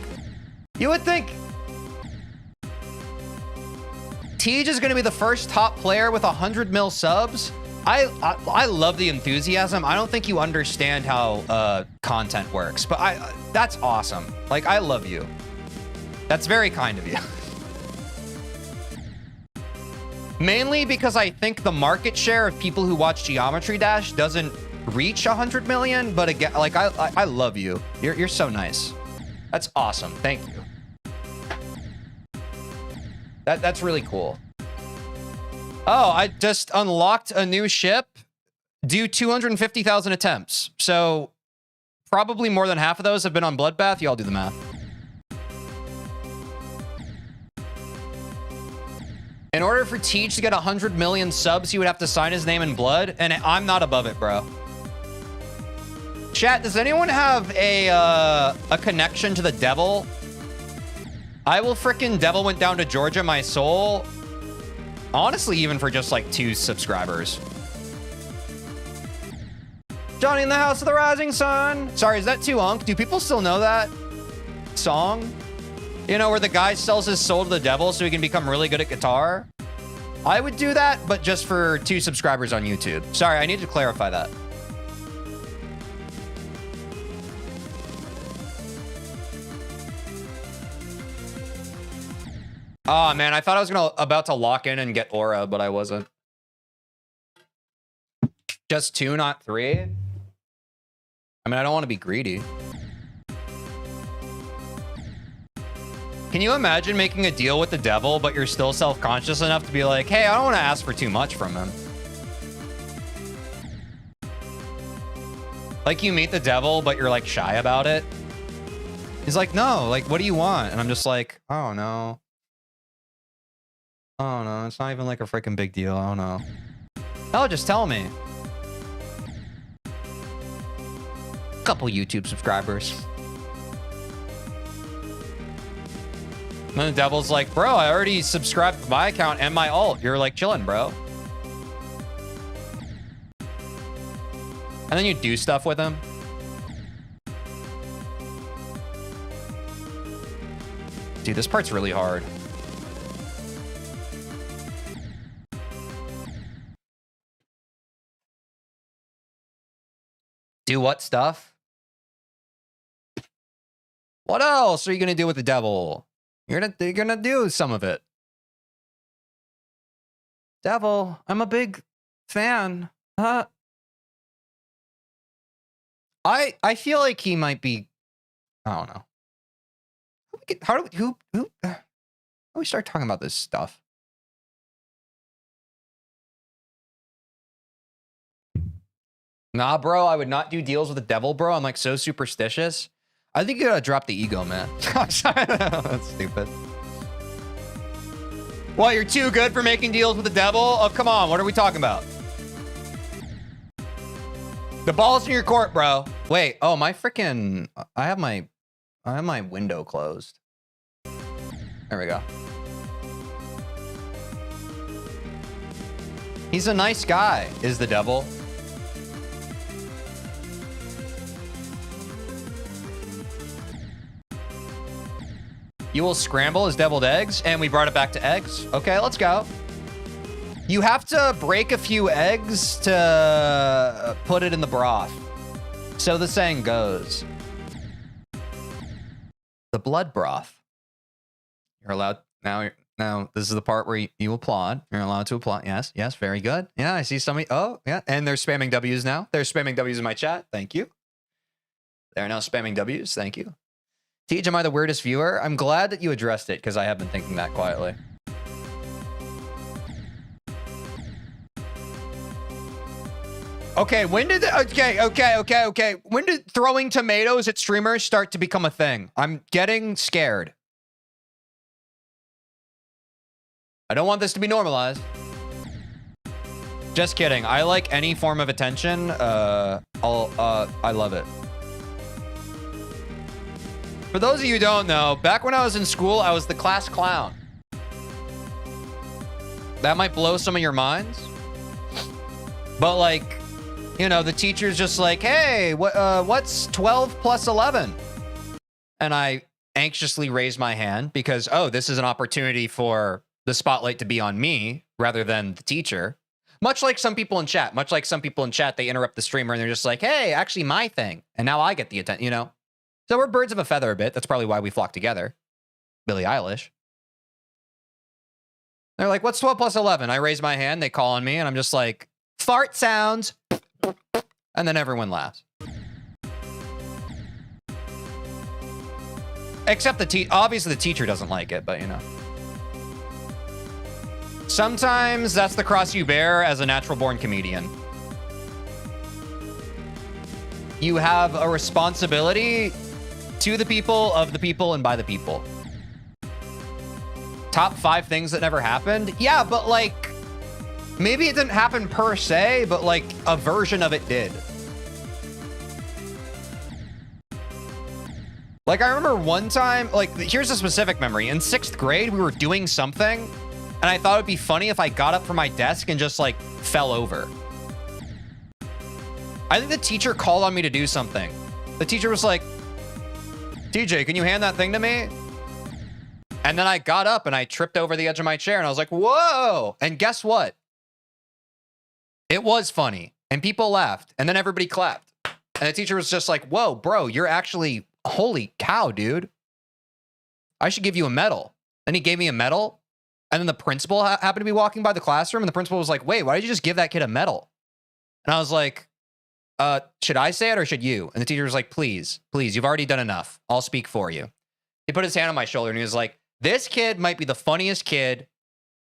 Teej is going to be the first top player with 100 mil subs. I love the enthusiasm. I don't think you understand how content works, but that's awesome. Like, I love you. That's very kind of you. Mainly because I think the market share of people who watch Geometry Dash doesn't reach 100 million, but again, like, I love you. You're so nice. That's awesome. Thank you. That's really cool. Oh, I just unlocked a new ship. Do 250,000 attempts. So probably more than half of those have been on Bloodbath. Y'all do the math. In order for Teej to get 100 million subs, he would have to sign his name in blood, and I'm not above it, bro. Chat, does anyone have a connection to the devil? I will frickin' devil went down to Georgia, my soul. Honestly, even for just like 2 subscribers. Johnny in the House of the Rising Sun. Sorry, is that too unk? Do people still know that song? You know, where the guy sells his soul to the devil so he can become really good at guitar? I would do that, but just for 2 subscribers on YouTube. Sorry, I need to clarify that. Oh, man, I thought I was about to lock in and get Aura, but I wasn't. Just 2, not 3? I mean, I don't want to be greedy. Can you imagine making a deal with the devil, but you're still self-conscious enough to be like, hey, I don't want to ask for too much from him. Like, you meet the devil, but you're like shy about it. He's like, no, like, what do you want? And I'm just like, oh, no. Oh, no, it's not even like a freaking big deal. I don't know. Oh, just tell me. Couple YouTube subscribers. And then the devil's like, bro, I already subscribed to my account and my alt. You're like chilling, bro. And then you do stuff with him. Dude, this part's really hard. Do what stuff? What else are you gonna do with the devil? You're gonna do some of it. Devil, I'm a big fan. I feel like he might be. I don't know. How do we start talking about this stuff? Nah, bro, I would not do deals with the devil, bro. I'm like so superstitious. I think you gotta drop the ego, man. That's stupid. What, you're too good for making deals with the devil? Oh, come on, what are we talking about? The ball's in your court, bro. Wait, oh, my freaking... I have my window closed. There we go. He's a nice guy, is the devil. You will scramble his deviled eggs, and we brought it back to eggs. Okay, let's go. You have to break a few eggs to put it in the broth. So the saying goes. The blood broth. You're allowed now. Now this is the part where you applaud. You're allowed to applaud. Yes, yes, very good. Yeah, I see somebody. Oh, yeah, and they're spamming W's now. They're spamming W's in my chat. Thank you. They're now spamming W's. Thank you. Teej, am I the weirdest viewer? I'm glad that you addressed it because I have been thinking that quietly. Okay, when did when did throwing tomatoes at streamers start to become a thing? I'm getting scared. I don't want this to be normalized. Just kidding. I like any form of attention. I love it. For those of you who don't know, back when I was in school, I was the class clown. That might blow some of your minds. But like, you know, the teacher's just like, hey, what's 12 plus 11? And I anxiously raised my hand because, oh, this is an opportunity for the spotlight to be on me rather than the teacher. Much like some people in chat. Much like some people in chat, they interrupt the streamer and they're just like, hey, actually my thing. And now I get the attention, you know? So we're birds of a feather a bit. That's probably why we flock together. Billie Eilish. They're like, what's 12 plus 11? I raise my hand. They call on me and I'm just like, fart sounds. And then everyone laughs. Except obviously the teacher doesn't like it, but you know. Sometimes that's the cross you bear as a natural-born comedian. You have a responsibility to the people, of the people, and by the people. Top 5 things that never happened? Yeah, but like, maybe it didn't happen per se, but like a version of it did. Like, I remember one time, like, here's a specific memory. In 6th grade, we were doing something, and I thought it'd be funny if I got up from my desk and just, like, fell over. I think the teacher called on me to do something. The teacher was like, TJ, can you hand that thing to me? And then I got up and I tripped over the edge of my chair, and I was like, whoa! And guess what? It was funny, and people laughed, and then everybody clapped. And the teacher was just like, whoa, bro, you're actually... Holy cow, dude. I should give you a medal. Then he gave me a medal. And then the principal happened to be walking by the classroom. And the principal was like, wait, why did you just give that kid a medal? And I was like, should I say it or should you? And the teacher was like, please, you've already done enough. I'll speak for you. He put his hand on my shoulder and he was like, this kid might be the funniest kid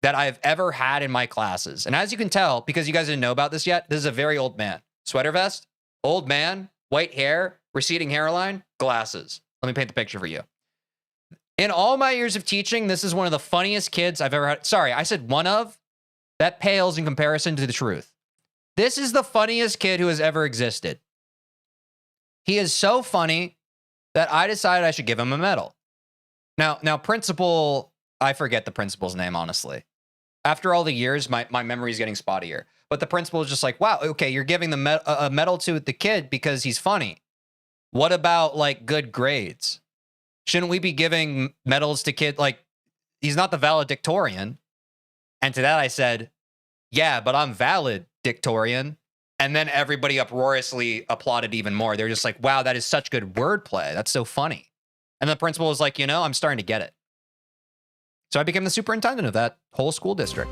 that I've ever had in my classes. And as you can tell, because you guys didn't know about this yet, this is a very old man. Sweater vest, old man, white hair, receding hairline, glasses. Let me paint the picture for you. In all my years of teaching, this is one of the funniest kids I've ever had. Sorry, I said one of. That pales in comparison to the truth. This is the funniest kid who has ever existed. He is so funny that I decided I should give him a medal. Now, principal, I forget the principal's name, honestly. After all the years, my memory is getting spottier. But the principal is just like, wow, okay, you're giving a medal to the kid because he's funny. What about, like, good grades? Shouldn't we be giving medals to kids? Like, he's not the valedictorian. And to that I said, yeah, but I'm valedictorian. And then everybody uproariously applauded even more. They're just like, wow, that is such good wordplay. That's so funny. And the principal was like, you know, I'm starting to get it. So I became the superintendent of that whole school district.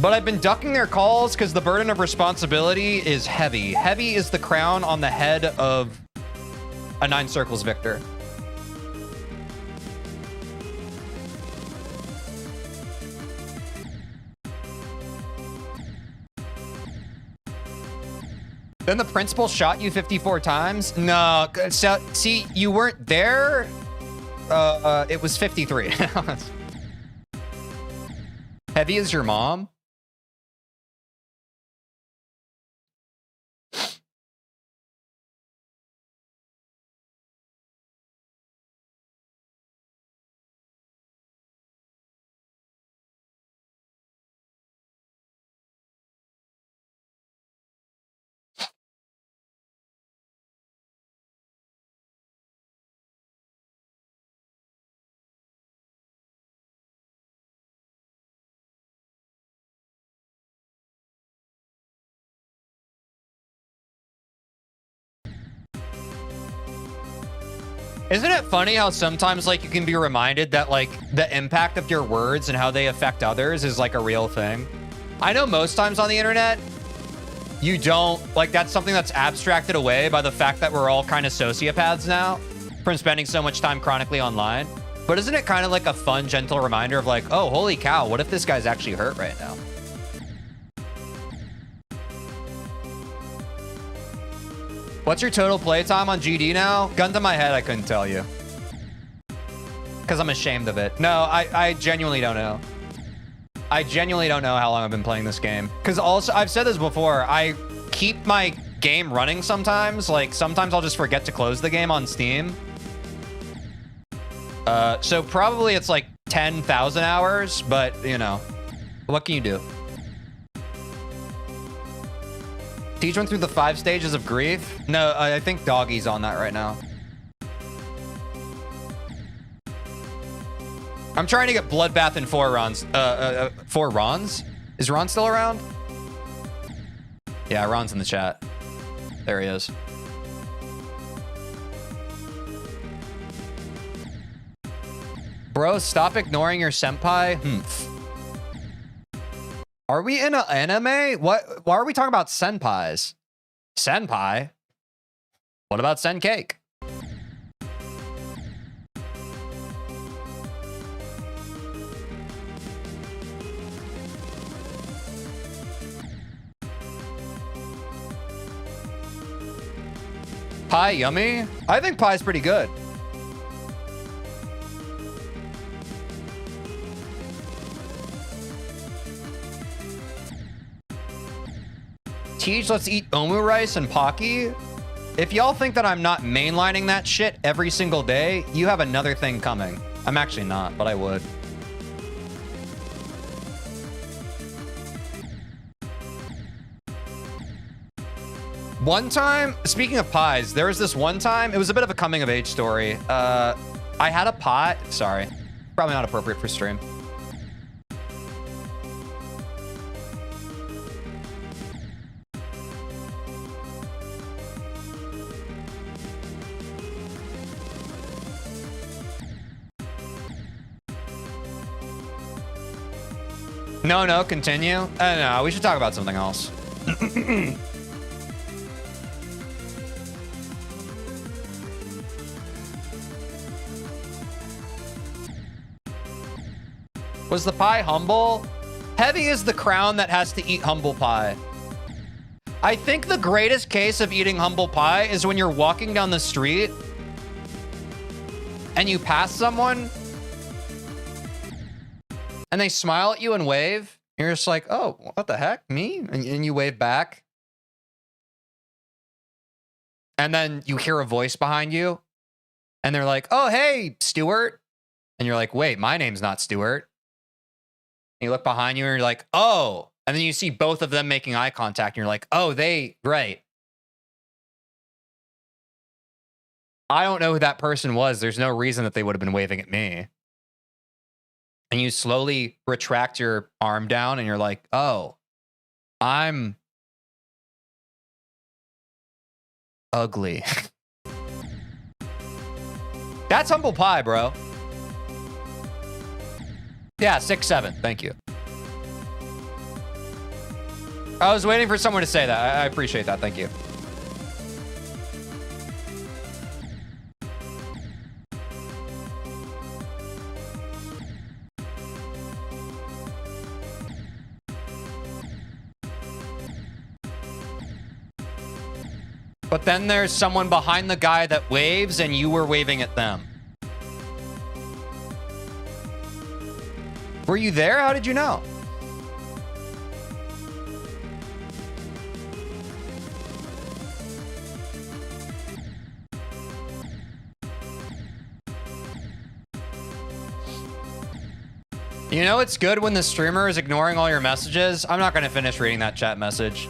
But I've been ducking their calls because the burden of responsibility is heavy. Heavy is the crown on the head of a 9 Circles victor. Then the principal shot you 54 times? No, so, see, you weren't there. It was 53. Heavy is your mom? Isn't it funny how sometimes, like, you can be reminded that, like, the impact of your words and how they affect others is, like, a real thing? I know most times on the internet, you don't, like, that's something that's abstracted away by the fact that we're all kind of sociopaths now from spending so much time chronically online. But isn't it kind of like a fun, gentle reminder of, like, oh, holy cow, what if this guy's actually hurt right now? What's your total playtime on GD now? Gun to my head, I couldn't tell you. because I'm ashamed of it. No, I genuinely don't know. I genuinely don't know how long I've been playing this game. Because also, I've said this before, I keep my game running sometimes. Like, sometimes I'll just forget to close the game on Steam. So probably it's like 10,000 hours, but, you know, what can you do? Teej went through the 5 stages of grief? No, I think Doggy's on that right now. I'm trying to get Bloodbath in 4 runs. 4 Rons? Is Ron still around? Yeah, Ron's in the chat. There he is. Bro, stop ignoring your senpai. Are we in an anime? What? Why are we talking about senpais? Senpai? What about sen cake? Pie yummy? I think pie's pretty good. Teej, let's eat omu rice and pocky. If y'all think that I'm not mainlining that shit every single day, you have another thing coming. I'm actually not, but I would. One time, speaking of pies, there was this one time, it was a bit of a coming of age story. I had a pot, sorry, probably not appropriate for stream. No, continue. No, we should talk about something else. Was the pie humble? Heavy is the crown that has to eat humble pie. I think the greatest case of eating humble pie is when you're walking down the street and you pass someone and they smile at you and wave. And you're just like, oh, what the heck? Me? And you wave back. And then you hear a voice behind you and they're like, oh, hey, Stuart. And you're like, wait, my name's not Stuart. And you look behind you and you're like, oh. And then you see both of them making eye contact and you're like, oh, right. I don't know who that person was. There's no reason that they would have been waving at me. And you slowly retract your arm down and you're like, oh, I'm ugly. That's humble pie, bro. Yeah, 6'7". Thank you. I was waiting for someone to say that. I appreciate that. Thank you. But then there's someone behind the guy that waves and you were waving at them. Were you there? How did you know? You know it's good when the streamer is ignoring all your messages? I'm not going to finish reading that chat message.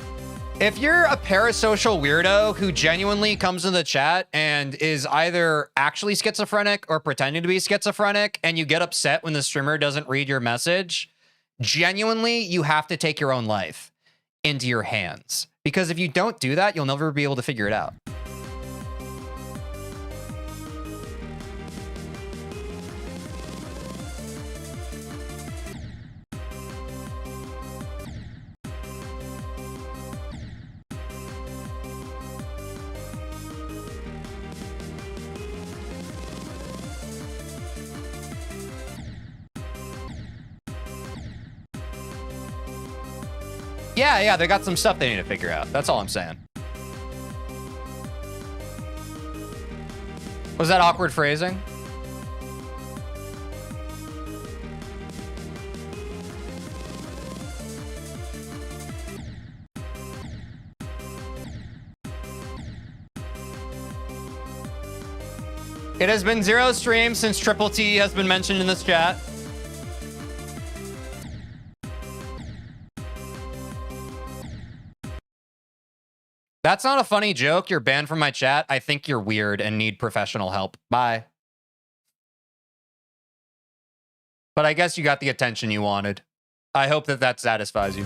If you're a parasocial weirdo who genuinely comes in the chat and is either actually schizophrenic or pretending to be schizophrenic and you get upset when the streamer doesn't read your message, genuinely, you have to take your own life into your hands. Because if you don't do that, you'll never be able to figure it out. Yeah, they got some stuff they need to figure out. That's all I'm saying. Was that awkward phrasing? It has been 0 streams since Triple T has been mentioned in this chat. That's not a funny joke. You're banned from my chat. I think you're weird and need professional help. Bye. But I guess you got the attention you wanted. I hope that that satisfies you.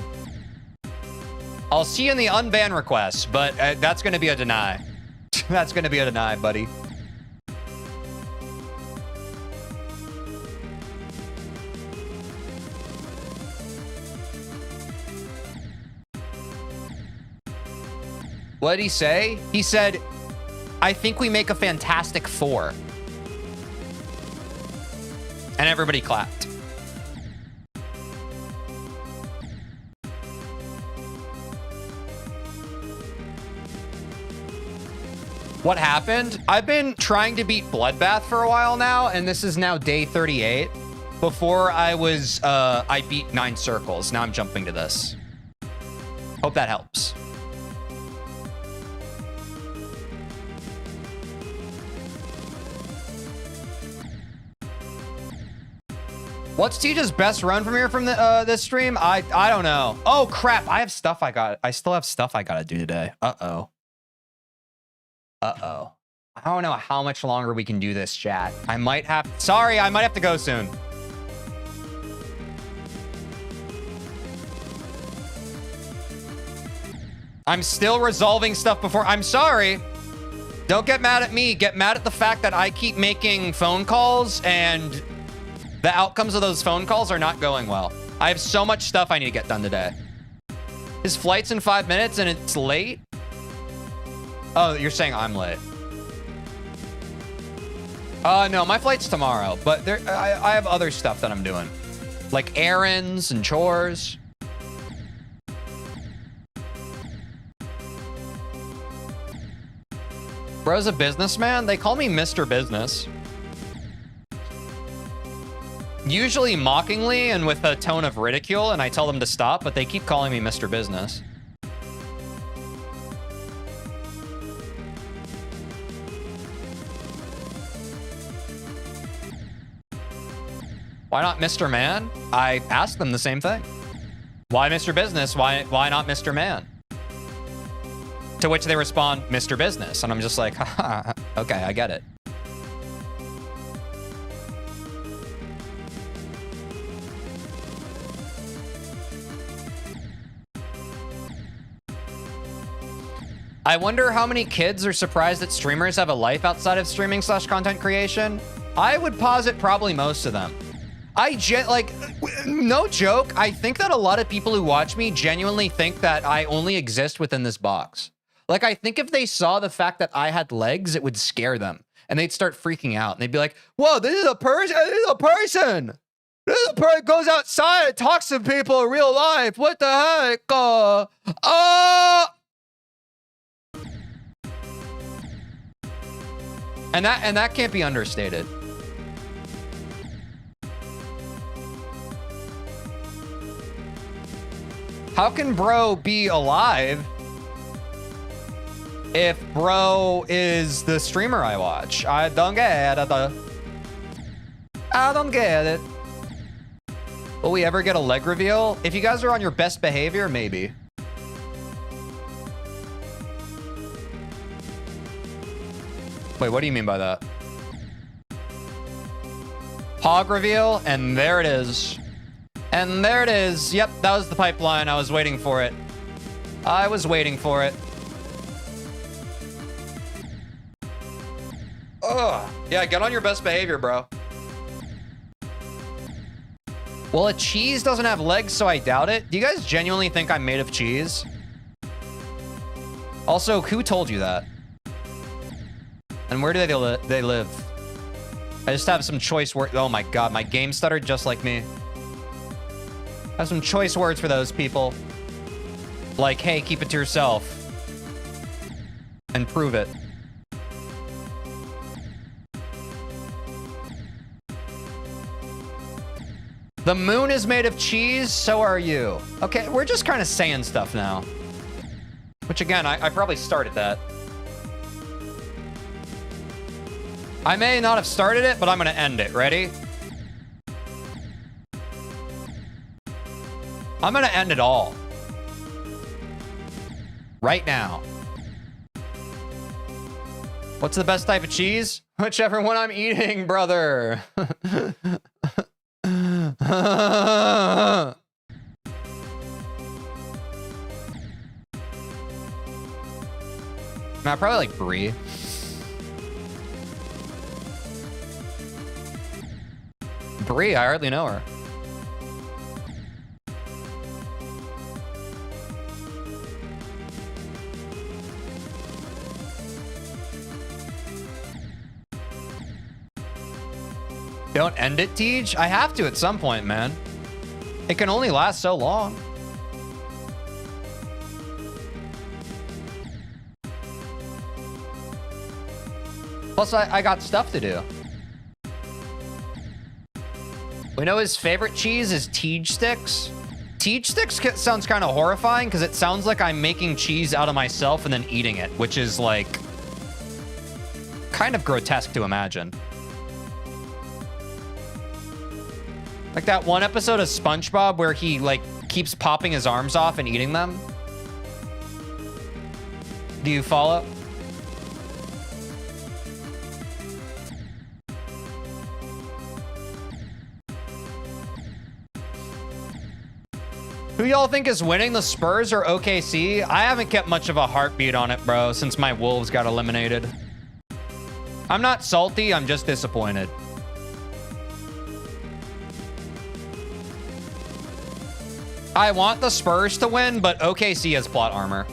I'll see you in the unban request, but that's going to be a deny. That's going to be a deny, buddy. What did he say? He said, I think we make a Fantastic Four. And everybody clapped. What happened? I've been trying to beat Bloodbath for a while now, and this is now day 38. Before I was, I beat 9 circles. Now I'm jumping to this. Hope that helps. What's Teej's best run from here from the, this stream? I don't know. Oh crap! I have stuff I still have stuff I gotta do today. Uh-oh. Uh-oh. I don't know how much longer we can do this, chat. I might have... Sorry, I might have to go soon. I'm still resolving stuff before... I'm sorry. Don't get mad at me. Get mad at the fact that I keep making phone calls and the outcomes of those phone calls are not going well. I have so much stuff I need to get done today. His flight's in 5 minutes and it's late? Oh, you're saying I'm late. No, my flight's tomorrow, but I have other stuff that I'm doing. Like errands and chores. Bro's a businessman? They call me Mr. Business. Usually mockingly and with a tone of ridicule, and I tell them to stop, but they keep calling me Mr. Business. Why not Mr. Man? I asked them the same thing. Why Mr. Business? Why not Mr. Man? To which they respond, Mr. Business. And I'm just like, haha, okay, I get it. I wonder how many kids are surprised that streamers have a life outside of streaming / content creation. I would posit probably most of them. No joke, I think that a lot of people who watch me genuinely think that I only exist within this box. Like, I think if they saw the fact that I had legs, it would scare them. And they'd start freaking out. And they'd be like, whoa, this is a person. This is a person. This is a person goes outside and talks to people in real life. What the heck? And that can't be understated. How can bro be alive if bro is the streamer I watch? I don't get it. I don't get it. Will we ever get a leg reveal? If you guys are on your best behavior, maybe. Wait, what do you mean by that? Hog reveal, and there it is. And there it is. Yep, that was the pipeline. I was waiting for it. I was waiting for it. Ugh. Yeah, get on your best behavior, bro. Well, a cheese doesn't have legs, so I doubt it. Do you guys genuinely think I'm made of cheese? Also, who told you that? And where do they live? I just have some choice words. Oh my god, my game stuttered just like me. I have some choice words for those people. Like, hey, keep it to yourself. And prove it. The moon is made of cheese, so are you. Okay, we're just kind of saying stuff now. Which again, I probably started that. I may not have started it, but I'm gonna end it. Ready? I'm gonna end it all. Right now. What's the best type of cheese? Whichever one I'm eating, brother. Man, I probably like brie. Brie, I hardly know her. Don't end it, Tej? I have to at some point, man. It can only last so long. Plus, I got stuff to do. We know his favorite cheese is Tej sticks. Tej sticks sounds kind of horrifying because it sounds like I'm making cheese out of myself and then eating it, which is like kind of grotesque to imagine. Like that one episode of SpongeBob where he like keeps popping his arms off and eating them. Do you follow? Who y'all think is winning, the Spurs or OKC? I haven't kept much of a heartbeat on it, bro, since my Wolves got eliminated. I'm not salty, I'm just disappointed. I want the Spurs to win, but OKC has plot armor.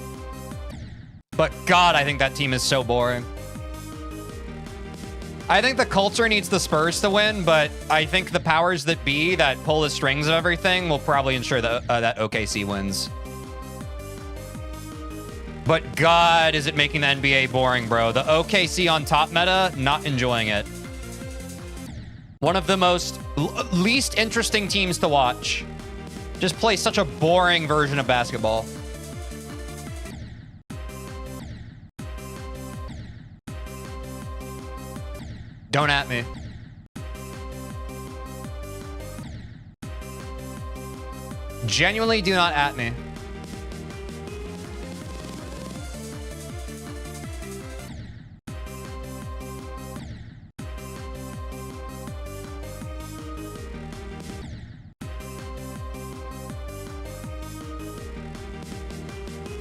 But God, I think that team is so boring. I think the culture needs the Spurs to win, but I think the powers that be that pull the strings of everything will probably ensure that, that OKC wins. But God, is it making the NBA boring, bro. The OKC on top meta, not enjoying it. One of the least interesting teams to watch. Just play such a boring version of basketball. Don't at me. Genuinely do not at me.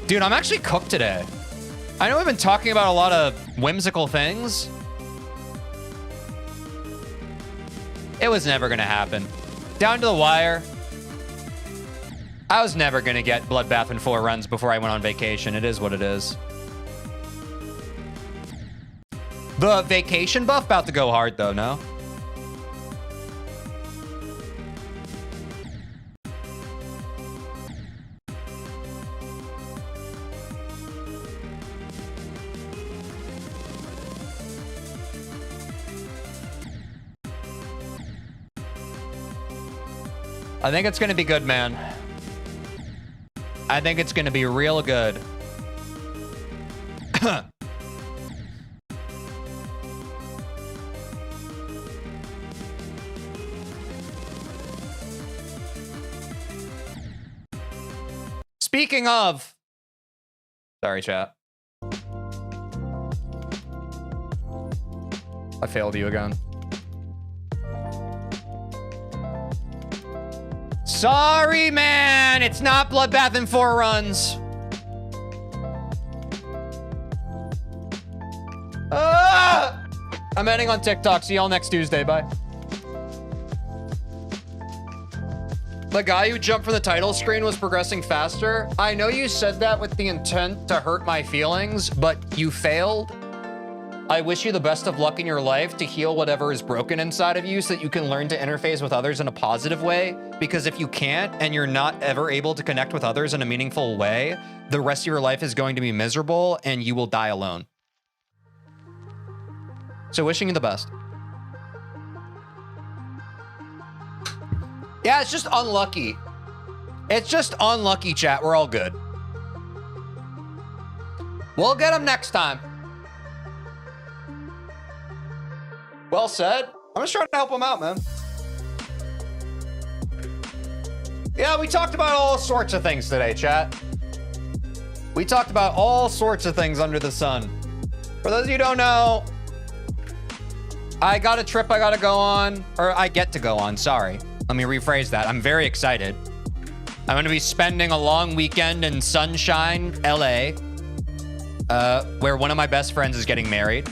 Dude, I'm actually cooked today. I know we've been talking about a lot of whimsical things. It was never gonna happen. Down to the wire. I was never gonna get Bloodbath in 4 runs before I went on vacation. It is what it is. The vacation buff about to go hard though, no? I think it's going to be good, man. I think it's going to be real good. Speaking of... Sorry, chat. I failed you again. Sorry, man. It's not Bloodbath in 4 runs. Ah! I'm ending on TikTok. See y'all next Tuesday. Bye. The guy who jumped from the title screen was progressing faster. I know you said that with the intent to hurt my feelings, but you failed. I wish you the best of luck in your life to heal whatever is broken inside of you so that you can learn to interface with others in a positive way. Because if you can't and you're not ever able to connect with others in a meaningful way, the rest of your life is going to be miserable and you will die alone. So wishing you the best. Yeah, it's just unlucky. It's just unlucky, chat. We're all good. We'll get them next time. Well said. I'm just trying to help him out, man. Yeah, we talked about all sorts of things today, chat. We talked about all sorts of things under the sun. For those of you who don't know, I got a trip I gotta go on, or I get to go on, sorry. Let me rephrase that. I'm very excited. I'm gonna be spending a long weekend in Sunshine, LA, where one of my best friends is getting married.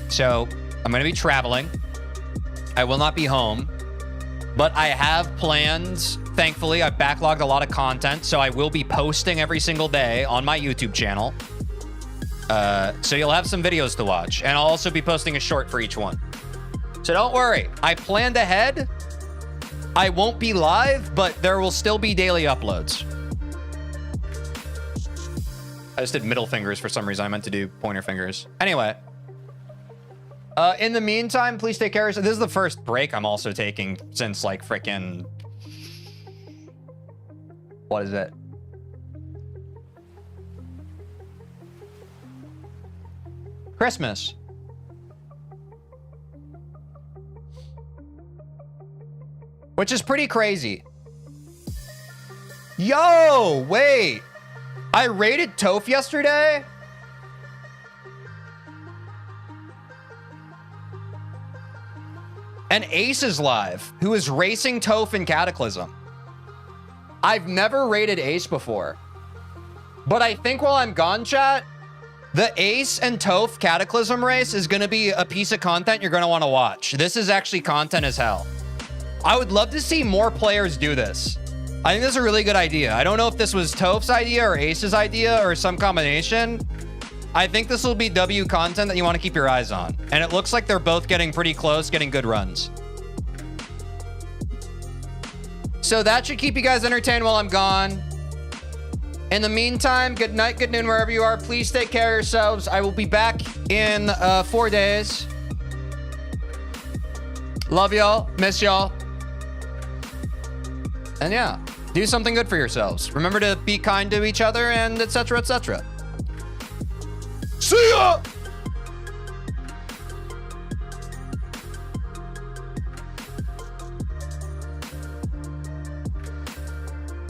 So I'm gonna be traveling. I will not be home, but I have plans. Thankfully, I've backlogged a lot of content, so I will be posting every single day on my YouTube channel. So you'll have some videos to watch, and I'll also be posting a short for each one. So don't worry, I planned ahead. I won't be live, but there will still be daily uploads. I just did middle fingers for some reason. I meant to do pointer fingers. Anyway. In the meantime, please take care of yourself. This is the first break I'm also taking since like frickin'... What is it? Christmas. Which is pretty crazy. Yo, wait. I raided Toph yesterday. And Ace is live, who is racing Toph in Cataclysm. I've never raided Ace before. But I think while I'm gone, chat, the Ace and Toph Cataclysm race is going to be a piece of content you're going to want to watch. This is actually content as hell. I would love to see more players do this. I think this is a really good idea. I don't know if this was Toph's idea or Ace's idea or some combination. I think this will be W content that you want to keep your eyes on. And it looks like they're both getting pretty close, getting good runs. So that should keep you guys entertained while I'm gone. In the meantime, good night, good noon, wherever you are. Please take care of yourselves. I will be back in 4 days. Love y'all. Miss y'all. And yeah, do something good for yourselves. Remember to be kind to each other and etc., etc. See ya!